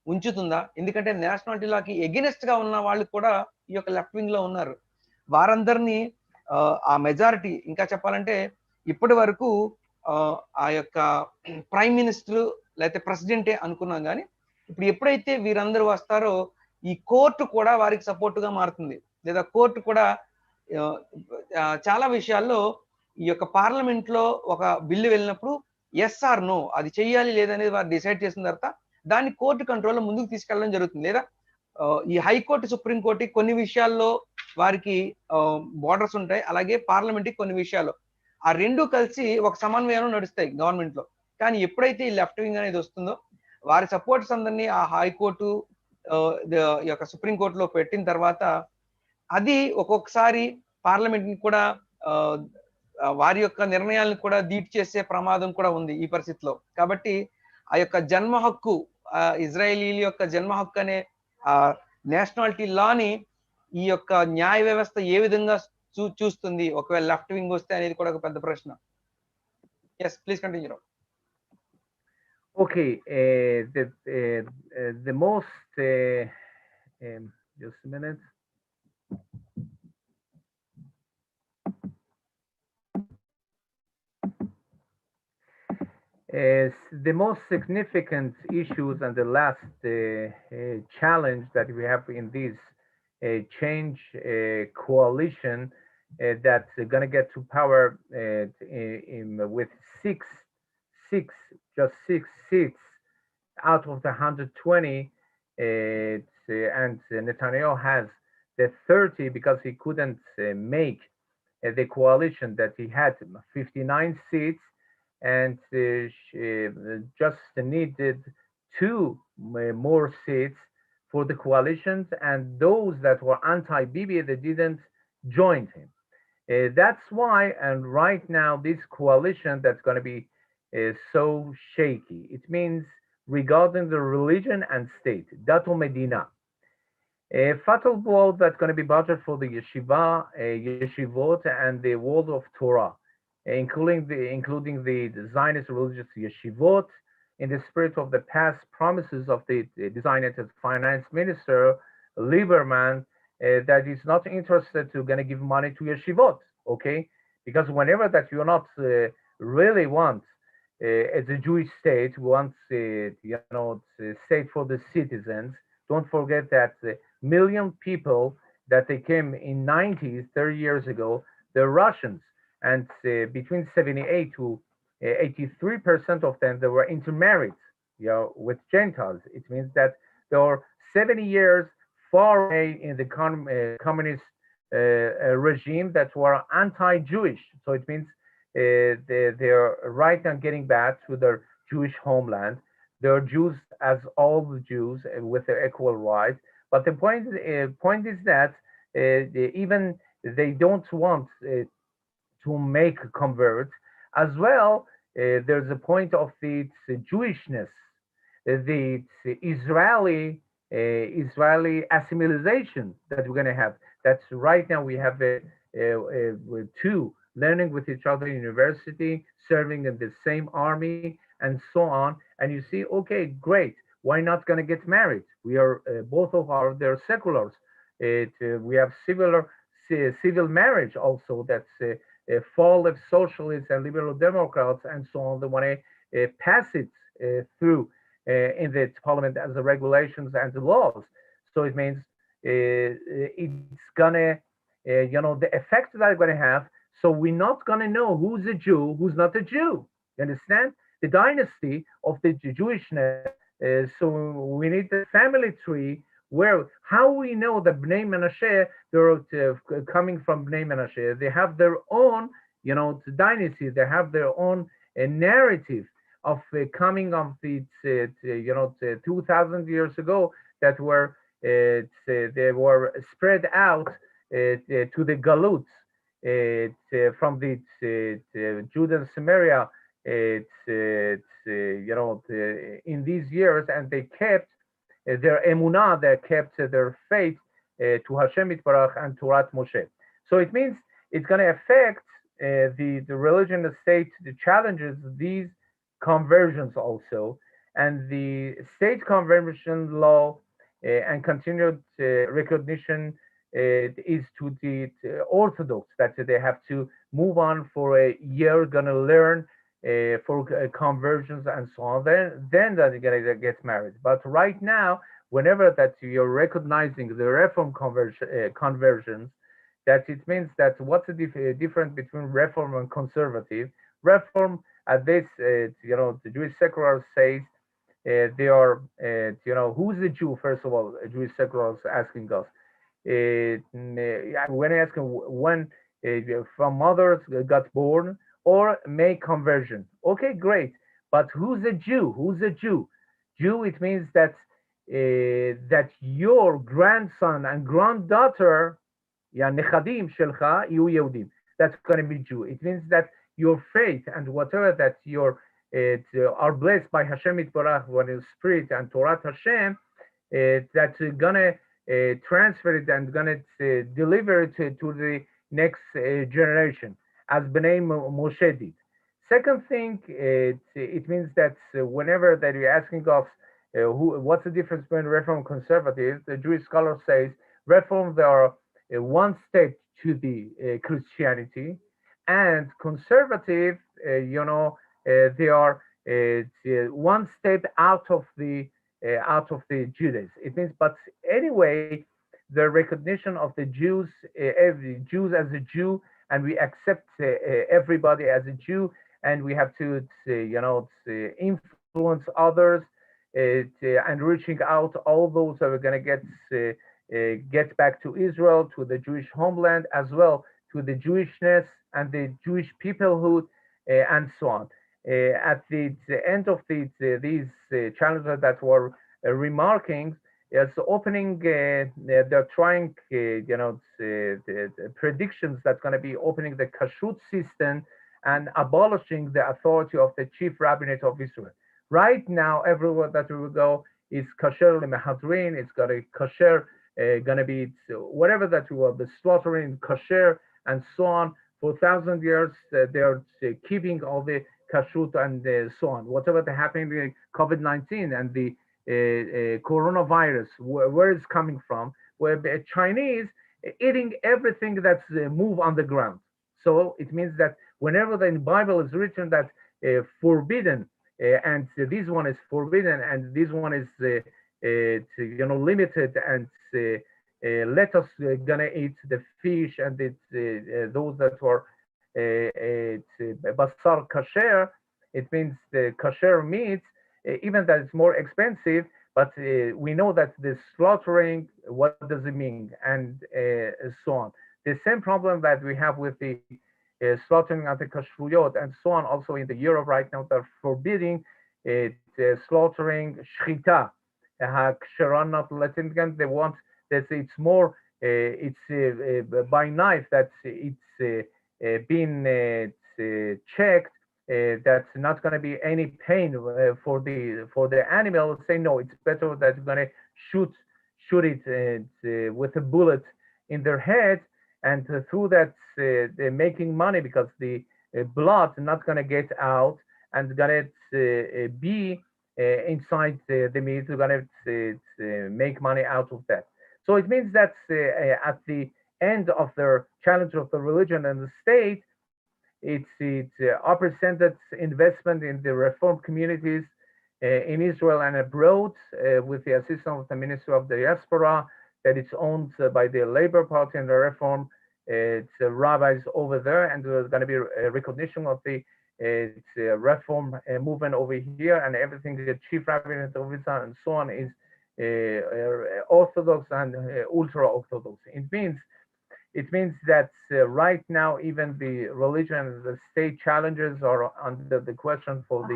ఉంచుతుందా? ఎందుకంటే నేషనాలిటీ లాకి ఎగెనెస్ట్ గా ఉన్న వాళ్ళు కూడా ఈ యొక్క లెఫ్ట్ వింగ్ లో ఉన్నారు. వారందరినీ ఆ మెజారిటీ, ఇంకా చెప్పాలంటే ఇప్పటి వరకు ఆ యొక్క ప్రైమ్ మినిస్టర్ లేకపోతే ప్రెసిడెంటే అనుకున్నాం, కానీ ఇప్పుడు ఎప్పుడైతే వీరందరూ వస్తారో ఈ కోర్టు కూడా వారికి సపోర్ట్ గా మారుతుంది, లేదా కోర్టు కూడా చాలా విషయాల్లో ఈ యొక్క పార్లమెంట్ లో ఒక బిల్లు వెళ్ళినప్పుడు ఎస్ ఆర్ నో అది చెయ్యాలి లేదనేది వారు డిసైడ్ చేసిన తర్వాత దాన్ని కోర్టు కంట్రోల్లో ముందుకు తీసుకెళ్ళడం జరుగుతుంది. లేదా ఈ హైకోర్టు సుప్రీంకోర్టు కొన్ని విషయాల్లో వారికి బోర్డర్స్ ఉంటాయి, అలాగే పార్లమెంట్ కొన్ని విషయాల్లో ఆ రెండు కలిసి ఒక సమన్వయంలో నడుస్తాయి గవర్నమెంట్ లో. కానీ ఎప్పుడైతే ఈ లెఫ్ట్ వింగ్ అనేది వస్తుందో వారి సపోర్ట్స్ అందరినీ ఆ హైకోర్టు ఈ యొక్క సుప్రీంకోర్టులో పెట్టిన తర్వాత అది ఒక్కొక్కసారి పార్లమెంట్ ని కూడా వారి యొక్క నిర్ణయాలను కూడా దీట్ చేసే ప్రమాదం కూడా ఉంది ఈ పరిస్థితిలో. కాబట్టి ఆ యొక్క జన్మ హక్కు, ఇజ్రాయేలీల యొక్క జన్మ హక్కు అనే ఆ నేషనాలిటీ లాని ఈ యొక్క న్యాయ వ్యవస్థ ఏ విధంగా చూస్తుంది ఒకవేళ లెఫ్ట్ వింగ్ వస్తే అనేది కూడా ఒక పెద్ద ప్రశ్న. Yes, please continue. Okay, the most just a minute. The most significant issues and the last challenge that we have in this change coalition that's going to get to power with just six seats out of the 120, and Netanyahu has the 30 because he couldn't make the coalition that he had 59 seats, and just needed 2 more seats for the coalitions, and those that were anti-Bibi, they didn't join him. That's why, and right now, this coalition that's going to be so shaky. It means regarding the religion and state, Dato Medina. A fatal blow that's going to be budget for the yeshivot and the world of Torah, including the Zionist religious yeshivot, in the spirit of the past promises of the designated finance minister Lieberman, that is not interested to going to give money to yeshivot, okay? Because whenever that you're not really want as a Jewish state, wants state for the citizens. Don't forget that million people that they came in 90s, 30 years ago, they're Russians, and between 78 to 83% of them they were intermarried, with Gentiles. It means that they are 70 years far away in the communist regime that were anti-Jewish. So it means they're right now getting back to their Jewish homeland. They're Jews as all the Jews with their equal rights. But the point is that even they don't want to make converts. As well, there's a point of its Jewishness, the Israeli assimilation that we're going to have. That's right now we have two learning with each other in university, serving in the same army, and so on. And you see, okay, great. Why not going to get married? We are both of our they're seculars. We have civil marriage also. That's fall of socialists and liberal democrats and so on. They want to pass it through in the parliament as the regulations and the laws. So it means it's gonna, the effect that it's gonna have. So we're not gonna know who's a Jew, who's not a Jew. You understand? The dynasty of the Jewishness. So we need the family tree where how we know that Bnei Menashe they're coming from Bnei Menashe. They have their own, dynasty. They have their own narrative of coming of the 2,000 years ago that were they were spread out to the Galut from the Judah and Samaria in these years, and they kept their emunah, they kept their faith to Hashem Yitbarach and Torah Moshe. So it means it's going to affect the religion, the state, the challenges, these conversions also, and the state conversion law and continued recognition is to the Orthodox that they have to move on for a year, gonna learn for conversions and so on. Then that they're gonna get married. But right now, whenever that you're recognizing the Reform conversions, that it means that what's the difference between Reform and conservative? Reform at this, the Jewish secular says they are, who's the Jew? First of all, Jewish secular is asking us. When I ask when from mothers got born or make conversion, okay, great. But who's a Jew? Who's a Jew? Jew, it means that that your grandson and granddaughter, nechadim shelcha, you Yehudim. That's going to be Jew. It means that your faith and whatever that your are blessed by Hashem Yitbarach, what is spirit and Torah Hashem, that's gonna transfer it and gonna deliver it to the next generation, as Bnei Moshe did. Second thing, it means that whenever that you're asking us what's the difference between Reform and conservative, the Jewish scholar says Reform they are one step to the Christianity, and conservative, they are one step out of the Judaism. It means, but anyway, the recognition of the Jews, every Jews as a Jew, and we accept everybody as a Jew, and we have to, influence others and reaching out all those that are going to get back to Israel, to the Jewish homeland, as well to the Jewishness and the Jewish peoplehood, and so on. At the end of these challenges that were remarking, is opening. They're trying, the predictions that's going to be opening the kashrut system and abolishing the authority of the chief rabbinate of Israel. Right now, everywhere that we will go is kasher lemehadrin. It's got a kasher, going to be whatever that we will, the slaughtering kasher and so on. For 1,000 years, they're keeping all the kashrut and so on. Whatever that happened in COVID-19 and the coronavirus, where it's coming from, where the Chinese eating everything that's move on the ground. So it means that whenever the Bible is written that forbidden, and this one is forbidden, and this one is limited, and let us gonna eat the fish and those that were basar kasher. It means the kasher meat, even that it's more expensive, but we know that the slaughtering, what does it mean, and so on. The same problem that we have with the slaughtering of the kashruyot and so on, also in the Europe right now, they're forbidding slaughtering shchita. They want that it's more it's by knife that it's been checked. That's not going to be any pain for the animal. Say no, it's better that you're going to shoot it with a bullet in their head, and through that they're making money because the blood not going to get out and going to be inside the meat. We're going to make money out of that. So it means that at the end of their challenge of the religion and the state, it's represented investment in the reform communities in Israel and abroad with the assistance of the Ministry of the Diaspora that it's owned by the Labor Party and the Reform. It's rabbis over there, and there's going to be a recognition of the reform movement over here, and everything. The chief rabbinate officer and so on is Orthodox and ultra Orthodox. It means that right now, even the religion and the state challenges are under the question for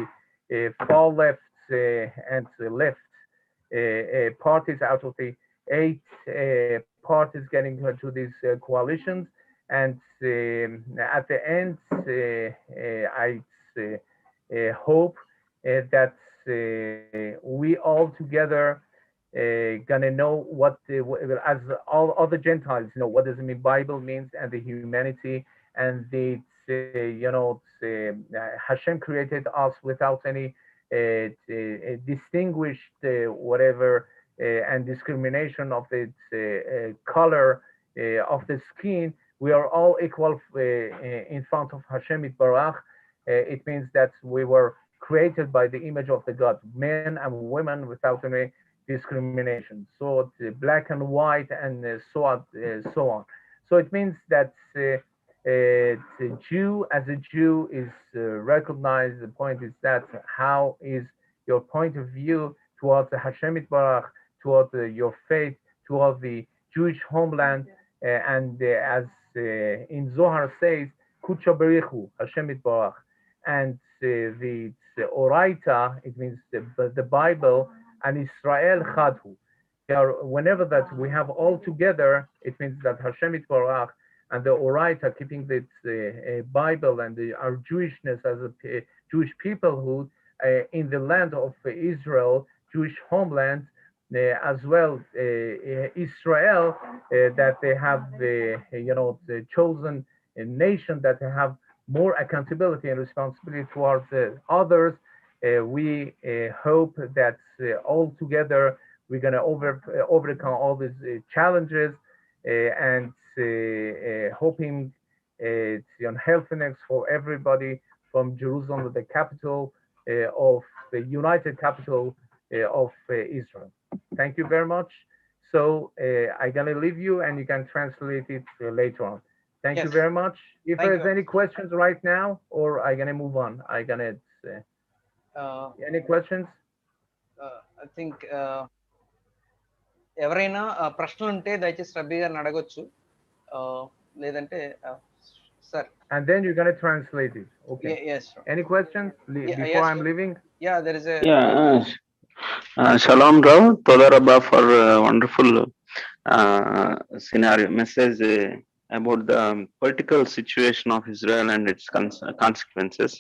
the far left and the left parties out of the 8 parties getting to these coalitions. And at the end, I hope that we all together gonna know what as all other Gentiles know what does it mean Bible means and the humanity and the Hashem created us without any distinguished whatever and discrimination of the color of the skin. We are all equal in front of Hashem Yitbarach. It means that we were created by the image of the God, men and women without any discrimination. So black and white and so on. So it means that the Jew as a Jew is recognized. The point is that how is your point of view towards the Hashem Yitbarach, towards your faith, towards the Jewish homeland, and as in Zohar says, Kucha Berichu, Hashem Yitbarach, and the Oraita, it means the Bible, and Israel Chadhu. Whenever that we have all together, it means that Hashem Yitbarach and the Oraita, keeping the Bible and our Jewishness as a Jewish peoplehood in the land of Israel, Jewish homeland, as well Israel, that they have the chosen nation that they have more accountability and responsibility towards others. We hope that all together we're going to overcome all these challenges and hoping healthiness for everybody from Jerusalem, the capital of the United Capital of Israel. Thank you very much. So I'm going to leave you and you can translate it later on. Thank you very much. If there's any questions right now, or I'm going to move on. I'm going to any questions? I think ఎవరైనా ప్రశ్నలు ఉంటే దయచేసి రబ్బీ గారిని అడగొచ్చు లేదంటే sir And then you're going to translate it. Okay. Yes, sir. Any questions before I'm leaving? Yeah, there is a Shalom Rao, Toda Rabba for wonderful scenario message about the political situation of Israel and its consequences.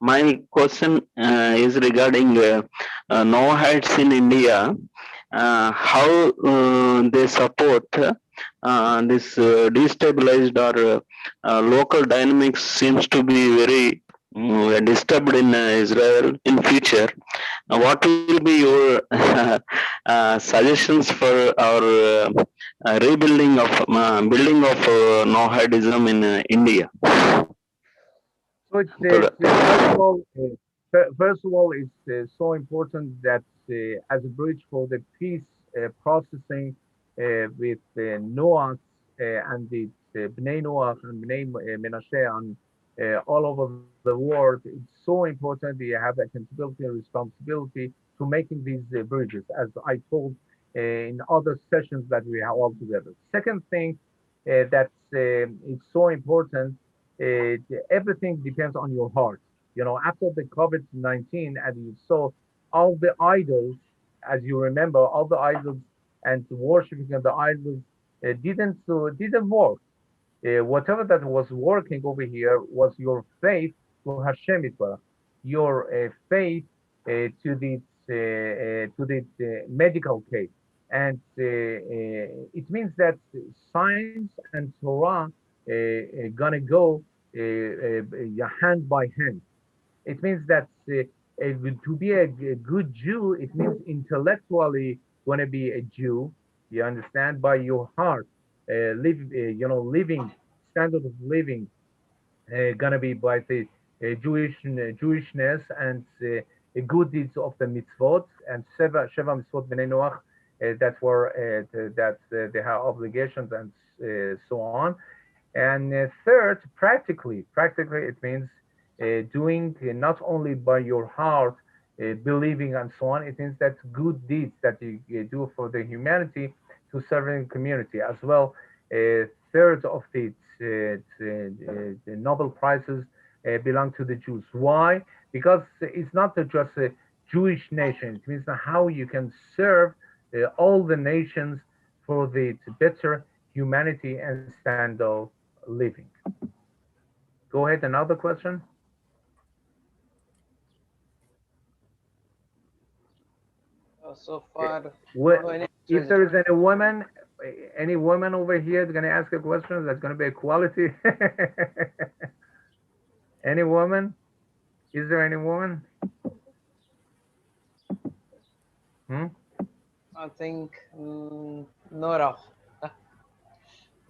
My question is regarding Noahites in India, how they support this destabilized or local dynamics seems to be very disturbed in Israel in future. What will be your suggestions for our rebuilding of building of Noahidism in India? So it's, first of all, it's so important that as a bridge for the peace processing with Noah and the Bnei Noah and Bnei Menashe and all over the world, it's so important that you have accountability and responsibility to making these bridges, as I told in other sessions that we have all together. Second thing that's it's so important, everything depends on your heart. After the COVID-19, and you saw all the idols, as you remember, all the idols and worshiping of the idols didn't work. Whatever that was working over here was your faith to Hashem Yitbarach, your faith to the medical case, and it means that science and Torah gonna go hand by hand. It means that to be a good Jew, it means intellectually going to be a Jew. You understand? By your heart, living standard of living, going to be by the Jewishness and good deeds of the mitzvot and Sheva mitzvot b'nei Noach. That's where they have obligations and so on. And third, practically, it means doing not only by your heart, believing and so on. It means that good deeds that you do for the humanity to serving the community as well. Third of the Nobel Prizes belong to the Jews. Why? Because it's not just a Jewish nation. It means how you can serve all the nations for the better humanity and standard of living. Go ahead, another question. So far, if there is any woman over here that's going to ask a question, that's going to be equality. Any woman? Is there any woman? I think Nora.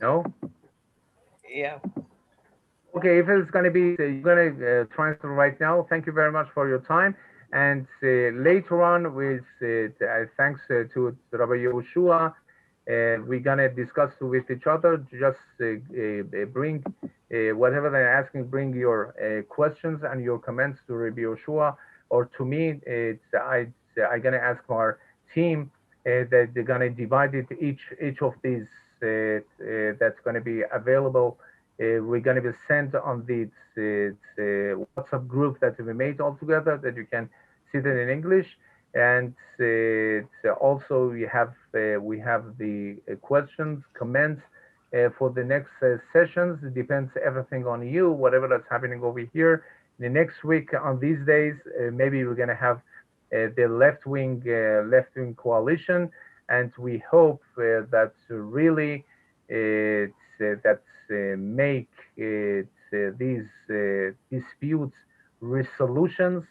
No? Yeah. Okay, if it's going to be, you're going to transfer right now. Thank you very much for your time. And later on, with thanks to Rabbi Yehoshua, we're going to discuss with each other. Just bring whatever they're asking, bring your questions and your comments to Rabbi Yehoshua or to me. I'm going to ask our team that they're going to divide it, each of these that's going to be available. We're going to be sent on the WhatsApp group that we made all together that you can see that in English. And also we have the questions, comments for the next sessions. It depends everything on you, whatever that's happening over here. The next week on these days, maybe we're going to have the left-wing coalition, and we hope that really make these disputes resolutions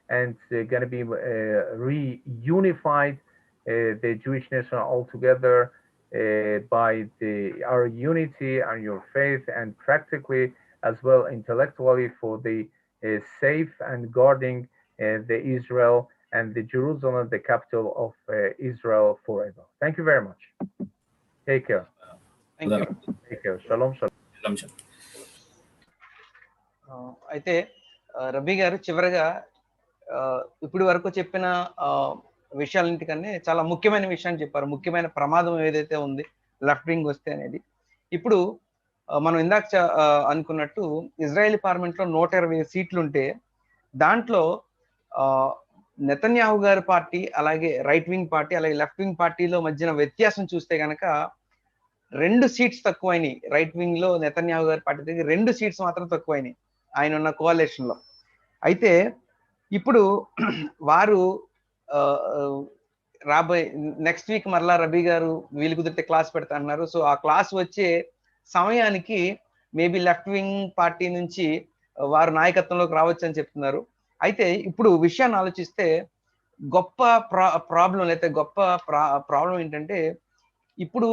and going to be reunified the Jewish nation altogether by our unity and your faith, and practically as well intellectually for the safe and guarding the Israel and the Jerusalem, the capital of Israel forever. Thank you very much. Take care. Thank you. Take care. Shalom, shalom. అయితే రబీ గారు చివరగా ఇప్పుడు వరకు చెప్పిన విషయాలన్నిటికన్నా చాలా ముఖ్యమైన విషయాన్ని చెప్పారు. ముఖ్యమైన ప్రమాదం ఏదైతే ఉంది లెఫ్ట్ వింగ్ వస్తే అనేది. ఇప్పుడు మనం ఇందాక అనుకున్నట్టు ఇజ్రాయెల్ పార్లమెంట్ లో 120 సీట్లు ఉంటే దాంట్లో నెతన్యాహు గారి పార్టీ, అలాగే రైట్ వింగ్ పార్టీ, అలాగే లెఫ్ట్ వింగ్ పార్టీలో మధ్యన వ్యత్యాసం చూస్తే కనుక 2 సీట్స్ తక్కువైనాయి. రైట్ వింగ్ లో నెతన్యాహు గారి పార్టీ దగ్గర 2 సీట్స్ మాత్రం తక్కువైనాయి ఆయన ఉన్న కోalition లో. అయితే ఇప్పుడు వారు రాబోయే నెక్స్ట్ వీక్ మరలా రబీ గారు వీలు కుదిరితే క్లాస్ పెడతా అన్నారు. సో ఆ క్లాస్ వచ్చే సమయానికి మేబీ లెఫ్ట్ వింగ్ పార్టీ నుంచి వారు నాయకత్వంలోకి రావచ్చు అని చెప్తున్నారు. అయితే ఇప్పుడు విషయాన్ని ఆలోచిస్తే గొప్ప ప్రాబ్లం అయితే గొప్ప ప్రాబ్లం ఏంటంటే, ఇప్పుడు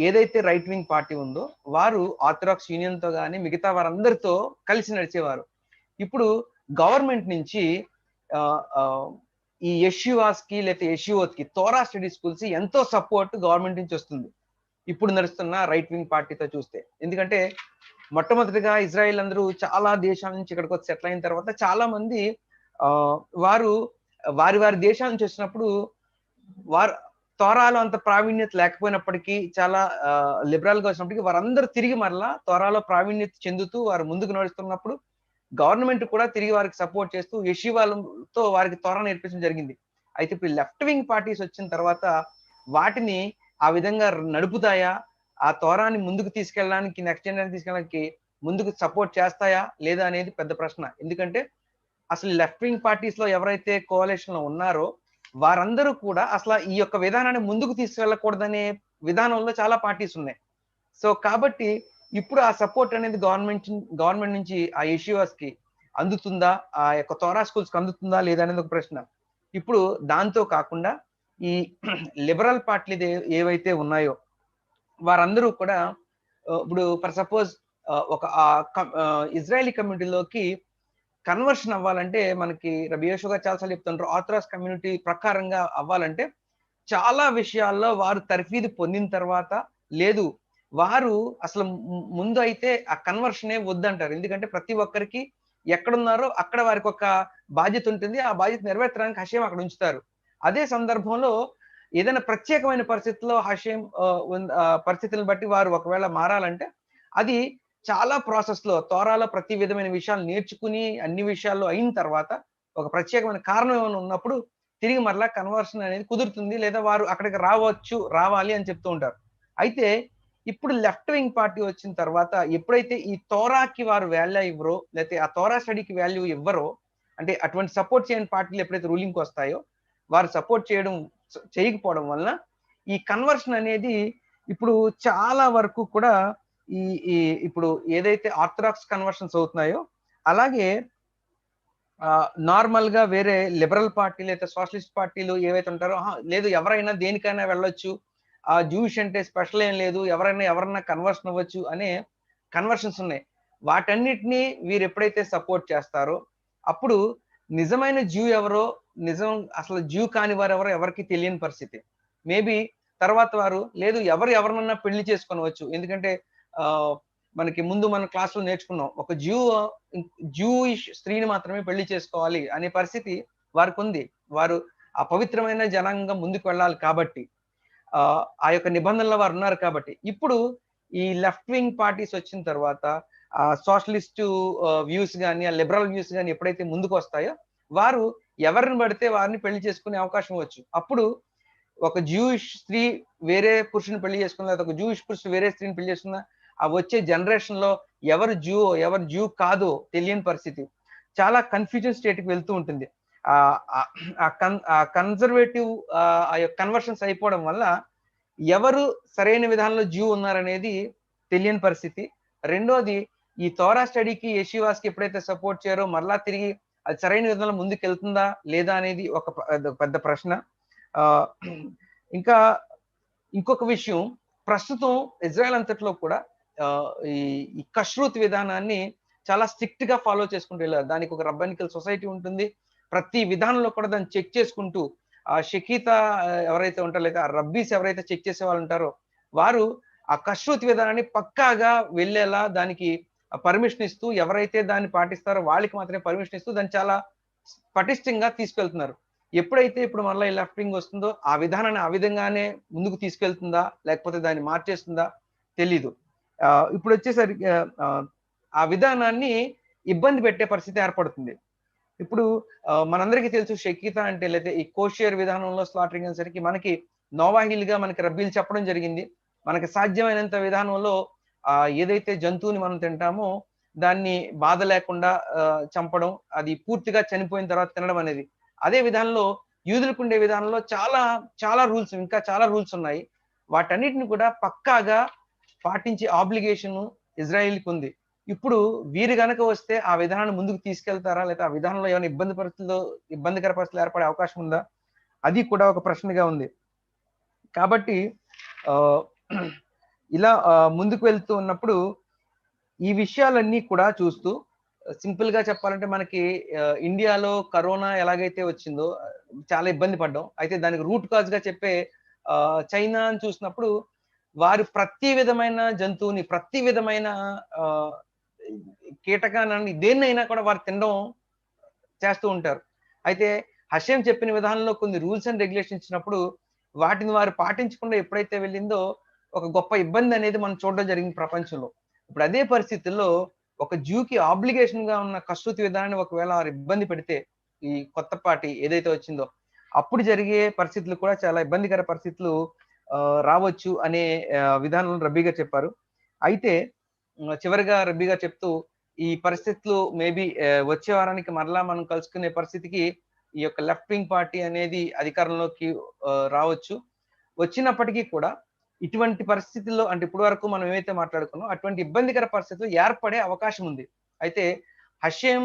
ఏదైతే రైట్ వింగ్ పార్టీ ఉందో వారు ఆర్థడాక్స్ యూనియన్ తో కానీ మిగతా వారందరితో కలిసి నడిచేవారు. ఇప్పుడు గవర్నమెంట్ నుంచి ఈ యెషువాస్ కి లేకపోతే యెషువోత్ కి తోరా స్టడీ స్కూల్స్ ఎంతో సపోర్ట్ గవర్నమెంట్ నుంచి వస్తుంది ఇప్పుడు నడుస్తున్న రైట్ వింగ్ పార్టీతో చూస్తే. ఎందుకంటే మొట్టమొదటిగా ఇజ్రాయెల్ అందరూ చాలా దేశాల నుంచి ఇక్కడికి వచ్చి సెటిల్ అయిన తర్వాత చాలా మంది వారు వారి దేశాల నుంచి వచ్చినప్పుడు వారు తోరాలో అంత ప్రావీణ్యత లేకపోయినప్పటికీ చాలా లిబరల్ గా వచ్చినప్పటికీ వారందరూ తిరిగి మరలా తోరాలో ప్రావీణ్యత చెందుతూ వారు ముందుకు నడుస్తున్నప్పుడు గవర్నమెంట్ కూడా తిరిగి వారికి సపోర్ట్ చేస్తూ యెషువాలతో వారికి తోరా నేర్పించడం జరిగింది. అయితే ఇప్పుడు లెఫ్ట్ వింగ్ పార్టీస్ వచ్చిన తర్వాత వాటిని ఆ విధంగా నడుపుతాయా, ఆ తోరాన్ని ముందుకు తీసుకెళ్ళడానికి, నెక్స్ట్ జనరేషన్ తీసుకెళ్ళడానికి ముందుకు సపోర్ట్ చేస్తాయా లేదా అనేది పెద్ద ప్రశ్న. ఎందుకంటే అసలు లెఫ్ట్ వింగ్ పార్టీస్ లో ఎవరైతే కోalition లో ఉన్నారో వారందరూ కూడా అసలు ఈ యొక్క విధానాన్ని ముందుకు తీసుకెళ్ళకూడదనే విధానంలో చాలా పార్టీస్ ఉన్నాయి. సో కాబట్టి ఇప్పుడు ఆ సపోర్ట్ అనేది గవర్నమెంట్ నుంచి ఆ ఇష్యూస్ కి అందుతుందా, ఆ యొక్క తోరా స్కూల్స్ కి అందుతుందా లేదా అనేది ఒక ప్రశ్న. ఇప్పుడు దాంతో కాకుండా ఈ లిబరల్ పార్టీలు ఏవైతే ఉన్నాయో వారందరూ కూడా ఇప్పుడు ఫర్ సపోజ్ ఒక ఇజ్రాయలీ కమ్యూనిటీలోకి కన్వర్షన్ అవ్వాలంటే మనకి రబి యోషువా గారు చాలాసార్లు చెప్తుంటారు, ఆర్థడాక్స్ కమ్యూనిటీ ప్రకారంగా అవ్వాలంటే చాలా విషయాల్లో వారు తర్ఫీదు పొందిన తర్వాత, లేదు వారు అసలు ముందు అయితే ఆ కన్వర్షనే వద్దంటారు. ఎందుకంటే ప్రతి ఒక్కరికి ఎక్కడున్నారో అక్కడ వారికి ఒక బాధ్యత ఉంటుంది, ఆ బాధ్యత నెరవేర్చడానికి హషేం అక్కడ ఉంచుతారు. అదే సందర్భంలో ఏదైనా ప్రత్యేకమైన పరిస్థితుల్లో హషేం పరిస్థితులను బట్టి వారు ఒకవేళ మారాలంటే అది చాలా ప్రాసెస్ లో తోరాలో ప్రతి విధమైన విషయాలు నేర్చుకుని అన్ని విషయాల్లో అయిన తర్వాత ఒక ప్రత్యేకమైన కారణం ఏమైనా ఉన్నప్పుడు తిరిగి మరలా కన్వర్షన్ అనేది కుదురుతుంది, లేదా వారు అక్కడికి రావాలి అని చెప్తూ ఉంటారు. అయితే ఇప్పుడు లెఫ్ట్ వింగ్ పార్టీ వచ్చిన తర్వాత ఎప్పుడైతే ఈ తోరాకి వారు వాల్యూ ఇవ్వరో, లేకపోతే ఆ తోరా స్టడీకి వాల్యూ ఇవ్వరో, అంటే అటువంటి సపోర్ట్ చేయని పార్టీలు ఎప్పుడైతే రూలింగ్కి వస్తాయో వారు సపోర్ట్ చేయకపోవడం వలన ఈ కన్వర్షన్ అనేది ఇప్పుడు చాలా వరకు కూడా ఈ ఇప్పుడు ఏదైతే ఆర్థడాక్స్ కన్వర్షన్స్ అవుతున్నాయో అలాగే నార్మల్ గా వేరే లిబరల్ పార్టీలు అయితే సోషలిస్ట్ పార్టీలు ఏవైతే ఉంటారో లేదు ఎవరైనా దేనికైనా వెళ్ళొచ్చు, ఆ జూయిష్ అంటే స్పెషల్ ఏం లేదు, ఎవరైనా కన్వర్షన్ అవ్వచ్చు అనే కన్వర్షన్స్ ఉన్నాయి. వాటన్నిటినీ వీరు ఎప్పుడైతే సపోర్ట్ చేస్తారో అప్పుడు నిజమైన జ్యూ ఎవరో, అసలు జ్యూ కాని వారు ఎవరో ఎవరికి తెలియని పరిస్థితి. మేబీ తర్వాత వారు లేదు ఎవరినన్నా పెళ్లి చేసుకొనవచ్చు. ఎందుకంటే మనకి ముందు మన క్లాసులో నేర్చుకున్నాం, ఒక జూయిష్ స్త్రీని మాత్రమే పెళ్లి చేసుకోవాలి అనే పరిస్థితి వారికి ఉంది. వారు ఆ పవిత్రమైన జనాంగం ముందుకు వెళ్ళాలి కాబట్టి, ఆ యొక్క నిబంధనలో వారు ఉన్నారు కాబట్టి. ఇప్పుడు ఈ లెఫ్ట్ వింగ్ పార్టీస్ వచ్చిన తర్వాత ఆ సోషలిస్ట్ వ్యూస్ కానీ, ఆ లిబరల్ వ్యూస్ కానీ ఎప్పుడైతే ముందుకు వస్తాయో వారు ఎవరిని పడితే వారిని పెళ్లి చేసుకునే అవకాశం వచ్చు. అప్పుడు ఒక జూయిష్ స్త్రీ వేరే పురుషుని పెళ్లి చేసుకున్నా, లేదా ఒక జూయిష్ పురుషుడు వేరే స్త్రీని పెళ్లి చేసుకున్నా ఆ వచ్చే జనరేషన్ లో ఎవరు జ్యూ కాదో తెలియని పరిస్థితి, చాలా కన్ఫ్యూజన్ స్టేట్ కి వెళ్తూ ఉంటుంది. కన్జర్వేటివ్ ఆ యొక్క కన్వర్షన్స్ అయిపోవడం వల్ల ఎవరు సరైన విధానంలో జ్యూ ఉన్నారనేది తెలియని పరిస్థితి. రెండోది ఈ తోరా స్టడీకి యెషువాస్కి ఎప్పుడైతే సపోర్ట్ చేయారో మరలా తిరిగి అది సరైన విధానంలో ముందుకు వెళ్తుందా లేదా అనేది ఒక పెద్ద ప్రశ్న. ఇంకా ఇంకొక విషయం, ప్రస్తుతం ఇజ్రాయెల్ అంతట్లో కూడా ఈ కష్రూత్ విధానాన్ని చాలా స్ట్రిక్ట్ గా ఫాలో చేసుకుంటూ వెళ్ళారు. దానికి ఒక రబ్బనికల్ సొసైటీ ఉంటుంది. ప్రతి విధానంలో కూడా దాన్ని చెక్ చేసుకుంటూ ఆ షకీతా ఎవరైతే ఉంటారో, లేదా రబ్బీస్ ఎవరైతే చెక్ చేసే వాళ్ళు ఉంటారో వారు ఆ కష్రూత్ విధానాన్ని పక్కాగా వెళ్ళేలా దానికి పర్మిషన్ ఇస్తూ, ఎవరైతే దాన్ని పాటిస్తారో వాళ్ళకి మాత్రమే పర్మిషన్ ఇస్తూ దాన్ని చాలా పటిష్టంగా తీసుకెళ్తున్నారు. ఎప్పుడైతే ఇప్పుడు మళ్ళీ ఈ లెఫ్ట్ వింగ్ వస్తుందో ఆ విధానాన్ని ఆ విధంగానే ముందుకు తీసుకెళ్తుందా లేకపోతే దాన్ని మార్చేస్తుందా తెలీదు. ఇప్పుడు వచ్చేసరికి ఆ విధానాన్ని ఇబ్బంది పెట్టే పరిస్థితి ఏర్పడుతుంది. ఇప్పుడు మనందరికీ తెలుసు షకీతా అంటే, లేదా ఈ కోషియర్ విధానంలో స్లాటరింగ్ అనేసరికి మనకి నోవాహిల్ గా మనకి రబ్బీలు చెప్పడం జరిగింది. మనకి సాధ్యమైనంత విధానంలో ఏదైతే జంతువుని మనం తింటామో దాన్ని బాధ లేకుండా చంపడం, అది పూర్తిగా చనిపోయిన తర్వాత తినడం అనేది. అదే విధానంలో యూదులకు ఉండే విధానంలో చాలా రూల్స్, ఇంకా చాలా రూల్స్ ఉన్నాయి. వాటన్నిటిని కూడా పక్కాగా పాటించే ఆబ్లిగేషన్ ఇజ్రాయిల్కి ఉంది. ఇప్పుడు వీరు గనక వస్తే ఆ విధానాన్ని ముందుకు తీసుకెళ్తారా, లేదా ఆ విధానంలో ఏమైనా ఇబ్బందికర పరిస్థితులు ఏర్పడే అవకాశం ఉందా, అది కూడా ఒక ప్రశ్నగా ఉంది. కాబట్టి ఇలా ముందుకు వెళ్తూ ఉన్నప్పుడు ఈ విషయాలన్నీ కూడా చూస్తూ సింపుల్ గా చెప్పాలంటే మనకి ఇండియాలో కరోనా ఎలాగైతే వచ్చిందో చాలా ఇబ్బంది పడ్డాం. అయితే దానికి రూట్ కాజ్ గా చెప్పే చైనా అని చూసినప్పుడు వారు ప్రతి విధమైన జంతువుని, ప్రతి విధమైన కీటకాన్ని, దేన్నైనా కూడా వారు తినడం చేస్తూ ఉంటారు. అయితే హషేం చెప్పిన విధానంలో కొన్ని రూల్స్ అండ్ రెగ్యులేషన్ ఇచ్చినప్పుడు వాటిని వారు పాటించకుండా ఎప్పుడైతే వెళ్ళిందో ఒక గొప్ప ఇబ్బంది అనేది మనం చూడడం జరిగింది ప్రపంచంలో. ఇప్పుడు అదే పరిస్థితుల్లో ఒక జ్యూకి ఆబ్లిగేషన్ గా ఉన్న కసూతి విధానాన్ని ఒకవేళ వారు ఇబ్బంది పెడితే, ఈ కొత్త పార్టీ ఏదైతే వచ్చిందో అప్పుడు జరిగే పరిస్థితులు కూడా చాలా ఇబ్బందికర పరిస్థితులు రావచ్చు అనే విధానంలో రబ్బీ గారు చెప్పారు. అయితే చివరిగా రబ్బీ గారు చెప్తూ ఈ పరిస్థితులు మేబీ వచ్చే వారానికి మరలా మనం కలుసుకునే పరిస్థితికి ఈ యొక్క లెఫ్ట్ వింగ్ పార్టీ అనేది అధికారంలోకి రావచ్చు. వచ్చినప్పటికీ కూడా ఇటువంటి పరిస్థితుల్లో అంటే ఇప్పటి వరకు మనం ఏమైతే మాట్లాడుకున్నాం అటువంటి ఇబ్బందికర పరిస్థితులు ఏర్పడే అవకాశం ఉంది. అయితే హషేం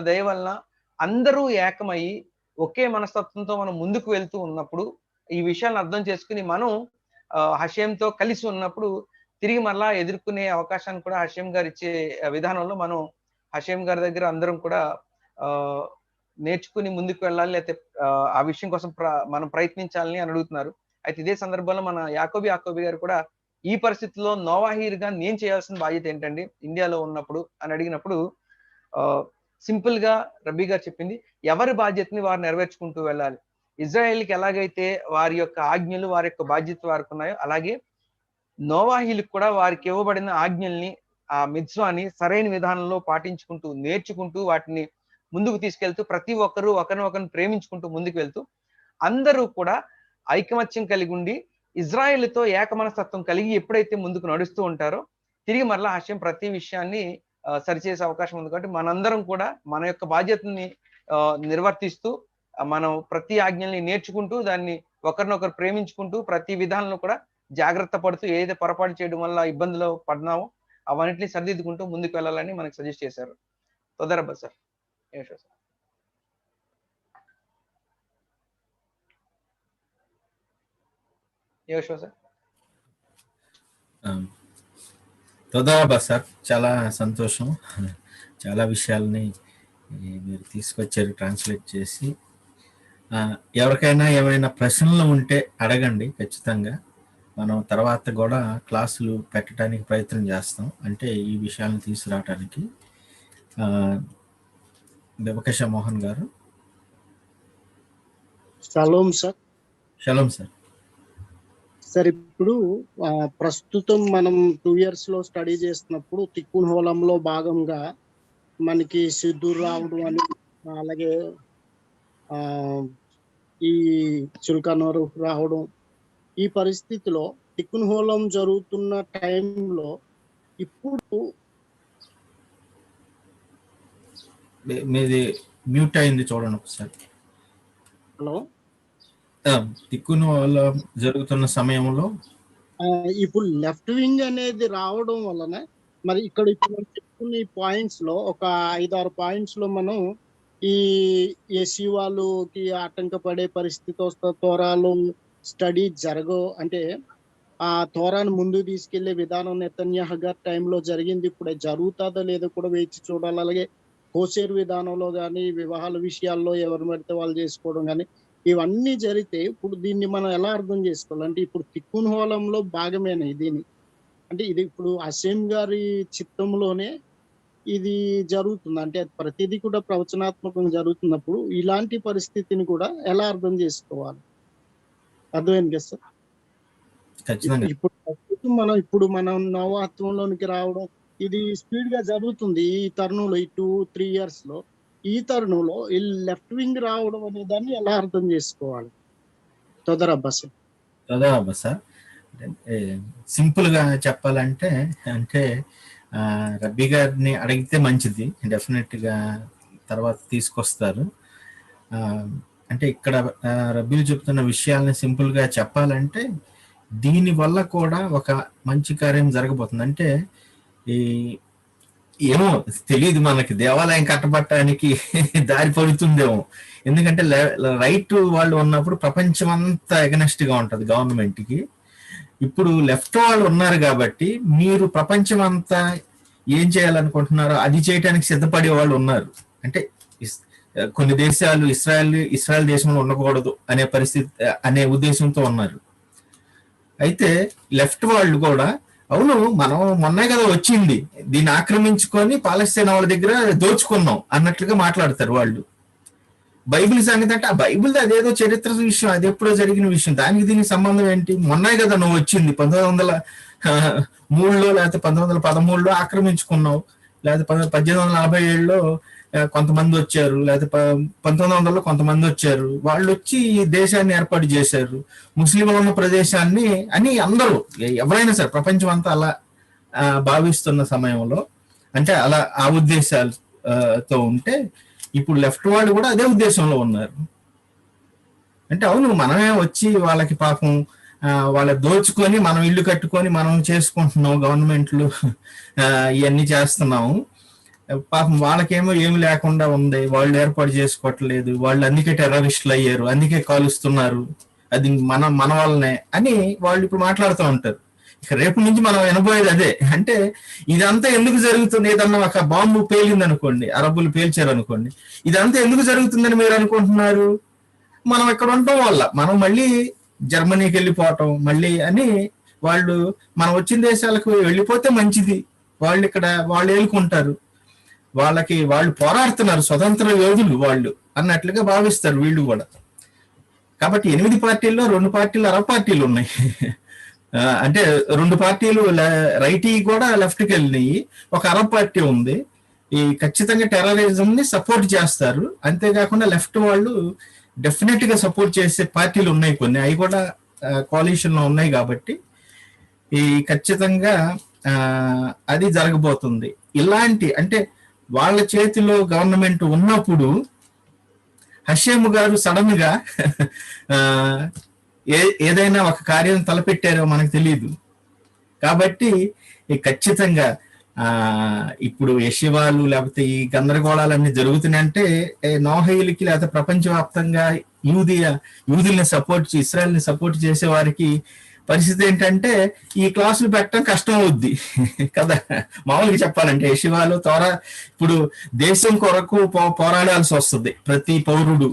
దయ వలన అందరూ ఏకమయ్యి ఒకే మనస్తత్వంతో మనం ముందుకు వెళ్తూ ఉన్నప్పుడు ఈ విషయాలను అర్థం చేసుకుని మనం హషేంతో కలిసి ఉన్నప్పుడు తిరిగి మరలా ఎదుర్కొనే అవకాశాన్ని కూడా హషేం గారు ఇచ్చే విధానంలో మనం హషేం గారి దగ్గర అందరం కూడా నేర్చుకుని ముందుకు వెళ్ళాలి, లేకపోతే ఆ విషయం కోసం మనం ప్రయత్నించాలని అని అడుగుతున్నారు. అయితే ఇదే సందర్భంలో మన యాకోబి గారు కూడా ఈ పరిస్థితుల్లో నోవాహీర్గా నేను చేయాల్సిన బాధ్యత ఏంటండి ఇండియాలో ఉన్నప్పుడు అని అడిగినప్పుడు సింపుల్ గా రబ్బీ గారు చెప్పింది, ఎవరి బాధ్యతని వారు నెరవేర్చుకుంటూ వెళ్ళాలి. ఇజ్రాయెల్కి ఎలాగైతే వారి యొక్క ఆజ్ఞలు వారి యొక్క బాధ్యత వారికి ఉన్నాయో అలాగే నోవాహీలకు కూడా వారికి ఇవ్వబడిన ఆజ్ఞల్ని ఆ మిత్స్వాని సరైన విధానంలో పాటించుకుంటూ నేర్చుకుంటూ వాటిని ముందుకు తీసుకెళ్తూ ప్రతి ఒక్కరూ ఒకరినొకరిని ప్రేమించుకుంటూ ముందుకు వెళ్తూ అందరూ కూడా ఐకమత్యం కలిగి ఉండి ఇజ్రాయెల్తో ఏకమనస్తత్వం కలిగి ఎప్పుడైతే ముందుకు నడుస్తూ ఉంటారో తిరిగి మరలా హషేం ప్రతి విషయాన్ని సరిచేసే అవకాశం ఉంది. కాబట్టి మనందరం కూడా మన యొక్క బాధ్యతని నిర్వర్తిస్తూ మనం ప్రతి ఆజ్ఞల్ని నేర్చుకుంటూ దాన్ని ఒకరినొకరు ప్రేమించుకుంటూ ప్రతి విధానంలో కూడా జాగ్రత్త పడుతూ ఏదైతే పొరపాటు చేయడం వల్ల ఇబ్బందులు పడినామో అవన్నింటినీ సరిదిద్దుకుంటూ ముందుకు వెళ్ళాలని మనకు సజెస్ట్ చేశారు. తొందరబ్బా సార్. తొందరబ్బా సార్, చాలా సంతోషం. చాలా విషయాల్ని మీరు తీసుకొచ్చారు ట్రాన్స్లేట్ చేసి. ఎవరికైనా ఏమైనా ప్రశ్నలు ఉంటే అడగండి, ఖచ్చితంగా మనం తర్వాత కూడా క్లాసులు పెట్టడానికి ప్రయత్నం చేస్తాం, అంటే ఈ విషయాలను తీసుకురావడానికి. దేవకేశ మోహన్ గారు. Shalom sir. Shalom sir. Sir, ఇప్పుడు ప్రస్తుతం మనం 2 years లో స్టడీ చేస్తున్నప్పుడు తిక్కున్ హోలంలో భాగంగా మనకి సిద్ధూరు రావడం అని, అలాగే ఈ చుల్కనూరు రావడం, ఈ పరిస్థితిలో తిక్కున్ హోలం జరుగుతున్న టైంలో ఇప్పుడు మీది మ్యూట్ అయింది, చూడండి ఒకసారి. హలో. తిక్కున్ హోలం జరుగుతున్న సమయంలో ఇప్పుడు లెఫ్ట్ వింగ్ అనేది రావడం వలన మరి ఇక్కడ ఇప్పుడు మనం చెప్పుకున్న పాయింట్స్ లో ఒక 5-6 పాయింట్స్ లో మనం ఈ ఎస్సీ వాళ్ళకి ఆటంకపడే పరిస్థితి వస్తే తోరాలు స్టడీ జరగవు, అంటే ఆ తోరాను ముందుకు తీసుకెళ్లే విధానం నెతన్యాహు గారి టైంలో జరిగింది. ఇప్పుడు జరుగుతుందో లేదో కూడా వేచి చూడాలి. అలాగే హోసేరు విధానంలో కానీ వివాహాల విషయాల్లో ఎవరు పడితే వాళ్ళు చేసుకోవడం కానీ ఇవన్నీ జరిగితే ఇప్పుడు దీన్ని మనం ఎలా అర్థం చేసుకోవాలంటే ఇప్పుడు తిక్కున్ హోలంలో భాగమేనా దీని, అంటే ఇది ఇప్పుడు హషేం గారి చిత్తంలోనే ఇది జరుగుతుంది, అంటే ప్రతిదీ కూడా ప్రవచనాత్మకంగా జరుగుతున్నప్పుడు ఇలాంటి పరిస్థితిని కూడా ఎలా అర్థం చేసుకోవాలి? అర్థమైంది కదా సార్? ఇప్పుడు మనం నవత్వంలోనికి రావడం ఇది స్పీడ్ గా జరుగుతుంది ఈ తరుణంలో, ఈ 2-3 years లో. ఈ తరుణంలో ఈ లెఫ్ట్ వింగ్ రావడం అనే దాన్ని ఎలా అర్థం చేసుకోవాలి? తొందరబ్బా సార్, సింపుల్ గా చెప్పాలంటే, అంటే రబ్బీ గారిని అడిగితే మంచిది, డెఫినెట్ గా తర్వాత తీసుకొస్తారు. అంటే ఇక్కడ రబ్బీలు చెప్తున్న విషయాలని సింపుల్ గా చెప్పాలంటే దీని వల్ల కూడా ఒక మంచి కార్యం జరగబోతుంది. అంటే ఏమో తెలియదు మనకి, దేవాలయం కట్టబట్టడానికి దారి పడుతుందేమో. ఎందుకంటే రైట్ వాళ్ళు ఉన్నప్పుడు ప్రపంచం అంతా ఎగనెస్ట్ గా ఉంటది గవర్నమెంట్ కి. ఇప్పుడు లెఫ్ట్ వాళ్ళు ఉన్నారు కాబట్టి మీరు ప్రపంచం అంతా ఏం చేయాలనుకుంటున్నారో అది చేయడానికి సిద్ధపడే వాళ్ళు ఉన్నారు. అంటే కొన్ని దేశాలు ఇస్రాయల్ దేశంలో ఉండకూడదు అనే పరిస్థితి అనే ఉద్దేశంతో ఉన్నారు. అయితే లెఫ్ట్ వాళ్ళు కూడా అవును మనం మొన్నే కదా వచ్చింది, దీన్ని ఆక్రమించుకొని పాలస్తీనా వాళ్ళ దగ్గర దోచుకున్నాం అన్నట్లుగా మాట్లాడతారు వాళ్ళు. బైబిల్ సంగతి అంటే ఆ బైబిల్ అదేదో చరిత్ర విషయం, అది ఎప్పుడో జరిగిన విషయం, దానికి దీనికి సంబంధం ఏంటి? మొన్నే కదా నువ్వు వచ్చింది, 1903లో లేకపోతే 1913లో ఆక్రమించుకున్నావు, లేకపోతే 1847లో కొంతమంది వచ్చారు, లేకపోతే 1900లో కొంతమంది వచ్చారు, వాళ్ళు వచ్చి ఈ దేశాన్ని ఏర్పాటు చేశారు, ముస్లింలు ఉన్న ప్రదేశాన్ని అని అందరూ ఎవరైనా సరే ప్రపంచం అంతా అలా భావిస్తున్న సమయంలో, అంటే అలా ఆ ఉద్దేశాలతో ఉంటే ఇప్పుడు లెఫ్ట్ వాళ్ళు కూడా అదే ఉద్దేశంలో ఉన్నారు. అంటే అవును, మనమే వచ్చి వాళ్ళకి పాపం వాళ్ళ దోచుకొని మనం ఇల్లు కట్టుకొని మనం చేసుకుంటున్నాం, గవర్నమెంట్లు ఇవన్నీ చేస్తున్నాము, పాపం వాళ్ళకేమో ఏమి లేకుండా ఉంది, వాళ్ళు ఏర్పాటు చేసుకోవట్లేదు, వాళ్ళు అందుకే టెర్రరిస్టులు అయ్యారు, అందుకే కాలుస్తున్నారు, అది మన వల్లనే అని వాళ్ళు ఇప్పుడు మాట్లాడుతూ ఉంటారు. ఇక రేపు నుంచి మనం వినబోయేది అదే. అంటే ఇదంతా ఎందుకు జరుగుతుంది, ఏదన్నా ఒక బాంబు పేలింది అనుకోండి, అరబ్బులు పేల్చారు అనుకోండి, ఇదంతా ఎందుకు జరుగుతుందని మీరు అనుకుంటున్నారు? మనం ఇక్కడ ఉండటం వల్ల, మనం మళ్ళీ జర్మనీకి వెళ్ళిపోవటం మళ్ళీ అని, వాళ్ళు మనం వచ్చిన దేశాలకు వెళ్ళిపోతే మంచిది, వాళ్ళు ఏలుకుంటారు, వాళ్ళు పోరాడుతున్నారు, స్వతంత్ర యోధులు వాళ్ళు అన్నట్లుగా భావిస్తారు వీళ్ళు కూడా. కాబట్టి 8 పార్టీల్లో 2 పార్టీలు అరబ్ పార్టీలు ఉన్నాయి. అంటే 2 పార్టీలు రైటీ కూడా లెఫ్ట్కి వెళ్ళినాయి, ఒక అరబ్ పార్టీ ఉంది. ఈ ఖచ్చితంగా టెర్రరిజం ని సపోర్ట్ చేస్తారు. అంతేకాకుండా లెఫ్ట్ వాళ్ళు డెఫినెట్ గా సపోర్ట్ చేసే పార్టీలు ఉన్నాయి కొన్ని, అవి కూడా కోalition లో ఉన్నాయి. కాబట్టి ఈ ఖచ్చితంగా అది జరగబోతుంది. ఇలాంటి అంటే వాళ్ళ చేతిలో గవర్నమెంట్ ఉన్నప్పుడు హషేము గారు సడన్ గా ఏదైనా ఒక కార్యం తలపెట్టారో మనకు తెలియదు. కాబట్టి ఖచ్చితంగా ఇప్పుడు యశివాలు లేకపోతే ఈ గందరగోళాలన్నీ జరుగుతున్నాయంటే నోహయిలకి లేకపోతే ప్రపంచవ్యాప్తంగా యూదుల్ని సపోర్ట్ ఇస్రాయల్ని సపోర్ట్ చేసే వారికి పరిస్థితి ఏంటంటే ఈ క్లాసులు పెట్టడం కష్టం అవుద్ది కదా. మామూలుగా చెప్పాలంటే యశివాలు ఇప్పుడు దేశం కొరకు పోరాడాల్సి వస్తుంది. ప్రతి పౌరుడు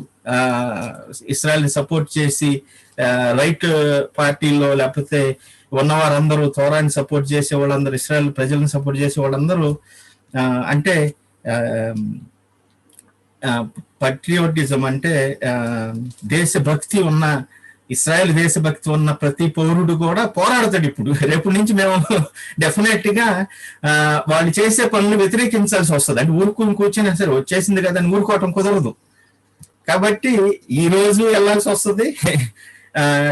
ఇస్రాయల్ని సపోర్ట్ చేసి రైట్ పార్టీలో లేకపోతే ఉన్నవారందరూ, తోరాన్ని సపోర్ట్ చేసే వాళ్ళందరూ, ఇస్రాయల్ ప్రజలను సపోర్ట్ చేసే వాళ్ళందరూ అంటే పట్రియోటిజం అంటే దేశభక్తి ఉన్న, ఇస్రాయల్ దేశభక్తి ఉన్న ప్రతి పౌరుడు కూడా పోరాడతాడు. ఇప్పుడు రేపు నుంచి మేము డెఫినెట్ గా వాళ్ళు చేసే పనులు వ్యతిరేకించాల్సి వస్తుంది. అంటే కూర్చొని సరే వచ్చేసింది కదా అని ఊరుకోవటం కుదరదు. కాబట్టి ఈ రోజు వెళ్ళాల్సి వస్తుంది,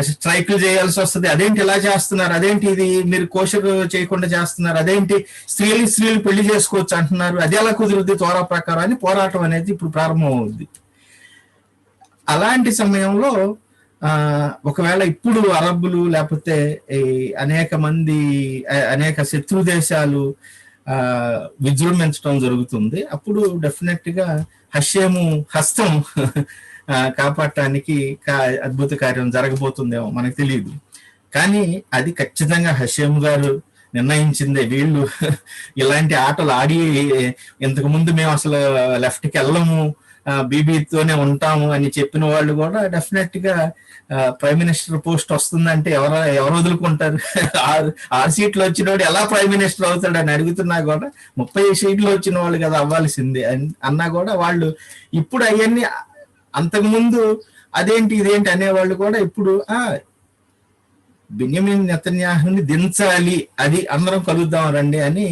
స్ట్రైకులు చేయాల్సి వస్తుంది. అదేంటి ఇలా చేస్తున్నారు, అదేంటి ఇది మీరు కోషర్ చేయకుండా చేస్తున్నారు, అదేంటి స్త్రీలు పెళ్లి చేసుకోవచ్చు అంటున్నారు, అది ఎలా కుదురుద్ది తోరా ప్రకారం అని పోరాటం అనేది ఇప్పుడు ప్రారంభం అవుద్ది. అలాంటి సమయంలో ఒకవేళ ఇప్పుడు అరబ్బులు లేకపోతే అనేక శత్రు దేశాలు విజృంభించడం జరుగుతుంది. అప్పుడు డెఫినెట్ గా హషేము హస్తం కాపాడటానికి అద్భుత కార్యం జరగబోతుందేమో మనకు తెలియదు. కానీ అది ఖచ్చితంగా హషేము గారు నిర్ణయించిందే. వీళ్ళు ఇలాంటి ఆటలు ఆడి ఇంతకు ముందు మేము అసలు లెఫ్ట్కి వెళ్ళము, బీబీతోనే ఉంటాము అని చెప్పిన వాళ్ళు కూడా డెఫినెట్ గా ప్రైమ్ మినిస్టర్ పోస్ట్ వస్తుందంటే ఎవరు వదులుకుంటారు? 6 సీట్లు వచ్చినోడు ఎలా ప్రైమ్ మినిస్టర్ అవుతాడు అని అడుగుతున్నా కూడా 30 సీట్లు వచ్చిన వాళ్ళు కదా అవ్వాల్సిందే అన్నా కూడా వాళ్ళు ఇప్పుడు అవన్నీ, అంతకుముందు అదేంటి ఇదేంటి అనేవాళ్ళు కూడా ఇప్పుడు బెన్యామిన్ నెతన్యాహుని దించాలి, అది అందరం కలుద్దాం రండి అని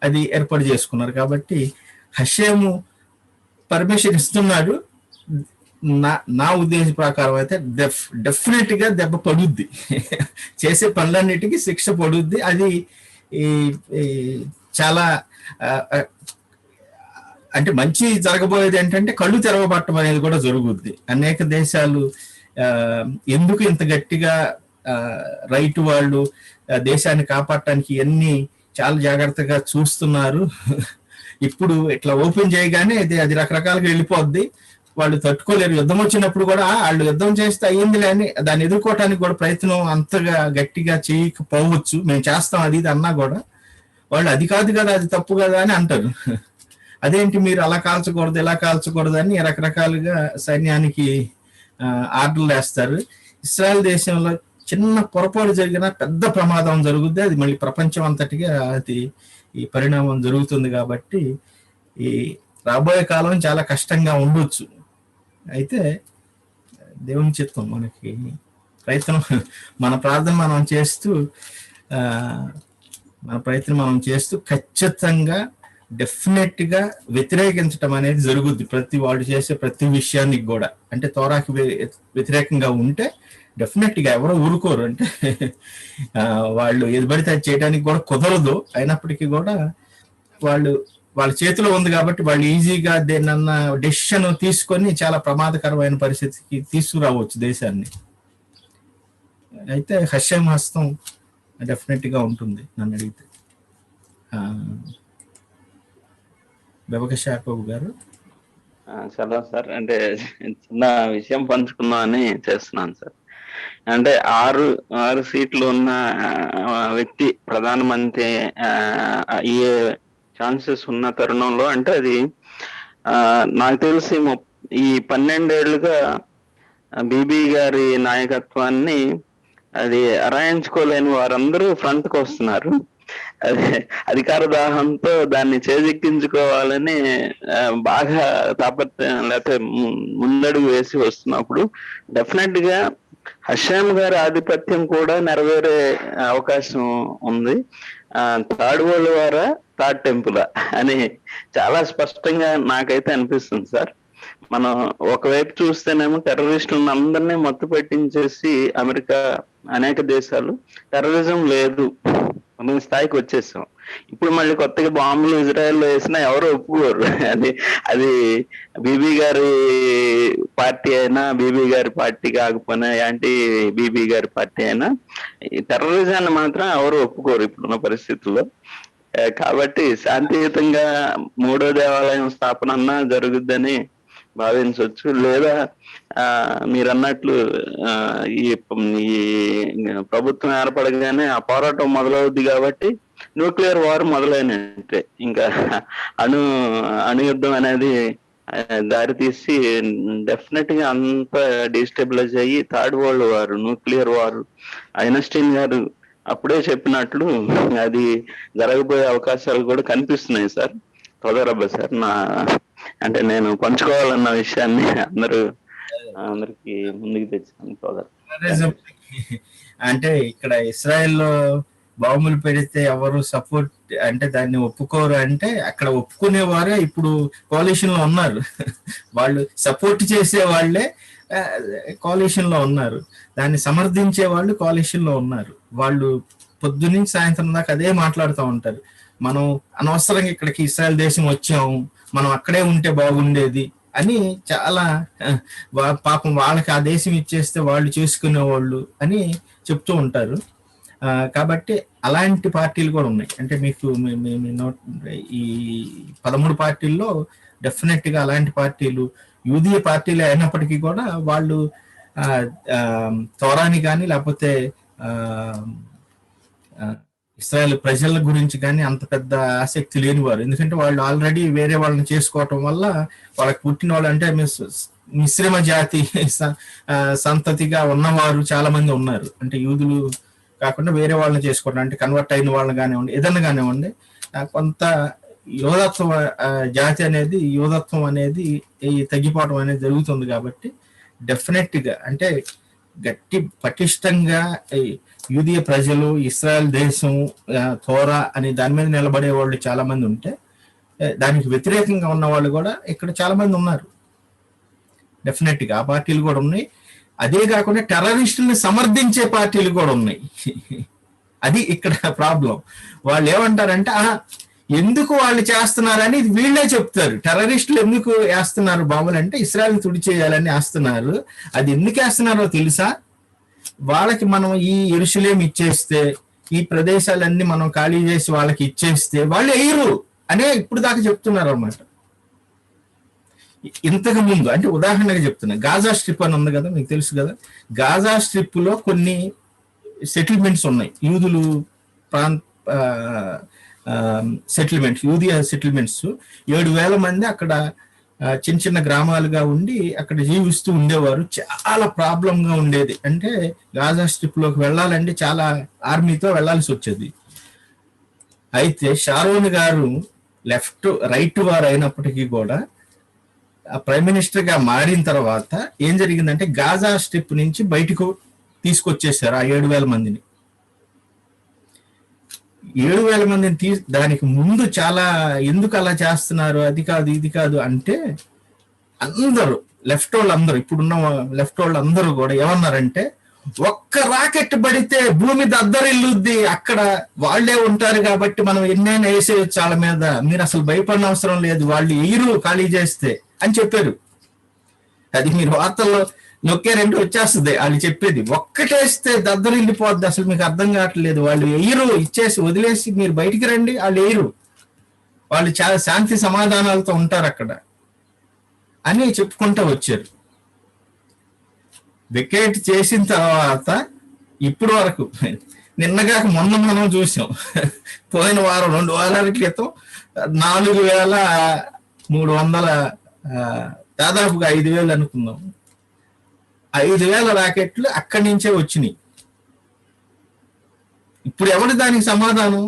అది ఏర్పాటు చేసుకున్నారు. కాబట్టి హషేము పర్మిషన్ ఇస్తున్నాడు. నా ఉద్దేశం ప్రకారం అయితే డెఫినెట్ గా దెబ్బ పడుద్ది, చేసే పనులన్నిటికీ శిక్ష పడుద్ది. అది చాలా అంటే మంచి జరగబోయేది ఏంటంటే కళ్ళు తెరవబట్టడం అనేది కూడా జరుగుద్ది. అనేక దేశాలు ఎందుకు ఇంత గట్టిగా రైట్ వాళ్ళు దేశాన్ని కాపాడటానికి ఎన్ని చాలా జాగ్రత్తగా చూస్తున్నారు. ఇప్పుడు ఇట్లా ఓపెన్ చేయగానే అది రకరకాలుగా వెళ్ళిపోద్ది, వాళ్ళు తట్టుకోలేరు. యుద్ధం వచ్చినప్పుడు కూడా వాళ్ళు యుద్ధం చేస్తే అయ్యిందిలే అని దాన్ని ఎదుర్కోవటానికి కూడా ప్రయత్నం అంతగా గట్టిగా చేయకపోవచ్చు. మేము చేస్తాం అది ఇది అన్నా కూడా వాళ్ళు అది కాదు కదా, అది తప్పు కదా అని అంటారు. అదేంటి మీరు అలా కాల్చకూడదు ఇలా కాల్చకూడదు అని రకరకాలుగా సైన్యానికి ఆర్డర్లు వేస్తారు. ఇస్రాయల్ దేశంలో చిన్న పొరపాటు జరిగినా పెద్ద ప్రమాదం జరుగుద్ది. అది మళ్ళీ ప్రపంచం అంతటిగా ఈ పరిణామం జరుగుతుంది. కాబట్టి ఈ రాబోయే కాలం చాలా కష్టంగా ఉండొచ్చు. అయితే దేవుని చిత్తం, మనకి ప్రయత్నం, మన ప్రార్థన మనం చేస్తూ ఖచ్చితంగా డెఫినెట్ గా వ్యతిరేకించడం అనేది జరుగుద్ది ప్రతి వాళ్ళు చేసే ప్రతి విషయానికి కూడా. అంటే తోరాకి వ్యతిరేకంగా ఉంటే డెఫినెట్ గా ఎవరో ఊరుకోరు. అంటే వాళ్ళు ఏది పడితే అది చేయడానికి కూడా కుదరదు. అయినప్పటికీ కూడా వాళ్ళ చేతిలో ఉంది కాబట్టి వాళ్ళు ఈజీగా దేన్నన్నా డెసిషన్ తీసుకొని చాలా ప్రమాదకరమైన పరిస్థితికి తీసుకురావచ్చు దేశాన్ని. అయితే హర్షం హస్తం డెఫినెట్ గా ఉంటుంది నన్ను అడిగితే. బెబకశాఖబు గారు. చాలా సార్, అంటే చిన్న విషయం పంచుకుందామని చేస్తున్నాను సార్. అంటే ఆరు సీట్లు ఉన్న వ్యక్తి ప్రధానమంత్రి అయ్యే ఛాన్సెస్ ఉన్న తరుణంలో, అంటే అది నాకు తెలిసి ఈ 12 ఏళ్లుగా బీబీ గారి నాయకత్వాన్ని అది అరాయించుకోలేని వారందరూ ఫ్రంట్కి వస్తున్నారు. అదే అధికార దాహంతో దాన్ని చేజెక్కించుకోవాలని బాగా తాపత్రయం లేకపోతే ముందడుగు వేసి వస్తున్నప్పుడు డెఫినెట్ గా హషాం గారి ఆధిపత్యం కూడా నెరవేరే అవకాశం ఉంది. థర్డ్ వరల్డ్ వారా థర్డ్ టెంపుల్ అని చాలా స్పష్టంగా నాకైతే అనిపిస్తుంది సార్. మనం ఒకవైపు చూస్తేనేమో టెర్రరిస్టులను అందరినీ మత్తు పెట్టించేసి అమెరికా అనేక దేశాలు టెర్రరిజం లేదు అనే స్థాయికి వచ్చేసాం. ఇప్పుడు మళ్ళీ కొత్తగా బాంబులు ఇజ్రాయెల్లో వేసినా ఎవరు ఒప్పుకోరు. అది బీబీ గారి పార్టీ అయినా, బీబీ గారి పార్టీ కాకపోయినా, యాంటీ బీబీ గారి పార్టీ అయినా ఈ టెర్రరిజాన్ని మాత్రం ఎవరు ఒప్పుకోరు ఇప్పుడున్న పరిస్థితుల్లో. కాబట్టి శాంతియుతంగా 3వ దేవాలయం స్థాపన అన్నా జరుగుద్దని భావించవచ్చు. లేదా మీరు అన్నట్లు ఈ ప్రభుత్వం ఏర్పడగానే ఆ పోరాటం మొదలవుద్ది కాబట్టి న్యూక్లియర్ వార్ మొదలైనట్టే. ఇంకా అణుయుద్ధం అనేది దారి తీసి డెఫినెట్ గా అంత డిస్టెబిలైజ్ అయ్యి third world war, nuclear war Einstein గారు అప్పుడే చెప్పినట్లు అది జరగబోయే అవకాశాలు కూడా కనిపిస్తున్నాయి సార్. తొదరబ్బా సార్, అంటే నేను పంచుకోవాలన్న విషయాన్ని అందరికి ముందుకు తెచ్చాను సోదరు. అంటే ఇక్కడ ఇస్రాయెల్లో బాంబులు పెడితే ఎవరు సపోర్ట్ అంటే దాన్ని ఒప్పుకోరు. అంటే అక్కడ ఒప్పుకునేవారే ఇప్పుడు కోalition లో ఉన్నారు. వాళ్ళు సపోర్ట్ చేసే వాళ్ళే కోalition లో ఉన్నారు, దాన్ని సమర్థించే వాళ్ళు కోalition లో ఉన్నారు. వాళ్ళు పొద్దున్నుంచి సాయంత్రం దాకా అదే మాట్లాడుతూ ఉంటారు. మనం అనవసరంగా ఇక్కడికి ఇస్రాయల్ దేశం వచ్చాము, మనం అక్కడే ఉంటే బాగుండేది అని చాలా పాపం వాళ్ళకి ఆ దేశం ఇచ్చేస్తే వాళ్ళు చేసుకునేవాళ్ళు అని చెప్తూ ఉంటారు. కాబట్టి అలాంటి పార్టీలు కూడా ఉన్నాయి. అంటే మీకు ఈ 13 పార్టీల్లో డెఫినెట్ గా అలాంటి పార్టీలు యూదీయ పార్టీలు అయినప్పటికీ కూడా వాళ్ళు తోరాని కానీ లేకపోతే ఇస్రాయల్ ప్రజల గురించి కానీ అంత పెద్ద ఆసక్తి లేనివారు. ఎందుకంటే వాళ్ళు ఆల్రెడీ వేరే వాళ్ళని చేసుకోవటం వల్ల వాళ్ళకి పుట్టిన వాళ్ళు అంటే మిశ్రమ జాతి సంతతిగా ఉన్నవారు చాలా మంది ఉన్నారు. అంటే యూదులు కాకుండా వేరే వాళ్ళని చేసుకోవటం, అంటే కన్వర్ట్ అయిన వాళ్ళని కానివ్వండి, ఏదన్నా కానివ్వండి, కొంత యోధత్వం అనేది తగ్గిపోవడం అనేది జరుగుతుంది. కాబట్టి డెఫినెట్ గా అంటే గట్టి పటిష్టంగా యూదీయ ప్రజలు, ఇస్రాయల్ దేశం, తోరా అని దాని మీద నిలబడే వాళ్ళు చాలా మంది ఉంటే, దానికి వ్యతిరేకంగా ఉన్న వాళ్ళు కూడా ఇక్కడ చాలా మంది ఉన్నారు. డెఫినెట్ గా ఆ పార్టీలు కూడా ఉన్నాయి. అదే కాకుండా టెర్రరిస్టుల్ని సమర్థించే పార్టీలు కూడా ఉన్నాయి. అది ఇక్కడ ప్రాబ్లం. వాళ్ళు ఏమంటారంటే ఎందుకు వాళ్ళు చేస్తున్నారని వీళ్ళే చెప్తారు. టెర్రరిస్టులు ఎందుకు వేస్తున్నారు బాంబులు అంటే ఇస్రాయల్ తుడి చేయాలని వేస్తున్నారు. అది ఎందుకు వేస్తున్నారో తెలుసా? వాళ్ళకి మనం ఈ యెరూషలేం ఇచ్చేస్తే, ఈ ప్రదేశాలన్నీ మనం ఖాళీ చేసి వాళ్ళకి ఇచ్చేస్తే వాళ్ళు వేయరు అనే ఇప్పుడు దాకా చెప్తున్నారు అన్నమాట. ఇంతకు ముందు అంటే ఉదాహరణగా చెప్తున్నా, గాజా స్ట్రిప్ అని ఉంది కదా, మీకు తెలుసు కదా. గాజా స్ట్రిప్ లో కొన్ని సెటిల్మెంట్స్ ఉన్నాయి, యూదులు సెటిల్మెంట్స్, యూదియా సెటిల్మెంట్స్. 7,000 మంది అక్కడ చిన్న చిన్న గ్రామాలుగా ఉండి అక్కడ జీవిస్తూ ఉండేవారు. చాలా ప్రాబ్లంగా ఉండేది. అంటే గాజా స్ట్రిప్ లోకి వెళ్ళాలంటే చాలా ఆర్మీతో వెళ్లాల్సి వచ్చేది. అయితే షారోన్ గారు రైట్ వారు అయినప్పటికీ కూడా ప్రైమ్ మినిస్టర్ గా మారిన తర్వాత ఏం జరిగిందంటే గాజా స్ట్రిప్ నుంచి బయటకు తీసుకొచ్చేసారు ఆ 7,000 మందిని. 7,000 మందిని దానికి ముందు చాలా ఎందుకు అలా చేస్తున్నారు, అది కాదు ఇది కాదు అంటే అందరూ లెఫ్ట్ వాళ్ళు అందరూ, ఇప్పుడున్న లెఫ్ట్ వాళ్ళు అందరూ కూడా ఏమన్నారంటే ఒక్క రాకెట్ పడితే భూమి దద్దరిల్లుద్ది, అక్కడ వాళ్లే ఉంటారు కాబట్టి మనం ఎన్నైనా వేసేయచ్చు వాళ్ళ మీద, మీరు అసలు భయపడిన అవసరం లేదు, వాళ్ళు ఎయిరు ఖాళీ చేస్తే అని చెప్పారు. అది మీరు వార్తల్లో నొక్కారంటే వచ్చేస్తుంది వాళ్ళు చెప్పేది. ఒక్కటేస్తే దద్దరిల్లిపోద్ది, అసలు మీకు అర్థం కావట్లేదు, వాళ్ళు ఎయిరు ఇచ్చేసి వదిలేసి మీరు బయటికి రండి, వాళ్ళు ఎయిరు, వాళ్ళు చాలా శాంతి సమాధానాలతో ఉంటారు అక్కడ అని చెప్పుకుంటూ వచ్చారు. వికెట్ చేసిన తర్వాత ఇప్పుడు వరకు నిన్నగాక మొన్న మనం చూసాం, పోయిన వారం 2 వారాల క్రితం 4,300 దాదాపుగా 5,000 అనుకుందాం, 5,000 రాకెట్లు అక్కడి నుంచే వచ్చినాయి. ఇప్పుడు ఎవరు దానికి సమాధానం?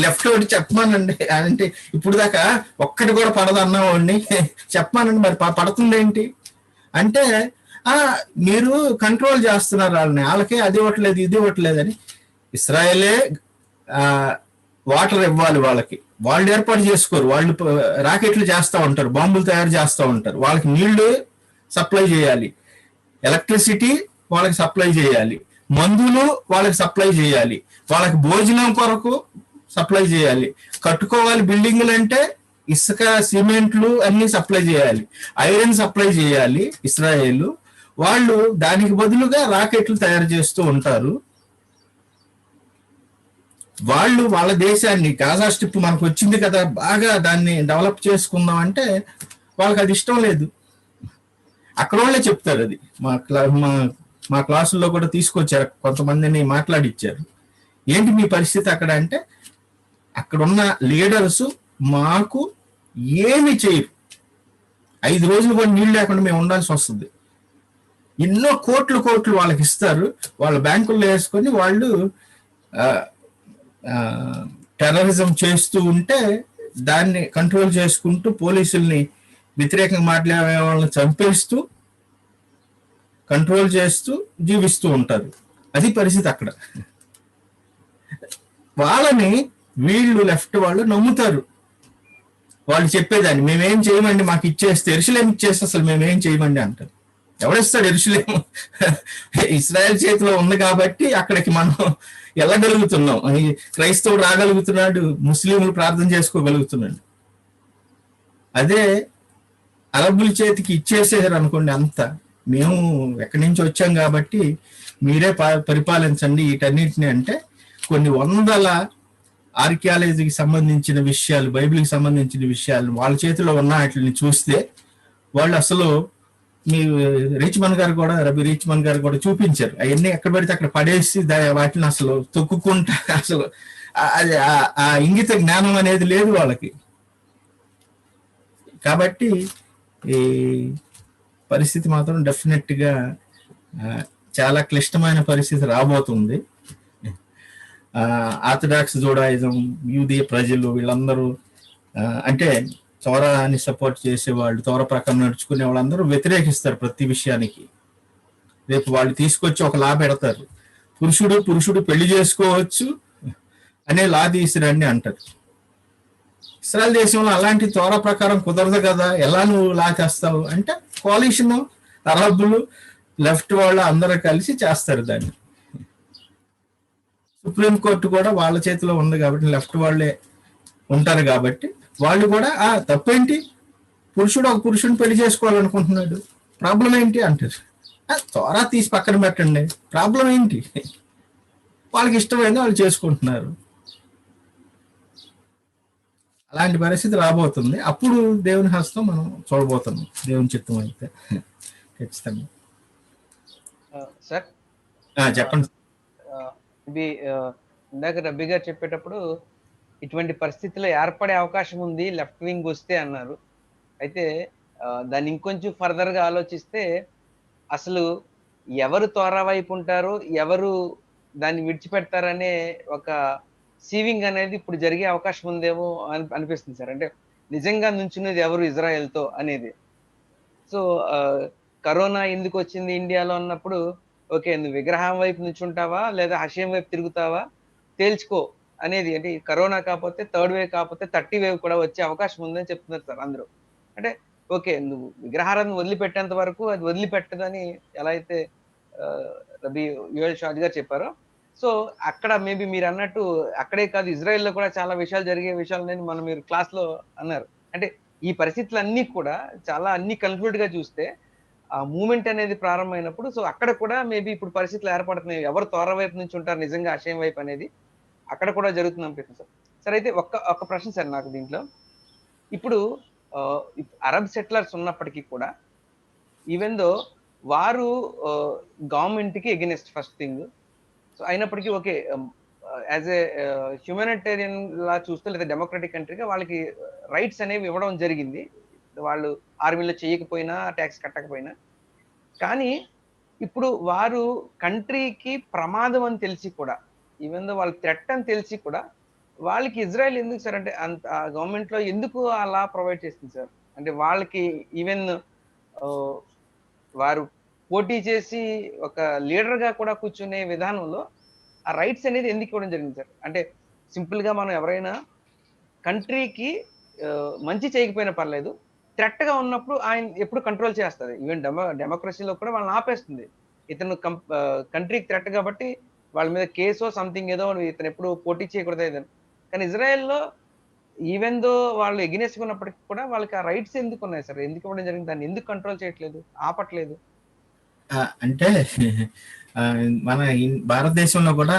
లెఫ్ట్ ఒకటి చెప్పమానండి అంటే ఇప్పుడు దాకా ఒక్కటి కూడా పడదన్నా వాడిని చెప్పమానండి, మరి పడుతుందేంటి అంటే మీరు కంట్రోల్ చేస్తున్నారు వాళ్ళని, వాళ్ళకే అది ఇవ్వట్లేదు ఇది ఇవ్వట్లేదు అని. ఇస్రాయేలే వాటర్ ఇవ్వాలి వాళ్ళకి, వాళ్ళు ఏర్పాటు చేసుకోరు, వాళ్ళు రాకెట్లు చేస్తూ ఉంటారు, బాంబులు తయారు చేస్తూ ఉంటారు, వాళ్ళకి నీళ్లు సప్లై చేయాలి, ఎలక్ట్రిసిటీ వాళ్ళకి సప్లై చేయాలి, మందులు వాళ్ళకి సప్లై చేయాలి, వాళ్ళకి భోజనం కొరకు సప్లై చేయాలి, కట్టుకోవాలి బిల్డింగులు అంటే ఇసుక సిమెంట్లు అన్ని సప్లై చేయాలి, ఐరన్ సప్లై చేయాలి ఇస్రాయేల్. వాళ్ళు దానికి బదులుగా రాకెట్లు తయారు చేస్తూ ఉంటారు. వాళ్ళు వాళ్ళ దేశాన్ని గాజా స్ట్రిప్ మనకు వచ్చింది కదా, బాగా దాన్ని డెవలప్ చేసుకుందాం అంటే వాళ్ళకి అది ఇష్టం లేదు. అక్కడ వాళ్ళే చెప్తారు, అది మా క్లాసుల్లో కూడా తీసుకొచ్చారు, కొంతమందిని మాట్లాడిచ్చారు. ఏంటి మీ పరిస్థితి అక్కడ అంటే, అక్కడున్న లీడర్స్ మాకు ఏమి చేయరు, 5 రోజులు కూడా నీళ్ళు లేకుండా మేము ఉండాల్సి వస్తుంది, ఎన్నో కోట్లు వాళ్ళకి ఇస్తారు, వాళ్ళ బ్యాంకుల్లో వేసుకొని వాళ్ళు టెర్రరిజం చేస్తూ ఉంటే దాన్ని కంట్రోల్ చేసుకుంటూ పోలీసుల్ని వ్యతిరేకంగా మాట్లాడే వాళ్ళని చంపేస్తూ కంట్రోల్ చేస్తూ జీవిస్తూ ఉంటారు. అది పరిస్థితి అక్కడ. వాళ్ళని వీళ్ళు లెఫ్ట్ వాళ్ళు నమ్ముతారు, వాళ్ళు చెప్పేదాన్ని మేమేం చేయమండి, మాకు ఇచ్చేస్తే ఎరుసలేం ఇచ్చేస్తే అసలు మేమేం చేయమండి అంటారు. ఎవడిస్తాడు ఎరుసలేం? ఇస్రాయల్ చేతిలో ఉంది కాబట్టి అక్కడికి మనం వెళ్ళగలుగుతున్నాం, క్రైస్తవుడు రాగలుగుతున్నాడు, ముస్లింలు ప్రార్థన చేసుకోగలుగుతున్నాడు. అదే అరబ్బుల చేతికి ఇచ్చేసేసారు అనుకోండి, అంతా మేము ఎక్కడి నుంచి వచ్చాం కాబట్టి మీరే పరిపాలించండి వీటన్నిటిని అంటే, కొన్ని వందల ఆర్కియాలజీకి సంబంధించిన విషయాలు, బైబిల్కి సంబంధించిన విషయాలు వాళ్ళ చేతిలో ఉన్న వాటిని చూస్తే వాళ్ళు అసలు, మీ రిచ్మన్ గారు కూడా, రబి రిచ్మన్ గారు కూడా చూపించారు, అవన్నీ ఎక్కడ పడితే అక్కడ పడేసి వాటిని అసలు తొక్కుకుంటా, అసలు అది ఆ ఇంగిత జ్ఞానం అనేది లేదు వాళ్ళకి. కాబట్టి ఈ పరిస్థితి మాత్రం డెఫినెట్ గా చాలా క్లిష్టమైన పరిస్థితి రాబోతుంది. ఆర్థడాక్స్ జూడాయిజం, యూదీయ ప్రజలు వీళ్ళందరూ అంటే తోరాని సపోర్ట్ చేసేవాళ్ళు, తోర ప్రకారం నడుచుకునే వాళ్ళందరూ వ్యతిరేకిస్తారు ప్రతి విషయానికి. రేపు వాళ్ళు తీసుకొచ్చి ఒక లా పెడతారు, పురుషుడు పెళ్లి చేసుకోవచ్చు అనే లా తీసిరండి అంటారు. ఇస్రాయల్ దేశంలో అలాంటి తోర ప్రకారం కుదరదు కదా, ఎలా నువ్వు లా చేస్తావు అంటే కోalition అరబ్బులు లెఫ్ట్ వాళ్ళు అందరూ కలిసి చేస్తారు దాన్ని. సుప్రీంకోర్టు కూడా వాళ్ళ చేతిలో ఉంది కాబట్టి, లెఫ్ట్ వాళ్ళే ఉంటారు కాబట్టి వాళ్ళు కూడా తప్పేంటి, ఒక పురుషుని పెళ్లి చేసుకోవాలనుకుంటున్నాడు, ప్రాబ్లం ఏంటి అంటారు. తోరా తీసి పక్కన పెట్టండి, ప్రాబ్లం ఏంటి, వాళ్ళకి ఇష్టమైంది వాళ్ళు చేసుకుంటున్నారు. అలాంటి పరిస్థితి రాబోతుంది. అప్పుడు దేవుని హస్తం మనం చూడబోతున్నాం, దేవుని చిత్తం అయితే ఖచ్చితంగా. సార్ చెప్పండి. ఇది ఇందాక రబ్బీ గారు చెప్పేటప్పుడు ఇటువంటి పరిస్థితుల్లో ఏర్పడే అవకాశం ఉంది లెఫ్ట్ వింగ్ వస్తే అన్నారు. అయితే దాన్ని ఇంకొంచెం ఫర్దర్ గా ఆలోచిస్తే అసలు ఎవరు తోరా వైపు ఉంటారు, ఎవరు దాన్ని విడిచిపెడతారనే ఒక సీవింగ్ అనేది ఇప్పుడు జరిగే అవకాశం ఉందేమో అనిపిస్తుంది సార్. అంటే నిజంగా నుంచునేది ఎవరు ఇజ్రాయెల్తో అనేది. సో కరోనా ఎందుకు వచ్చింది ఇండియాలో అన్నప్పుడు, ఓకే నువ్వు విగ్రహం వైపు నుంచుంటావా లేదా హషేం వైపు తిరుగుతావా తేల్చుకో అనేది అంటే కరోనా కాకపోతే థర్డ్ వేవ్ కాకపోతే 30 వేవ్ కూడా వచ్చే అవకాశం ఉందని చెప్తున్నారు సార్ అందరూ. అంటే ఓకే, నువ్వు విగ్రహారాధన వదిలిపెట్టేంత వరకు అది వదిలిపెట్టదని ఎలా అయితే రబీ యువల్ షాద్ గారు చెప్పారో, సో అక్కడ మేబీ మీరు అన్నట్టు అక్కడే కాదు ఇజ్రాయెల్లో కూడా చాలా విషయాలు జరిగే విషయాలని మీరు క్లాస్ లో అన్నారు. అంటే ఈ పరిస్థితులన్నీ కూడా చాలా అన్ని కన్క్లూడ్ గా చూస్తే ఆ మూమెంట్ అనేది ప్రారంభమైనప్పుడు సో అక్కడ కూడా మేబీ ఇప్పుడు పరిస్థితులు ఏర్పడుతున్నాయి. ఎవరు తోర వైపు నుంచి ఉంటారు నిజంగా ఆశయం వైపు అనేది అక్కడ కూడా జరుగుతుంది అనిపిస్తుంది సార్. సార్ అయితే ఒక్క ప్రశ్న సార్ నాకు దీంట్లో, ఇప్పుడు అరబ్ సెటిలర్స్ ఉన్నప్పటికీ కూడా ఈవెన్ దో వారు గవర్నమెంట్ కి ఎగెనిస్ట్ ఫస్ట్ థింగ్, సో అయినప్పటికీ ఓకే యాజ్ ఏ హ్యూమానిటేరియన్ లా చూస్తే లేదా డెమోక్రటిక్ కంట్రీగా వాళ్ళకి రైట్స్ అనేవి ఇవ్వడం జరిగింది. వాళ్ళు ఆర్మీలో చేయకపోయినా ట్యాక్స్ కట్టకపోయినా. కానీ ఇప్పుడు వారు కంట్రీకి ప్రమాదం అని తెలిసి కూడా ఈవెన్ దో వాళ్ళ థ్రెట్ అని తెలిసి కూడా వాళ్ళకి ఇజ్రాయెల్ ఎందుకు సార్ అంటే అంత గవర్నమెంట్ లో ఎందుకు అలా ప్రొవైడ్ చేస్తుంది సార్? అంటే వాళ్ళకి ఈవెన్ వారు పోటీ చేసి ఒక లీడర్ గా కూడా కూర్చునే విధానంలో ఆ రైట్స్ అనేది ఎందుకు ఇవ్వడం జరిగింది సార్? అంటే సింపుల్ గా మనం ఎవరైనా కంట్రీకి మంచి చేయకపోయినా పర్లేదు, థ్రెట్ గా ఉన్నప్పుడు ఆయన ఎప్పుడు కంట్రోల్ చేస్తుంది. ఈవెన్ డెమోక్రసీలో కూడా వాళ్ళని ఆపేస్తుంది. ఇతను కంట్రీకి థ్రెట్ కాబట్టి వాళ్ళ మీద కేసో సంథింగ్ ఏదో ఇతను ఎప్పుడు పోటీ చేయకూడదు ఏదని. కానీ ఇజ్రాయెల్లో ఈవెన్ దో వాళ్ళు ఎగినెస్ట్ ఉన్నప్పటికీ కూడా వాళ్ళకి ఆ రైట్స్ ఎందుకు ఉన్నాయి సార్? ఎందుకు ఇవ్వడం జరిగింది? దాన్ని ఎందుకు కంట్రోల్ చేయట్లేదు, ఆపట్లేదు? అంటే మన భారతదేశంలో కూడా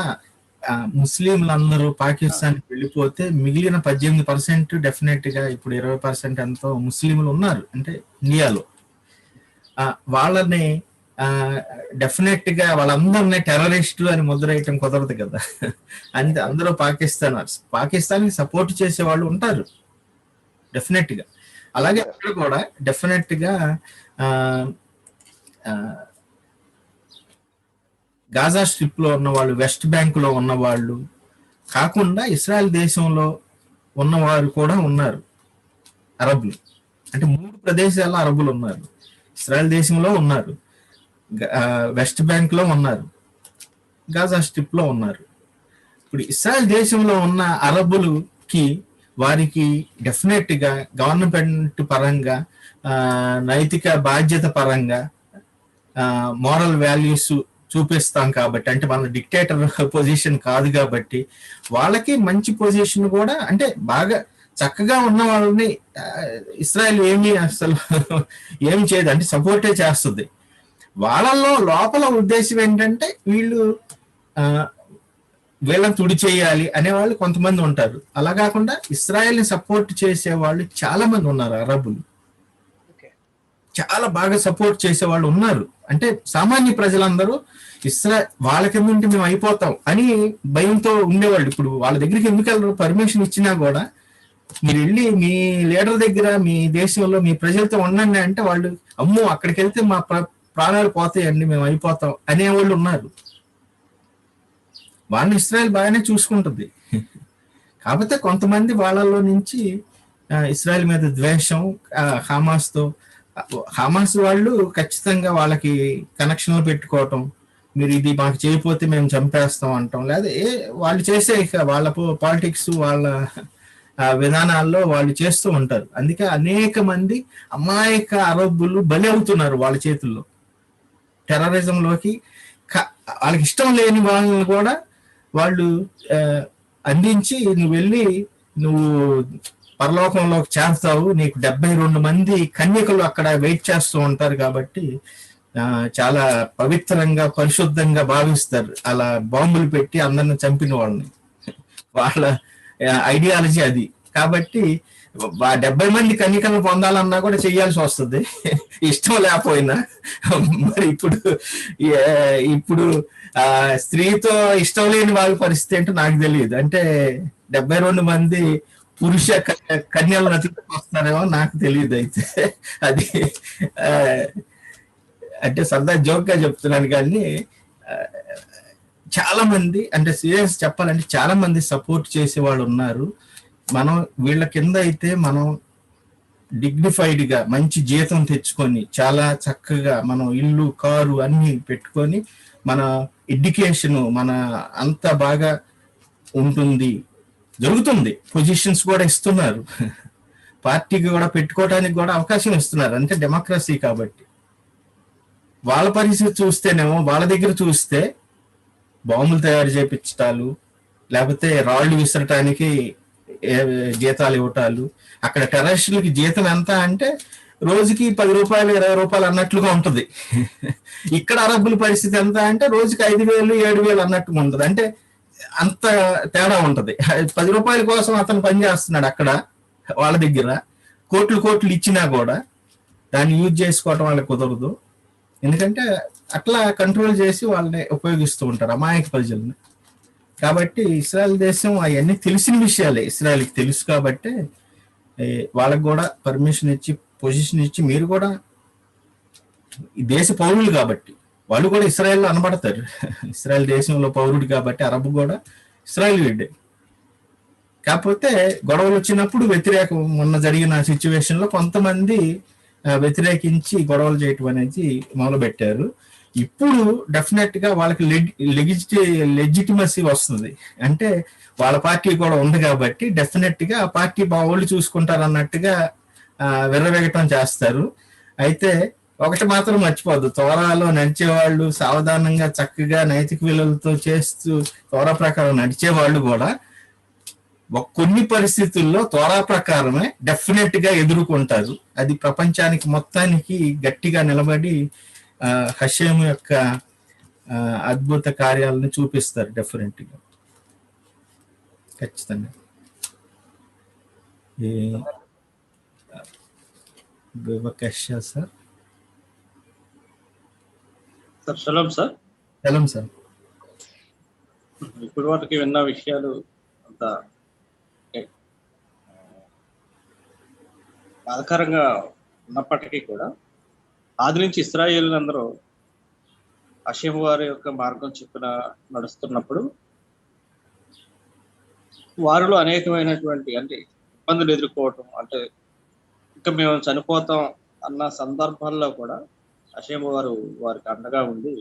ముస్లింలందరూ పాకిస్తాన్కి వెళ్ళిపోతే మిగిలిన 18% డెఫినెట్ గా ఇప్పుడు 20% ఎంతో ముస్లింలు ఉన్నారు అంటే ఇండియాలో. వాళ్ళని డెఫినెట్ గా వాళ్ళందరినీ టెర్రరిస్టులు అని ముద్రేయటం కుదరదు కదా. అంతే, అందరూ పాకిస్తాన్ కి సపోర్ట్ చేసే వాళ్ళు ఉంటారు డెఫినెట్ గా. అలాగే అక్కడ కూడా డెఫినెట్ గా గాజా స్ట్రిప్ లో ఉన్న వాళ్ళు, వెస్ట్ బ్యాంక్ లో ఉన్న వాళ్ళు కాకుండా ఇస్రాయల్ దేశంలో ఉన్నవారు కూడా ఉన్నారు అరబులు. అంటే 3 ప్రదేశాల్లో అరబులు ఉన్నారు. ఇస్రాయల్ దేశంలో ఉన్నారు, వెస్ట్ బ్యాంక్ లో ఉన్నారు, గాజా స్ట్రిప్ లో ఉన్నారు. ఇప్పుడు ఇస్రాయల్ దేశంలో ఉన్న అరబులకి వారికి డెఫినెట్ గా గవర్నమెంట్ పరంగా నైతిక బాధ్యత పరంగా మోరల్ వాల్యూస్ చూపిస్తాం కాబట్టి, అంటే మన డిక్టేటర్ పొజిషన్ కాదు కాబట్టి వాళ్ళకి మంచి పొజిషన్ కూడా, అంటే బాగా చక్కగా ఉన్న వాళ్ళని ఇస్రాయల్ అసలు ఏమి చేయదు, అంటే సపోర్టే చేస్తుంది. వాళ్ళల్లో లోపల ఉద్దేశం ఏంటంటే వీళ్ళని తుడి చేయాలి అనేవాళ్ళు కొంతమంది ఉంటారు. అలా కాకుండా ఇస్రాయల్ని సపోర్ట్ చేసే వాళ్ళు చాలా మంది ఉన్నారు. అరబులు చాలా బాగా సపోర్ట్ చేసే వాళ్ళు ఉన్నారు. అంటే సామాన్య ప్రజలందరూ వాళ్ళ కింద ఉంటే మేము అయిపోతాం అని భయంతో ఉండేవాళ్ళు. ఇప్పుడు వాళ్ళ దగ్గరికి ఎందుకు వెళ్ళరు? పర్మిషన్ ఇచ్చినా కూడా మీరు వెళ్ళి మీ లీడర్ దగ్గర మీ దేశంలో మీ ప్రజలతో ఉండండి అంటే వాళ్ళు అమ్మో అక్కడికి వెళ్తే మా ప్రాణాలు పోతాయండి, మేము అయిపోతాం అనేవాళ్ళు ఉన్నారు. వాళ్ళని ఇస్రాయల్ బాగానే చూసుకుంటుంది. కాకపోతే కొంతమంది వాళ్ళలో నుంచి ఇస్రాయల్ మీద ద్వేషం, హమాస్ వాళ్ళు ఖచ్చితంగా వాళ్ళకి కనెక్షన్లు పెట్టుకోవటం, మీరు ఇది మాకు చేయకపోతే మేము చంపేస్తాం అంటాం, లేదా వాళ్ళు చేసే వాళ్ళ పాలిటిక్స్ వాళ్ళ విధానాల్లో వాళ్ళు చేస్తూ ఉంటారు. అందుకే అనేక మంది అమాయక అరబ్బులు బలి అవుతున్నారు వాళ్ళ చేతుల్లో. టెర్రరిజంలోకి వాళ్ళకి ఇష్టం లేని వాళ్ళని కూడా వాళ్ళు అందించి నువ్వు పరలోకంలోకి చేస్తావు, నీకు 72 మంది కన్యకలు అక్కడ వెయిట్ చేస్తూ ఉంటారు కాబట్టి చాలా పవిత్రంగా పరిశుద్ధంగా భావిస్తారు అలా బాంబులు పెట్టి అందరిని చంపిన వాళ్ళని. వాళ్ళ ఐడియాలజీ అది. కాబట్టి 70 మంది కన్యకలను పొందాలన్నా కూడా చెయ్యాల్సి వస్తుంది ఇష్టం లేకపోయినా. మరి ఇప్పుడు స్త్రీతో ఇష్టం లేని వాళ్ళ పరిస్థితి ఏంటో నాకు తెలియదు. అంటే 72 మంది పురుష కన్యలను వస్తారేమో నాకు తెలియదు. అయితే అది అంటే సరదా జోక్ గా చెప్తున్నాను. కానీ చాలా మంది, అంటే సీరియస్ చెప్పాలంటే చాలా మంది సపోర్ట్ చేసే వాళ్ళు ఉన్నారు. మనం వీళ్ళ కింద అయితే మనం డిగ్నిఫైడ్ గా మంచి జీతం తెచ్చుకొని చాలా చక్కగా మనం ఇల్లు కారు అన్ని పెట్టుకొని మన ఎడ్యుకేషన్ మన అంత బాగా ఉంటుంది, జరుగుతుంది, పొజిషన్స్ కూడా ఇస్తున్నారు, పార్టీకి కూడా పెట్టుకోవడానికి కూడా అవకాశం ఇస్తున్నారు. అంటే డెమోక్రసీ కాబట్టి. వాళ్ళ పరిస్థితి చూస్తేనేమో, వాళ్ళ దగ్గర చూస్తే బాంబులు తయారు చేయించటాలు, లేకపోతే రాళ్లు విసరటానికి జీతాలు ఇవ్వటాలు. అక్కడ టెర్రరిస్టులకి జీతం ఎంత అంటే రోజుకి 10 రూపాయలు 20 రూపాయలు అన్నట్లుగా ఉంటుంది. ఇక్కడ అరబ్బుల పరిస్థితి ఎంత అంటే రోజుకి 5,000 7,000 అన్నట్టుగా ఉంటుంది. అంటే అంత తేడా ఉంటది. 10 రూపాయల కోసం అతను పనిచేస్తున్నాడు అక్కడ వాళ్ళ దగ్గర, కోట్లు ఇచ్చినా కూడా దాన్ని యూజ్ చేసుకోవటం వాళ్ళకి కుదరదు. ఎందుకంటే అట్లా కంట్రోల్ చేసి వాళ్ళని ఉపయోగిస్తూ ఉంటారు అమాయక ప్రజల్ని. కాబట్టి ఇస్రాయల్ దేశం అవన్నీ తెలిసిన విషయాలే, ఇస్రాయల్కి తెలుసు కాబట్టి వాళ్ళకి కూడా పర్మిషన్ ఇచ్చి, పొజిషన్ ఇచ్చి, మీరు కూడా ఈ దేశ పౌరులు కాబట్టి వాళ్ళు కూడా ఇస్రాయల్లో అనబడతారు. ఇస్రాయల్ దేశంలో పౌరుడు కాబట్టి అరబ్ కూడా ఇస్రాయల్ వీడే. కాకపోతే గొడవలు వచ్చినప్పుడు వ్యతిరేకం, మొన్న జరిగిన సిచ్యువేషన్ లో కొంతమంది వ్యతిరేకించి గొడవలు చేయటం అనేది మొదలు పెట్టారు. ఇప్పుడు డెఫినెట్ గా వాళ్ళకి లెజిటిమసీ వస్తుంది. అంటే వాళ్ళ పార్టీ కూడా ఉంది కాబట్టి డెఫినెట్ గా ఆ పార్టీ బాగోళ్ళు చూసుకుంటారు అన్నట్టుగా విర్రవేగటం చేస్తారు. అయితే ఒకటి మాత్రం మర్చిపోద్దు, తోరాలో నడిచేవాళ్ళు, సావధానంగా చక్కగా నైతిక విలువలతో చేస్తూ తోరా ప్రకారం నడిచేవాళ్ళు కూడా కొన్ని పరిస్థితుల్లో తోరా ప్రకారమే డెఫినెట్ గా ఎదుర్కొంటారు. అది ప్రపంచానికి మొత్తానికి గట్టిగా నిలబడి హషేము యొక్క అద్భుత కార్యాలను చూపిస్తారు డెఫినెట్ గా, ఖచ్చితంగా. Sir shalom sir. Shalom sir. ఇప్పుడు వాటికి విన్న విషయాలు అంత బాధాకరంగా ఉన్నప్పటికీ కూడా ఆది నుంచి ఇశ్రాయేలు అందరూ హషేము వారి యొక్క మార్గం చెప్పిన నడుస్తున్నప్పుడు వారిలో అనేకమైనటువంటి అంటే ఇబ్బందులు ఎదుర్కోవటం, అంటే ఇంకా మేము చనిపోతాం అన్న సందర్భాల్లో కూడా హషేము వారు వారికి అండగా ఉండి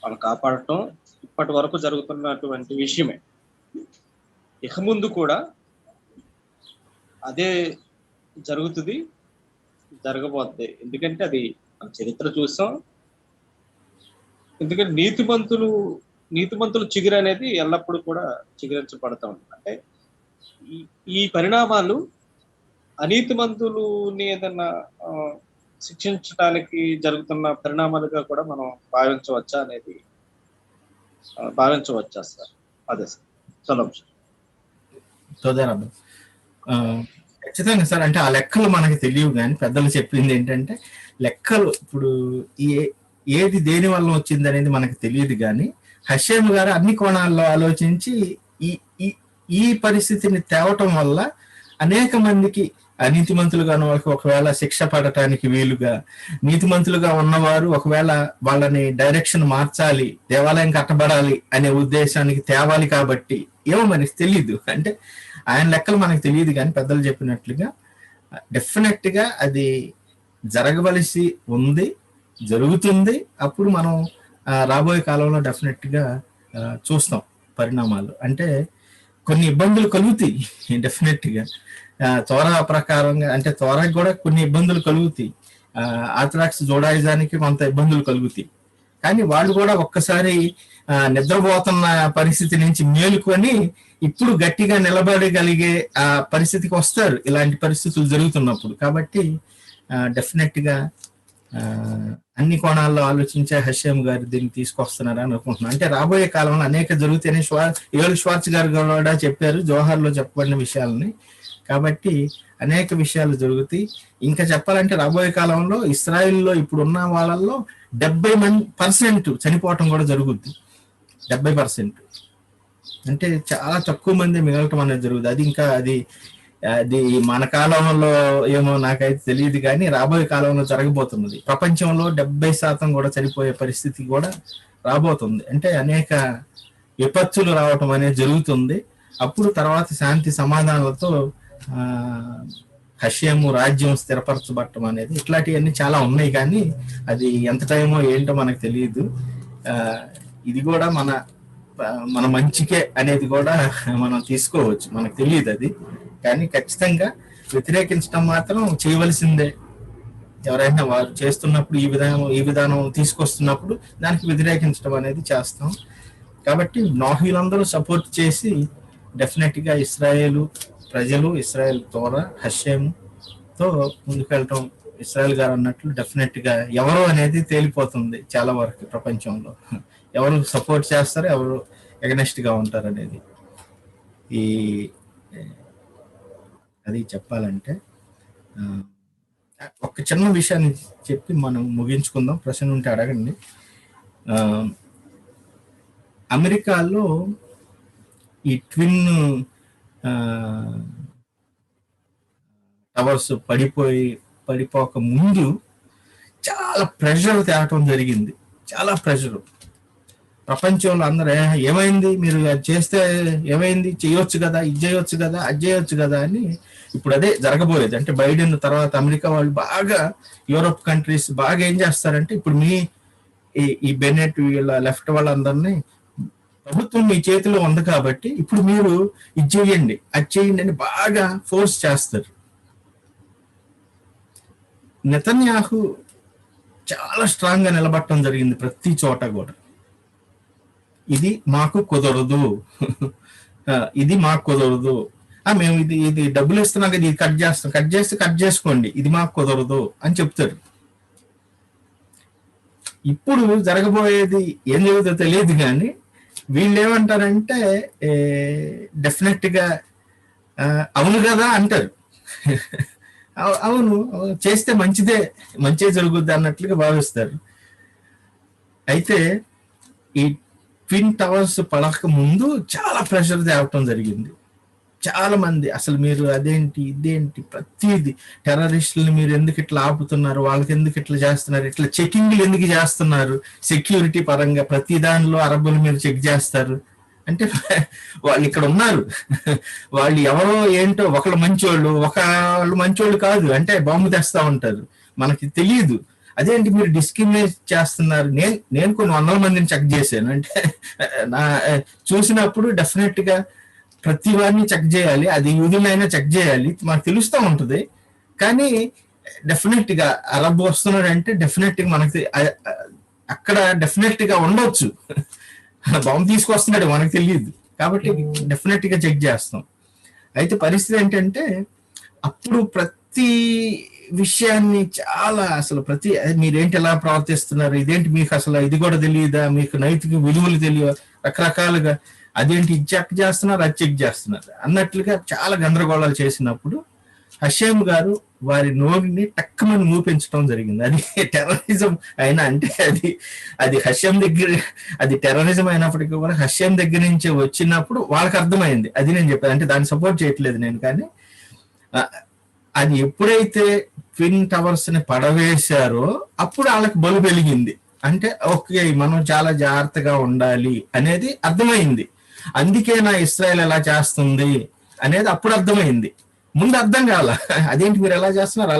వాళ్ళు కాపాడటం ఇప్పటి వరకు జరుగుతున్నటువంటి విషయమే. ఇక ముందు కూడా అదే జరుగుతుంది, జరగబోతుంది. ఎందుకంటే అది చరిత్ర చూసాం. ఎందుకంటే నీతిమంతులు చిగురు అనేది ఎల్లప్పుడూ కూడా చిగురించబడతా ఉంటుంది. అంటే ఈ పరిణామాలు అనీతిమంతులని ఏదన్నా శిక్షించడానికి జరుగుతున్న పరిణామాలుగా కూడా మనం భావించవచ్చా సార్? అదే సార్. చలో సార్. ఖచ్చితంగా సార్. అంటే ఆ లెక్కలు మనకి తెలియవు, కానీ పెద్దలు చెప్పింది ఏంటంటే లెక్కలు ఇప్పుడు ఏది దేని వల్ల వచ్చింది అనేది మనకు తెలియదు. కానీ హషేము గారు అన్ని కోణాల్లో ఆలోచించి ఈ పరిస్థితిని తేవటం వల్ల అనేక మందికి నీతిమంతులుగా ఉన్న వాళ్ళకి ఒకవేళ శిక్ష పడటానికి వీలుగా, నీతిమంతులుగా ఉన్నవారు ఒకవేళ వాళ్ళని డైరెక్షన్ మార్చాలి, దేవాలయం కట్టబడాలి అనే ఉద్దేశానికి తేవాలి. కాబట్టి ఏమో మనకి తెలియదు, అంటే ఆయన లెక్కలు మనకు తెలియదు. కానీ పెద్దలు చెప్పినట్లుగా డెఫినెట్ గా అది జరగవలసి ఉంది, జరుగుతుంది. అప్పుడు మనం రాబోయే కాలంలో డెఫినెట్ గా చూస్తాం పరిణామాలు. అంటే కొన్ని ఇబ్బందులు కలుగుతాయి డెఫినెట్ గా, తోరా ప్రకారంగా. అంటే తోరాకి కూడా కొన్ని ఇబ్బందులు కలుగుతాయి, ఆర్థడాక్స్ జోడాయిజానికి కొంత ఇబ్బందులు కలుగుతాయి. కానీ వాళ్ళు కూడా ఒక్కసారి నిద్రపోతున్న పరిస్థితి నుంచి మేలుకొని ఇప్పుడు గట్టిగా నిలబడగలిగే ఆ పరిస్థితికి వస్తారు ఇలాంటి పరిస్థితులు జరుగుతున్నప్పుడు. కాబట్టి డెఫినెట్ గా అన్ని కోణాల్లో ఆలోచించే హషేమ్ గారు దీన్ని తీసుకొస్తున్నారని అనుకుంటున్నాను. అంటే రాబోయే కాలంలో అనేక జరుగుతాయని యోల్ షవార్ట్జ్ గారు కూడా చెప్పారు జోహార్లో చెప్పబడిన విషయాలని. కాబట్టి అనేక విషయాలు జరుగుతాయి. ఇంకా చెప్పాలంటే రాబోయే కాలంలో ఇస్రాయిల్లో ఇప్పుడున్న వాళ్ళల్లో 70% చనిపోవటం కూడా జరుగుద్ది. 70% అంటే చాలా తక్కువ మంది మిగలటం అనేది జరుగుతుంది. అది ఇంకా అది మన కాలంలో ఏమో నాకైతే తెలియదు, కానీ రాబోయే కాలంలో జరగబోతున్నది. ప్రపంచంలో 70% కూడా చనిపోయే పరిస్థితి కూడా రాబోతుంది. అంటే అనేక విపత్తులు రావటం అనేది జరుగుతుంది. అప్పుడు తర్వాత శాంతి సమాధానాలతో హషేము రాజ్యం స్థిరపరచబడటం అనేది, ఇట్లాంటివన్నీ చాలా ఉన్నాయి. కానీ అది ఎంత టైమో ఏంటో మనకు తెలియదు. ఇది కూడా మన మన మంచికే అనేది కూడా మనం తీసుకోవచ్చు, మనకు తెలియదు అది. కానీ ఖచ్చితంగా వ్యతిరేకించడం మాత్రం చేయవలసిందే. ఎవరైనా వారు చేస్తున్నప్పుడు ఈ విధానం తీసుకొస్తున్నప్పుడు దానికి వ్యతిరేకించడం అనేది చేస్తాం. కాబట్టి నోహీలందరూ సపోర్ట్ చేసి డెఫినెట్ గా ఇస్రాయేలు ప్రజలు, ఇస్రాయేల్ తోరా హషేముతో ముందుకెళ్ళటం, ఇస్రాయేల్ గారు అన్నట్లు డెఫినెట్ గా ఎవరు అనేది తేలిపోతుంది చాలా వరకు ప్రపంచంలో. ఎవరు సపోర్ట్ చేస్తారు, ఎవరు ఎగనెస్ట్ గా ఉంటారు అనేది ఈ అది చెప్పాలంటే. ఒక చిన్న విషయాన్ని చెప్పి మనం ముగించుకుందాం. ప్రశ్న ఉంటే అడగండి. అమెరికాలో ఈ ట్విన్ టవర్స్ పడిపోక ముందు చాలా ప్రెషర్ తేవటం జరిగింది. చాలా ప్రెషర్. ప్రపంచంలో అందరూ ఏమైంది, మీరు అది చేస్తే ఏమైంది, చేయొచ్చు కదా, ఇది చేయొచ్చు కదా, అది చేయొచ్చు కదా అని. ఇప్పుడు అదే జరగబోయేది. అంటే బైడెన్ తర్వాత అమెరికా వాళ్ళు బాగా, యూరోప్ కంట్రీస్ బాగా ఏం చేస్తారంటే, ఇప్పుడు ఈ బెనెట్ వీళ్ళ లెఫ్ట్ వాళ్ళందరినీ ప్రభుత్వం మీ చేతిలో ఉంది కాబట్టి ఇప్పుడు మీరు ఇది చేయండి, అది చేయండి అని బాగా ఫోర్స్ చేస్తారు. నెతన్యాహు చాలా స్ట్రాంగ్ గా నిలబడటం జరిగింది ప్రతి చోట కూడా. ఇది మాకు కుదరదు, ఇది మాకు కుదరదు, మేము ఇది డబ్బులు ఇస్తున్నాం కదా, ఇది కట్ చేసుకోండి, ఇది మాకు కుదరదు అని చెప్తారు. ఇప్పుడు జరగబోయేది ఏం జరుగుతుందో తెలియదు, కానీ వీళ్ళు ఏమంటారంటే డెఫినెట్ గా అవును కదా అంటారు. అవును చేస్తే మంచిదే జరుగుద్ది అన్నట్లుగా భావిస్తారు. అయితే ఈ ట్విన్ టవర్స్ పడక ముందు చాలా ప్రెషర్ తేవటం జరిగింది. చాలా మంది అసలు మీరు అదేంటి ఇదేంటి ప్రతిదీ టెర్రరిస్టులను మీరు ఎందుకు ఇట్లా ఆపుతున్నారు, వాళ్ళకి ఎందుకు ఇట్లా చేస్తున్నారు, ఇట్లా చెకింగ్లు ఎందుకు చేస్తున్నారు, సెక్యూరిటీ పరంగా ప్రతి దానిలో అరబ్బులు మీరు చెక్ చేస్తారు అంటే వాళ్ళు ఇక్కడ ఉన్నారు, వాళ్ళు ఎవరో ఏంటో, ఒకళ్ళు మంచోళ్ళు కాదు అంటే బాంబు తెస్తా ఉంటారు, మనకి తెలియదు. అదేంటి మీరు డిస్క్రిమినేట్ చేస్తున్నారు. నేను కొన్ని 100 మందిని చెక్ చేశాను. అంటే చూసినప్పుడు డెఫినెట్ గా ప్రతి వారిని చెక్ చేయాలి, అది యూదులైనా చెక్ చేయాలి, మనకు తెలుస్తూ ఉంటుంది. కానీ డెఫినెట్ గా అరబ్ వస్తున్నాడు అంటే డెఫినెట్ గా మనకి అక్కడ డెఫినెట్ గా ఉండొచ్చు, బాంబు తీసుకొస్తున్నాడు మనకు తెలియదు, కాబట్టి డెఫినెట్ గా చెక్ చేస్తాం. అయితే పరిస్థితి ఏంటంటే అప్పుడు ప్రతి విషయాన్ని చాలా అసలు మీరేంటి ఎలా ప్రవర్తిస్తున్నారు, ఇదేంటి మీకు అసలు ఇది కూడా తెలియదా, మీకు నైతిక విలువలు తెలియదు, రకరకాలుగా అదేంటి ఇది చెక్ చేస్తున్నారు, అది చెక్ చేస్తున్నారు అన్నట్లుగా చాలా గందరగోళాలు చేసినప్పుడు హషేమ్ గారు వారి నోరుని టక్కుమని మూపించడం జరిగింది. అది టెర్రరిజం అయినా అంటే అది హషేమ్ దగ్గర, అది టెర్రరిజం అయినప్పటికీ కూడా హషేమ్ దగ్గర నుంచి వచ్చినప్పుడు వాళ్ళకి అర్థమైంది. అది నేను చెప్పాను, అంటే దాన్ని సపోర్ట్ చేయట్లేదు నేను. కానీ అది ఎప్పుడైతే ట్విన్ టవర్స్ ని పడవేశారో అప్పుడు వాళ్ళకి బలు వెలిగింది. అంటే ఓకే మనం చాలా జాగ్రత్తగా ఉండాలి అనేది అర్థమైంది. అందుకే నా ఇస్రాయల్ ఎలా చేస్తుంది అనేది అప్పుడు అర్థమైంది. ముందు అర్థం కాల, అదేంటి మీరు ఎలా చేస్తున్నారు,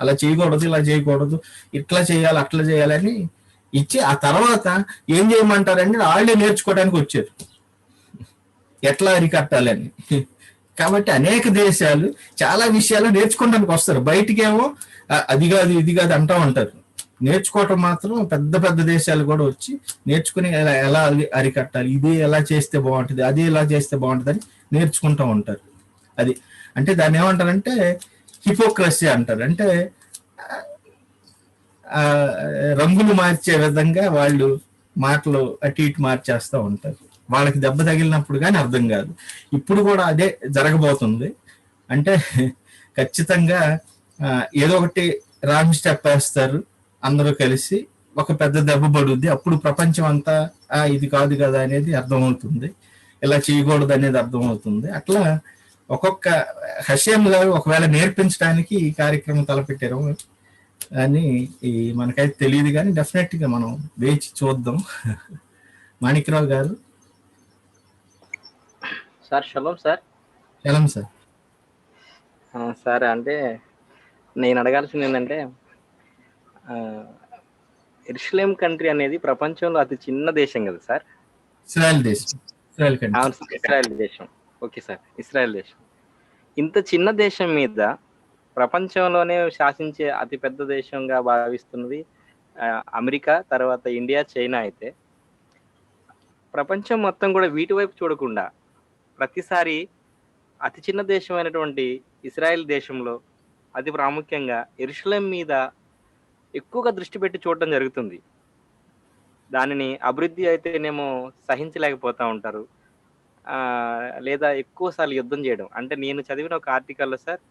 అలా చేయకూడదు, ఇలా చేయకూడదు, ఇట్లా చేయాలి, అట్లా చేయాలని ఇచ్చి ఆ తర్వాత ఏం చేయమంటారంటే వాళ్ళే నేర్చుకోవడానికి వచ్చారు ఎట్లా అరికట్టాలని. కాబట్టి అనేక దేశాలు చాలా విషయాలు నేర్చుకోవడానికి వస్తారు, బయటికేమో అది కాదు ఇది కాదు అంటూ ఉంటారు. నేర్చుకోవటం మాత్రం పెద్ద పెద్ద దేశాలు కూడా వచ్చి నేర్చుకుని ఎలా అరికట్టాలి, ఇది ఎలా చేస్తే బాగుంటుంది, అది ఎలా చేస్తే బాగుంటుంది అని నేర్చుకుంటూ ఉంటారు. అది అంటే దాన్ని ఏమంటారంటే హిపోక్రసీ అంటారు. అంటే రంగులు మార్చే విధంగా వాళ్ళు మాటలు అటు ఇటు మార్చేస్తూ ఉంటారు. వాళ్ళకి దెబ్బ తగిలినప్పుడు కానీ అర్థం కాదు. ఇప్పుడు కూడా అదే జరగబోతుంది. అంటే ఖచ్చితంగా ఏదో ఒకటి రాంగ్ స్టెప్ వేస్తారు అందరూ కలిసి, ఒక పెద్ద దెబ్బ పడుద్ది. అప్పుడు ప్రపంచం అంతా ఇది కాదు కదా అనేది అర్థమవుతుంది, ఇలా చేయకూడదు అనేది అర్థమవుతుంది. అట్లా ఒక్కొక్క హషేమ్ గారు ఒకవేళ నేర్పించడానికి ఈ కార్యక్రమం తలపెట్టారు అని మనకైతే తెలియదు, కానీ డెఫినెట్ గా మనం వేచి చూద్దాం. మాణిక్రావు గారు. Sir shalom sir. Shalom sir. Sir అంటే నేను అడగాల్సింది ఏంటంటే, యెరూషలేం కంట్రీ అనేది ప్రపంచంలో అతి చిన్న దేశం కదా సార్. ఇస్రాయల్ దేశం, ఇస్రాయల్ కంట్రీ. అవును సార్, ఇస్రాయల్ దేశం. ఓకే సార్, ఇస్రాయల్ దేశం. ఇంత చిన్న దేశం మీద ప్రపంచంలోనే శాసించే అతిపెద్ద దేశంగా భావిస్తున్నది అమెరికా, తర్వాత ఇండియా, చైనా. అయితే ప్రపంచం మొత్తం కూడా వీటి వైపు చూడకుండా ప్రతిసారి అతి చిన్న దేశం అయినటువంటి ఇస్రాయెల్ దేశంలో అతి ప్రాముఖ్యంగా యెరూషలేం మీద ఎక్కువగా దృష్టి పెట్టి చూడటం జరుగుతుంది. దానిని అభివృద్ధి అయితేనేమో సహించలేకపోతా ఉంటారు, లేదా ఎక్కువసార్లు యుద్ధం చేయడం. అంటే నేను చదివిన ఒక ఆర్టికల్లో సార్,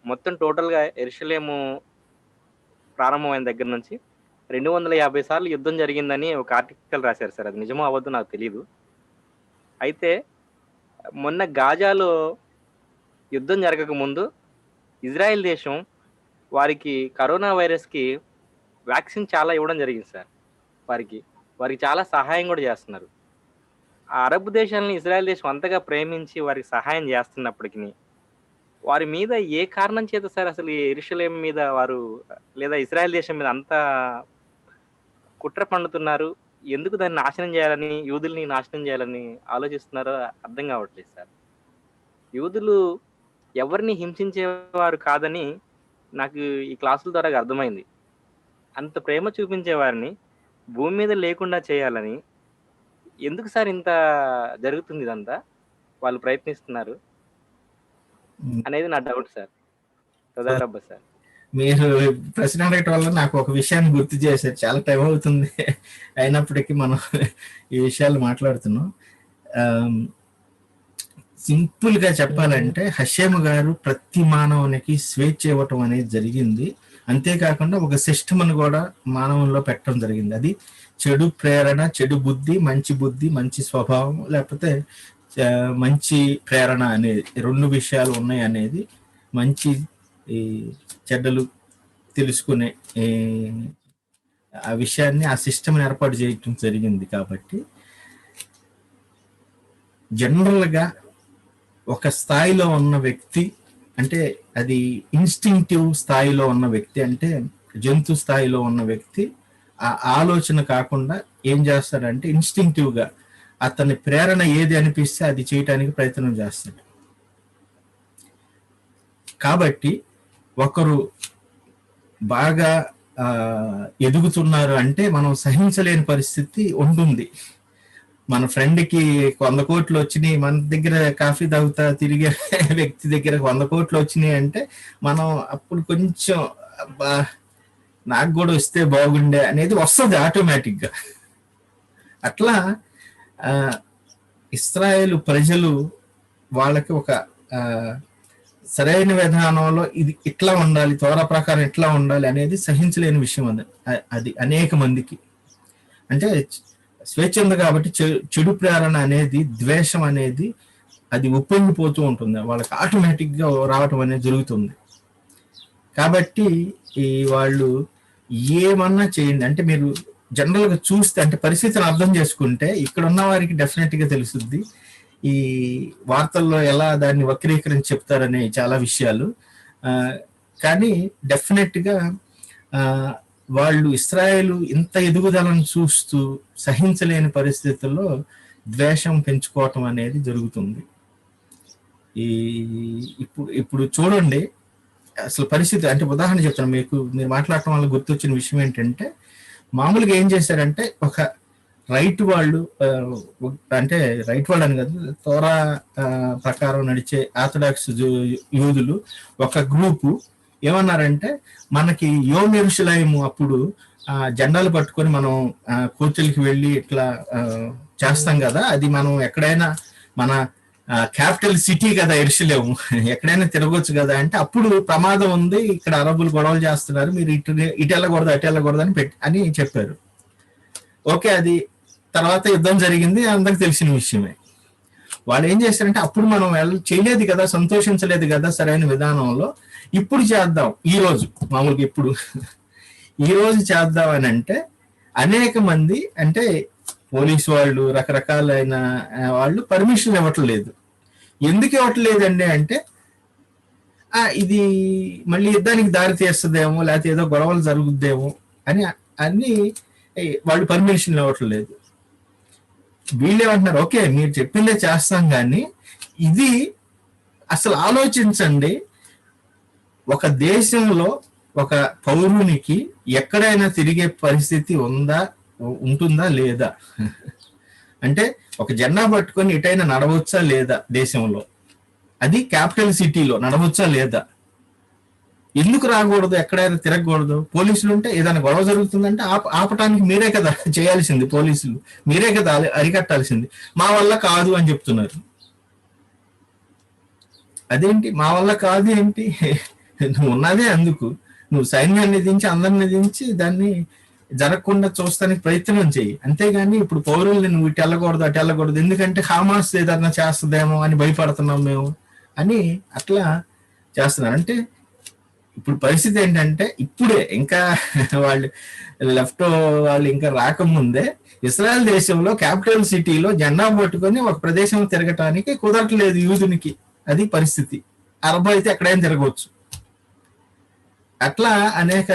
మొత్తం టోటల్గా యెరూషలేము ప్రారంభమైన దగ్గర నుంచి 250 సార్లు యుద్ధం జరిగిందని ఒక ఆర్టికల్ రాశారు సార్. అది నిజమో అవ్వద్దు నాకు తెలియదు. అయితే మొన్న గాజాలో యుద్ధం జరగక ముందు ఇజ్రాయెల్ దేశం వారికి కరోనా వైరస్కి వ్యాక్సిన్ చాలా ఇవ్వడం జరిగింది సార్. వారికి చాలా సహాయం కూడా చేస్తున్నారు. ఆ అరబ్ దేశాలని ఇజ్రాయెల్ దేశం అంతగా ప్రేమించి వారికి సహాయం చేస్తున్నప్పటికీ వారి మీద ఏ కారణం చేత సార్ అసలు యెరూషలేం మీద వారు లేదా ఇజ్రాయెల్ దేశం మీద అంత కుట్ర పండుతున్నారు? ఎందుకు దాన్ని నాశనం చేయాలని, యూదుల్ని నాశనం చేయాలని ఆలోచిస్తున్నారో అర్థం కావట్లేదు సార్. యూదులు ఎవరిని హింసించేవారు కాదని నాకు ఈ క్లాసుల ద్వారా అర్థమైంది. అంత ప్రేమ చూపించేవారిని భూమి మీద లేకుండా చేయాలని ఎందుకు సార్ ఇంత జరుగుతుంది? ఇదంతా వాళ్ళు ప్రయత్నిస్తున్నారు అనేది నా డౌట్ సార్. తదారబ్బా సార్, మీరు ప్రశ్న అడగటం వల్ల నాకు ఒక విషయాన్ని గుర్తు చేశారు. చాలా టైం అవుతుంది అయినప్పటికీ మనం ఈ విషయాలు మాట్లాడుతున్నాం. సింపుల్ గా చెప్పాలంటే హషేము గారు ప్రతి మానవునికి స్వేచ్ఛ ఇవ్వటం అనేది జరిగింది. అంతేకాకుండా ఒక సిస్టమ్ను కూడా మానవుల్లో పెట్టడం జరిగింది. అది చెడు ప్రేరణ, చెడు బుద్ధి, మంచి స్వభావం, లేకపోతే మంచి ప్రేరణ అనేది 2 విషయాలు ఉన్నాయి అనేది, మంచి ఈ చెడ్డలు తెలుసుకునే ఆ విషయాన్ని, ఆ సిస్టమ్ని ఏర్పాటు చేయటం జరిగింది. కాబట్టి జనరల్గా ఒక స్థాయిలో ఉన్న వ్యక్తి, అంటే అది ఇన్స్టింక్టివ్ స్థాయిలో ఉన్న వ్యక్తి, అంటే జంతు స్థాయిలో ఉన్న వ్యక్తి ఆ ఆలోచన కాకుండా ఏం చేస్తాడంటే ఇన్స్టింక్టివ్గా అతని ప్రేరణ ఏది అనిపిస్తే అది చేయటానికి ప్రయత్నం చేస్తాడు. కాబట్టి ఒకరు బాగా ఎదుగుతున్నారు అంటే మనం సహించలేని పరిస్థితి ఉంటుంది. మన ఫ్రెండ్కి 100 కోట్లు వచ్చినాయి, మన దగ్గర కాఫీ తాగుతా తిరిగే వ్యక్తి దగ్గర 100 కోట్లు వచ్చినాయి అంటే మనం అప్పుడు కొంచెం నాకు కూడా వస్తే బాగుండే అనేది వస్తుంది ఆటోమేటిక్గా. అట్లా ఇశ్రాయేలు ప్రజలు వాళ్ళకి ఒక సరైన విధానంలో ఇది ఇట్లా ఉండాలి, తోర ప్రకారం ఇట్లా ఉండాలి అనేది సహించలేని విషయం. అది అనేక మందికి అంటే స్వేచ్ఛ ఉంది కాబట్టి చెడు ప్రేరణ అనేది, ద్వేషం అనేది అది ఉప్పొంగిపోతూ ఉంటుంది, వాళ్ళకి ఆటోమేటిక్గా రావటం అనేది జరుగుతుంది. కాబట్టి వాళ్ళు ఏమన్నా చేయండి అంటే మీరు జనరల్గా చూస్తే, అంటే పరిస్థితిని అర్థం చేసుకుంటే ఇక్కడ ఉన్న వారికి డెఫినెట్గా తెలుస్తుంది ఈ వార్తల్లో ఎలా దాన్ని వక్రీకరించి చెప్తారనే చాలా విషయాలు. కానీ డెఫినెట్గా వాళ్ళు ఇశ్రాయేలు ఇంత ఎదుగుదలను చూస్తూ సహించలేని పరిస్థితుల్లో ద్వేషం పెంచుకోవటం అనేది జరుగుతుంది. ఇప్పుడు చూడండి అసలు పరిస్థితి, అంటే ఉదాహరణ చెప్తాను మీకు, మీరు మాట్లాడటం వల్ల గుర్తొచ్చిన విషయం ఏంటంటే, మామూలుగా ఏం చేశారంటే ఒక రైట్ వాళ్ళు, అంటే రైట్ వాళ్ళు అని కాదు, తోరా ప్రకారం నడిచే ఆర్థడాక్స్ యూదులు ఒక గ్రూపు ఏమన్నారంటే, మనకి యోమ్ యెరూషలేము అప్పుడు జెండాలు పట్టుకొని మనం కోర్టులకి వెళ్ళి ఇట్లా చేస్తాం కదా, అది మనం ఎక్కడైనా మన క్యాపిటల్ సిటీ కదా యెరూషలేము, ఎక్కడైనా తిరగొచ్చు కదా అంటే, అప్పుడు ప్రమాదం ఉంది, ఇక్కడ అరబులు గొడవలు చేస్తున్నారు, మీరు ఇటు వెళ్ళకూడదు అటు వెళ్ళకూడదు అని చెప్పారు. ఓకే, అది తర్వాత యుద్ధం జరిగింది, అందరికి తెలిసిన విషయమే. వాళ్ళు ఏం చేశారంటే, అప్పుడు మనం చేయలేదు కదా, సంతోషించలేదు కదా సరైన విధానంలో, ఇప్పుడు చేద్దాం, ఈరోజు మామూలుగా ఇప్పుడు ఈరోజు చేద్దాం అని అంటే అనేక మంది, అంటే పోలీసు వాళ్ళు, రకరకాలైన వాళ్ళు పర్మిషన్ ఇవ్వట్లేదు. ఎందుకు ఇవ్వట్లేదండి అంటే, ఇది మళ్ళీ యుద్ధానికి దారి తీస్తుందేమో, లేకపోతే ఏదో గొడవలు జరుగుద్దేమో అని వాళ్ళు పర్మిషన్ ఇవ్వట్లేదు. వీళ్ళేమంటున్నారు, ఓకే మీరు చెప్పిందే చేస్తాం, కానీ ఇది అసలు ఆలోచించండి, ఒక దేశంలో ఒక పౌరునికి ఎక్కడైనా తిరిగే పరిస్థితి ఉంటుందా లేదా? అంటే ఒక జెండా పట్టుకొని ఎటైనా నడవచ్చా లేదా దేశంలో? అది క్యాపిటల్ సిటీలో నడవచ్చా లేదా? ఎందుకు రాకూడదు? ఎక్కడైనా తిరగకూడదు? పోలీసులు ఉంటే ఏదైనా గొడవ జరుగుతుందంటే ఆపటానికి మీరే కదా చేయాల్సింది, పోలీసులు మీరే కదా అరికట్టాల్సింది. మా వల్ల కాదు అని చెప్తున్నారు. అదేంటి మా వల్ల కాదు ఏంటి? నువ్వు ఉన్నదే అందుకు, నువ్వు సైన్యాన్ని దించి అందరిని దించి దాన్ని జరగకుండా చూస్తానికి ప్రయత్నం చెయ్యి, అంతేగాని ఇప్పుడు పౌరుల్ని నువ్వు ఇటు వెళ్ళకూడదు అటు వెళ్ళకూడదు ఎందుకంటే హమాస్ ఏదన్నా చేస్తుందేమో అని భయపడుతున్నాం మేము అని అట్లా చేస్తున్నారు. అంటే ఇప్పుడు పరిస్థితి ఏంటంటే ఇప్పుడే ఇంకా వాళ్ళు లెఫ్ట్ వాళ్ళు ఇంకా రాకముందే ఇస్రాయల్ దేశంలో క్యాపిటల్ సిటీలో జెండా పట్టుకొని ఒక ప్రదేశం తిరగటానికి కుదరట్లేదు యూదునికి. అది పరిస్థితి. అరబ్ అయితే ఎక్కడైనా తిరగవచ్చు. అట్లా అనేక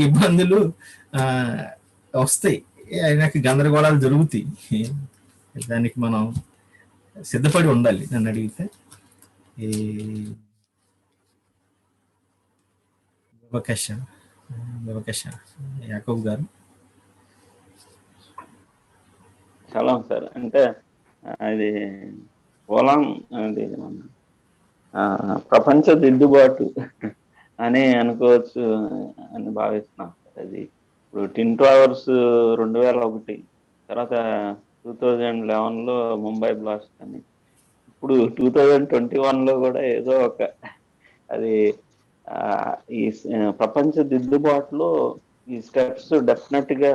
ఇబ్బందులు వస్తాయి, ఆయనకి గందరగోళాలు జరుగుతాయి. దానికి మనం సిద్ధపడి ఉండాలి నన్ను అడిగితే. యాకోబ్ గారు. చాలా సార్, అంటే అది పోలాం అది ప్రపంచ దిద్దుబాటు అని అనుకోవచ్చు అని భావిస్తున్నాం. అది ఇప్పుడు టిన్ టవర్స్ 2001, తర్వాత 2011లో ముంబై బ్లాస్ట్ అని, ఇప్పుడు 2021లో కూడా ఏదో ఒక అది ఈ ప్రపంచ దిద్దుబాటులో ఈ స్టెప్స్ డెఫినెట్ గా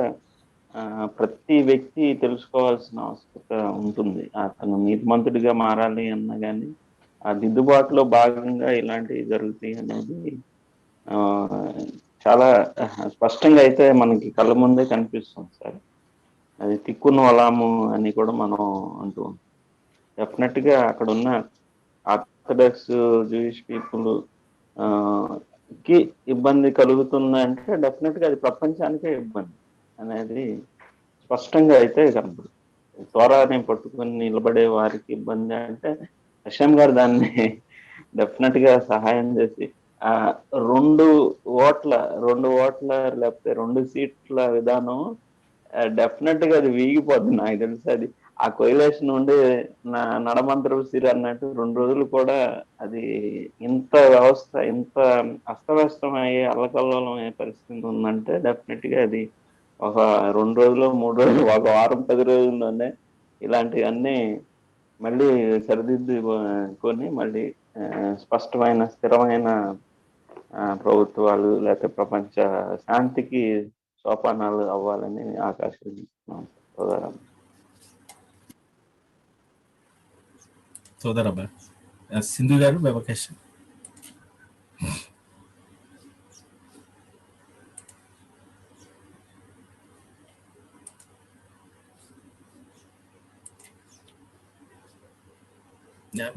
ప్రతి వ్యక్తి తెలుసుకోవాల్సిన అవసరత ఉంటుంది. అతను నీతిమంతుడిగా మారాలి అన్నా కానీ ఆ దిద్దుబాటులో భాగంగా ఇలాంటివి జరుగుతాయి అనేది చాలా స్పష్టంగా అయితే మనకి కళ్ళ ముందే కనిపిస్తుంది సార్. అది తిక్కును వలాము అని కూడా మనం అంటూ ఉంటాం. డెఫినెట్ గా అక్కడ ఉన్న ఆర్థడాక్స్ జూయిష్ పీపుల్ కి ఇబ్బంది కలుగుతుందంటే డెఫినెట్ గా అది ప్రపంచానికే ఇబ్బంది అనేది స్పష్టంగా అయితే కనపడుతుంది. త్వరని పట్టుకొని నిలబడే వారికి ఇబ్బంది అంటే హషం గారు దాన్ని డెఫినెట్ గా సహాయం చేసి 2 ఓట్ల లేకపోతే 2 సీట్ల విధానం డెఫినెట్ గా అది వీగిపోతుంది. నాకు తెలిసి అది ఆ కొయిలేషన్ ఉండి నడమంతరపు సిరి అన్నట్టు 2 రోజులు కూడా అది ఇంత వ్యవస్థ ఇంత అస్తవ్యస్తం అయ్యే అల్లకల్లోలం అయ్యే పరిస్థితి ఉందంటే డెఫినెట్ గా అది ఒక 2 రోజులు 3 రోజులు, ఒక వారం 10 రోజుల్లోనే ఇలాంటివన్నీ మళ్ళీ సరిదిద్దుకొని మళ్ళీ స్పష్టమైన స్థిరమైన ప్రభుత్వాలు లేకపోతే ప్రపంచ శాంతికి సోపానాలు అవ్వాలని ఆకాంక్షిస్తున్నాం. సోదరబ్బా సింధు గారు అవకాశం.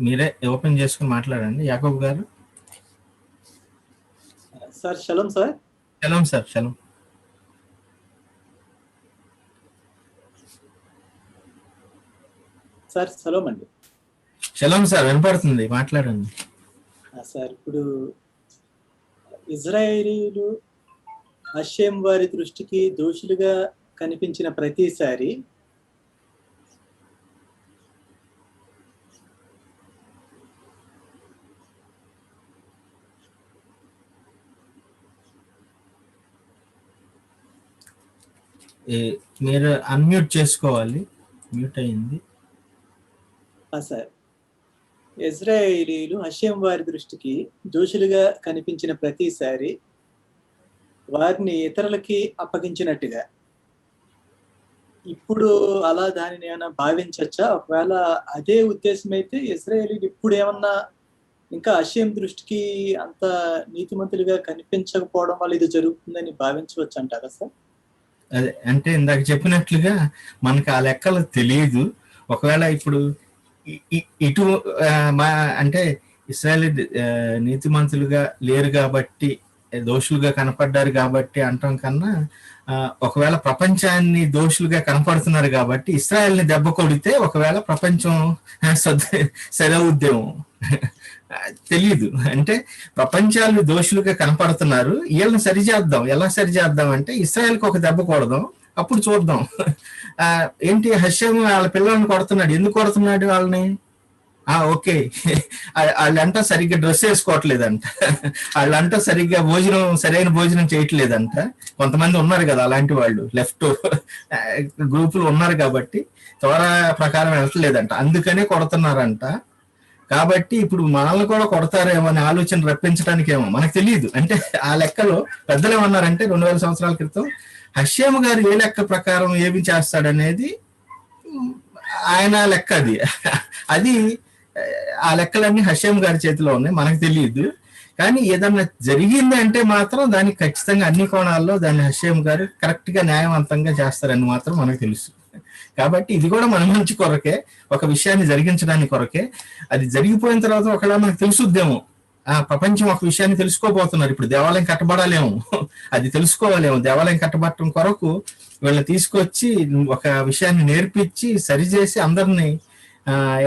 మీరే ఓపెన్ చేసుకుని మాట్లాడండి యాకోబ్ గారు. Sir shalom sir. Shalom sir. Shalom sir. Shalom అండి. షలోం సార్, వినపడుతుంది, మాట్లాడండి సార్. ఇప్పుడు ఇజ్రాయేలీలు హషేం వారి దృష్టికి దోషులుగా కనిపించిన ప్రతిసారి మీరు అన్మ్యూట్ చేసుకోవాలి, మ్యూట్ అయింది. సార్, ఇజ్రాయేలీలు హషేం వారి దృష్టికి దోషులుగా కనిపించిన ప్రతిసారి వారిని ఇతరులకి అప్పగించినట్టుగా ఇప్పుడు అలా దానిని ఏమైనా భావించచ్చా? ఒకవేళ అదే ఉద్దేశం అయితే ఇజ్రాయేలీలు ఇప్పుడు ఏమన్నా ఇంకా హషేం దృష్టికి అంత నీతిమంతులుగా కనిపించకపోవడం వల్ల ఇది జరుగుతుందని భావించవచ్చు అంటారా సార్? అదే అంటే ఇందాక చెప్పినట్లుగా మనకు ఆ లెక్కలు తెలియదు. ఒకవేళ ఇప్పుడు ఇటు అంటే ఇశ్రాయేలీ నీతిమంతులుగా లేరు కాబట్టి దోషులుగా కనపడ్డారు కాబట్టి అంటాం కన్నా ఒకవేళ ప్రపంచాన్ని దోషులుగా కనపడుతున్నారు కాబట్టి ఇస్రాయల్ని దెబ్బ కొడితే ఒకవేళ ప్రపంచం సరవుద్దేమో తెలియదు. అంటే ప్రపంచాలు దోషులుగా కనపడుతున్నారు, వీళ్ళని సరిచేద్దాం. ఎలా సరిచేద్దాం అంటే ఇస్రాయల్కి ఒక దెబ్బ కొడదాం, అప్పుడు చూద్దాం. ఏంటి హషేము వాళ్ళ పిల్లల్ని కొడుతున్నాడు, ఎందుకు కొడుతున్నాడు వాళ్ళని? ఓకే, వాళ్ళంట సరిగ్గా డ్రెస్ వేసుకోవట్లేదంట, వాళ్ళంట సరిగ్గా సరైన భోజనం చేయట్లేదంట. కొంతమంది ఉన్నారు కదా అలాంటి వాళ్ళు, లెఫ్ట్ గ్రూపులు ఉన్నారు కాబట్టి త్వర ప్రకారం వెళ్ళట్లేదంట, అందుకనే కొడుతున్నారంట. కాబట్టి ఇప్పుడు మనల్ని కూడా కొడతారేమో అనే ఆలోచన రప్పించడానికి ఏమో మనకు తెలియదు. అంటే ఆ లెక్కలో పెద్దలు ఏమన్నారంటే 2000 సంవత్సరాల క్రితం హషేము గారు ఏ లెక్క ప్రకారం ఏమి చేస్తాడనేది ఆయన లెక్క. అది ఆ లెక్కలన్నీ హషేము గారి చేతిలో ఉన్నాయి, మనకు తెలియదు. కానీ ఏదన్నా జరిగింది అంటే మాత్రం దానికి ఖచ్చితంగా అన్ని కోణాల్లో దాన్ని హషేము గారు కరెక్ట్ గా న్యాయవంతంగా చేస్తారని మాత్రం మనకు తెలుసు. కాబట్టి ఇది కూడా మన మంచి కొరకే, ఒక విషయాన్ని జరిగించడానికి కొరకే. అది జరిగిపోయిన తర్వాత ఒకవేళ మనకు తెలుసుద్దేమో, ప్రపంచం ఒక విషయాన్ని తెలుసుకోబోతున్నారు, ఇప్పుడు దేవాలయం కట్టబడాలేమో, అది తెలుసుకోవాలేమో. దేవాలయం కట్టబడటం కొరకు వీళ్ళని తీసుకొచ్చి ఒక విషయాన్ని నేర్పించి సరిచేసి అందరినీ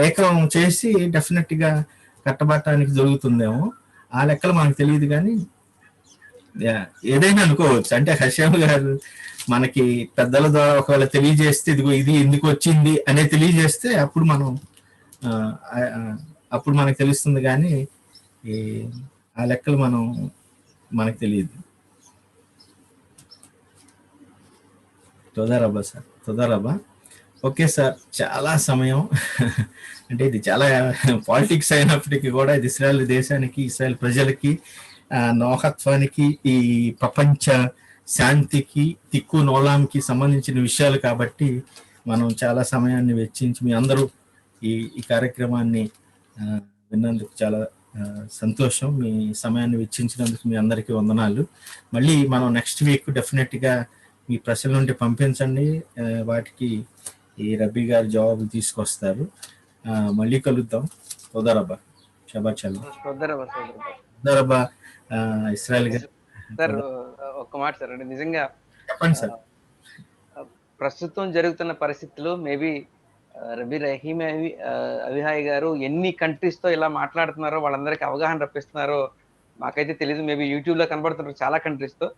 ఏకం చేసి డెఫినెట్ గా కట్టబడటానికి జరుగుతుందేమో. ఆ లెక్కలు మనకు తెలియదు, కానీ ఏదైనా అనుకోవచ్చు. అంటే హషేము గారు మనకి పెద్దల ద్వారా ఒకవేళ తెలియజేస్తే ఇదిగో ఇది ఎందుకు వచ్చింది అనే తెలియజేస్తే అప్పుడు మనకు తెలుస్తుంది. కానీ ఆ లెక్కలు మనకు తెలియదు. తొదరబ్బా సార్, తొదరబ్బా. ఓకే సార్, చాలా సమయం అంటే ఇది చాలా పాలిటిక్స్ అయినప్పటికీ కూడా ఇది ఇస్రాయల్ దేశానికి, ఇస్రాయల్ ప్రజలకి, నౌకత్వానికి, ఈ ప్రపంచ శాంతికి, తిక్కు నోలాంకి సంబంధించిన విషయాలు కాబట్టి మనం చాలా సమయాన్ని వెచ్చించి మీ అందరూ ఈ కార్యక్రమాన్ని విన్నందుకు చాలా సంతోషం. మీ సమయాన్ని వెచ్చించినందుకు మీ అందరికీ వందనాలు. మళ్ళీ మనం నెక్స్ట్ వీక్ డెఫినెట్గా మీ ప్రశ్నల నుండి పంపించండి, వాటికి ఈ రబ్బీ గారు జవాబు తీసుకొస్తారు. మళ్ళీ కలుద్దాం. తొదరబ్బా, షబాత్ షాలోమ్. తొదరబ్బా ఇస్రాయల్ గారు. సార్ ఒక్క మాట సార్, అంటే నిజంగా చెప్పండి సార్. ప్రస్తుతం జరుగుతున్న పరిస్థితులు మేబీ రహీమి అవిహాయ్ గారు ఎన్ని కంట్రీస్ తో ఇలా మాట్లాడుతున్నారో, వాళ్ళందరికీ అవగాహన రప్పిస్తున్నారో మాకైతే తెలియదు. మేబీ యూట్యూబ్ లో కనబడుతున్నారు చాలా కంట్రీస్ తో.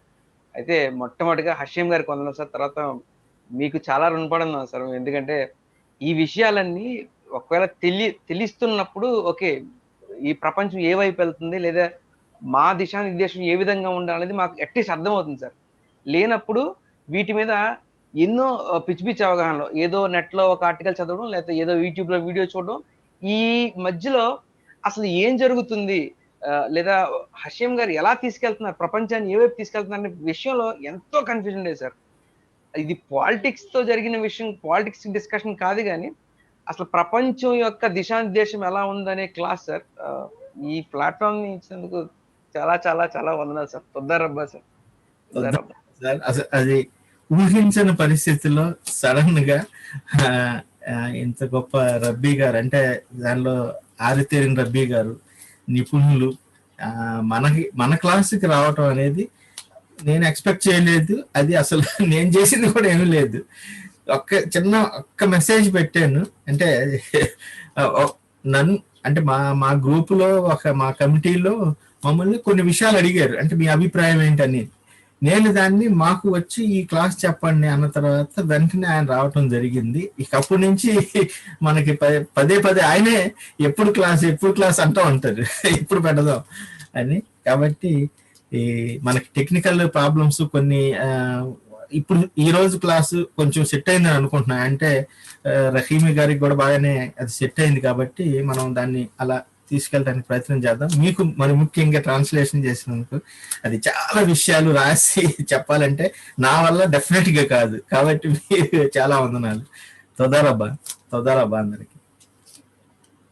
అయితే మొట్టమొదటిగా హషీం గారికి వందనం సార్. తర్వాత మీకు చాలా రుణపడి ఉన్నాం సార్, ఎందుకంటే ఈ విషయాలన్నీ ఒకవేళ తెలుస్తున్నప్పుడు ఓకే ఈ ప్రపంచం ఏ వైపు వెళ్తుంది, లేదా మా దిశానిర్దేశం ఏ విధంగా ఉండాలనేది మాకు అట్లీస్ట్ అర్థమవుతుంది సార్. లేనప్పుడు వీటి మీద ఎన్నో పిచ్చి పిచ్చి అవగాహనలో, ఏదో నెట్ లో ఒక ఆర్టికల్ చదవడం, లేకపోతే ఏదో యూట్యూబ్ లో వీడియో చూడడం, ఈ మధ్యలో అసలు ఏం జరుగుతుంది, లేదా హషీం గారు ఎలా తీసుకెళ్తున్నారు, ప్రపంచాన్ని ఏ వైపు తీసుకెళ్తున్నారు అనే విషయంలో ఎంతో కన్ఫ్యూజన్ లేదు సార్. ఇది పాలిటిక్స్ తో జరిగిన విషయం, పాలిటిక్స్ డిస్కషన్ కాదు, కానీ అసలు ప్రపంచం యొక్క దిశానిర్దేశం ఎలా ఉందనే క్లాస్ సార్. ఈ ప్లాట్ఫామ్ ని ఇచ్చినందుకు చాలా చాలా చాలా వందనాలు సార్. తొందరబ్బా సార్. అది ఊహించని పరిస్థితుల్లో సడన్ గా ఇంత గొప్ప రబ్బీ గారు, అంటే దానిలో ఆరితేరిన రబ్బీ గారు, నిపుణులు మన క్లాస్కి రావటం అనేది నేను ఎక్స్పెక్ట్ చేయలేదు. అది అసలు నేను చేసింది కూడా ఏమీ లేదు. ఒక్క మెసేజ్ పెట్టాను, అంటే అంటే మా గ్రూపులో మా కమిటీలో మమ్మల్ని కొన్ని విషయాలు అడిగారు, అంటే మీ అభిప్రాయం ఏంటని. నేను దాన్ని మాకు వచ్చి ఈ క్లాస్ చెప్పండి అన్న తర్వాత వెంటనే ఆయన రావటం జరిగింది. ఇక అప్పటి నుంచి మనకి పదే ఆయనే ఎప్పుడు క్లాస్ అంటూ ఉంటారు, ఎప్పుడు పెడదాం అని. కాబట్టి మనకి టెక్నికల్ ప్రాబ్లమ్స్ కొన్ని, ఇప్పుడు ఈ రోజు క్లాసు కొంచెం సెట్ అయిందని అనుకుంటున్నా. అంటే రహీమి గారికి కూడా బాగానే అది సెట్ అయింది కాబట్టి మనం దాన్ని అలా తీసుకెళ్ళడానికి ప్రయత్నం చేద్దాం. మీకు మరి ముఖ్యంగా ట్రాన్స్లేషన్ చేసినందుకు అది చాలా విషయాలు రాసి చెప్పాలంటే నా వల్ల డెఫినెట్ గా కాదు, కాబట్టి మీరు చాలా వందనాలు. తొదరబ్బా అందరికి.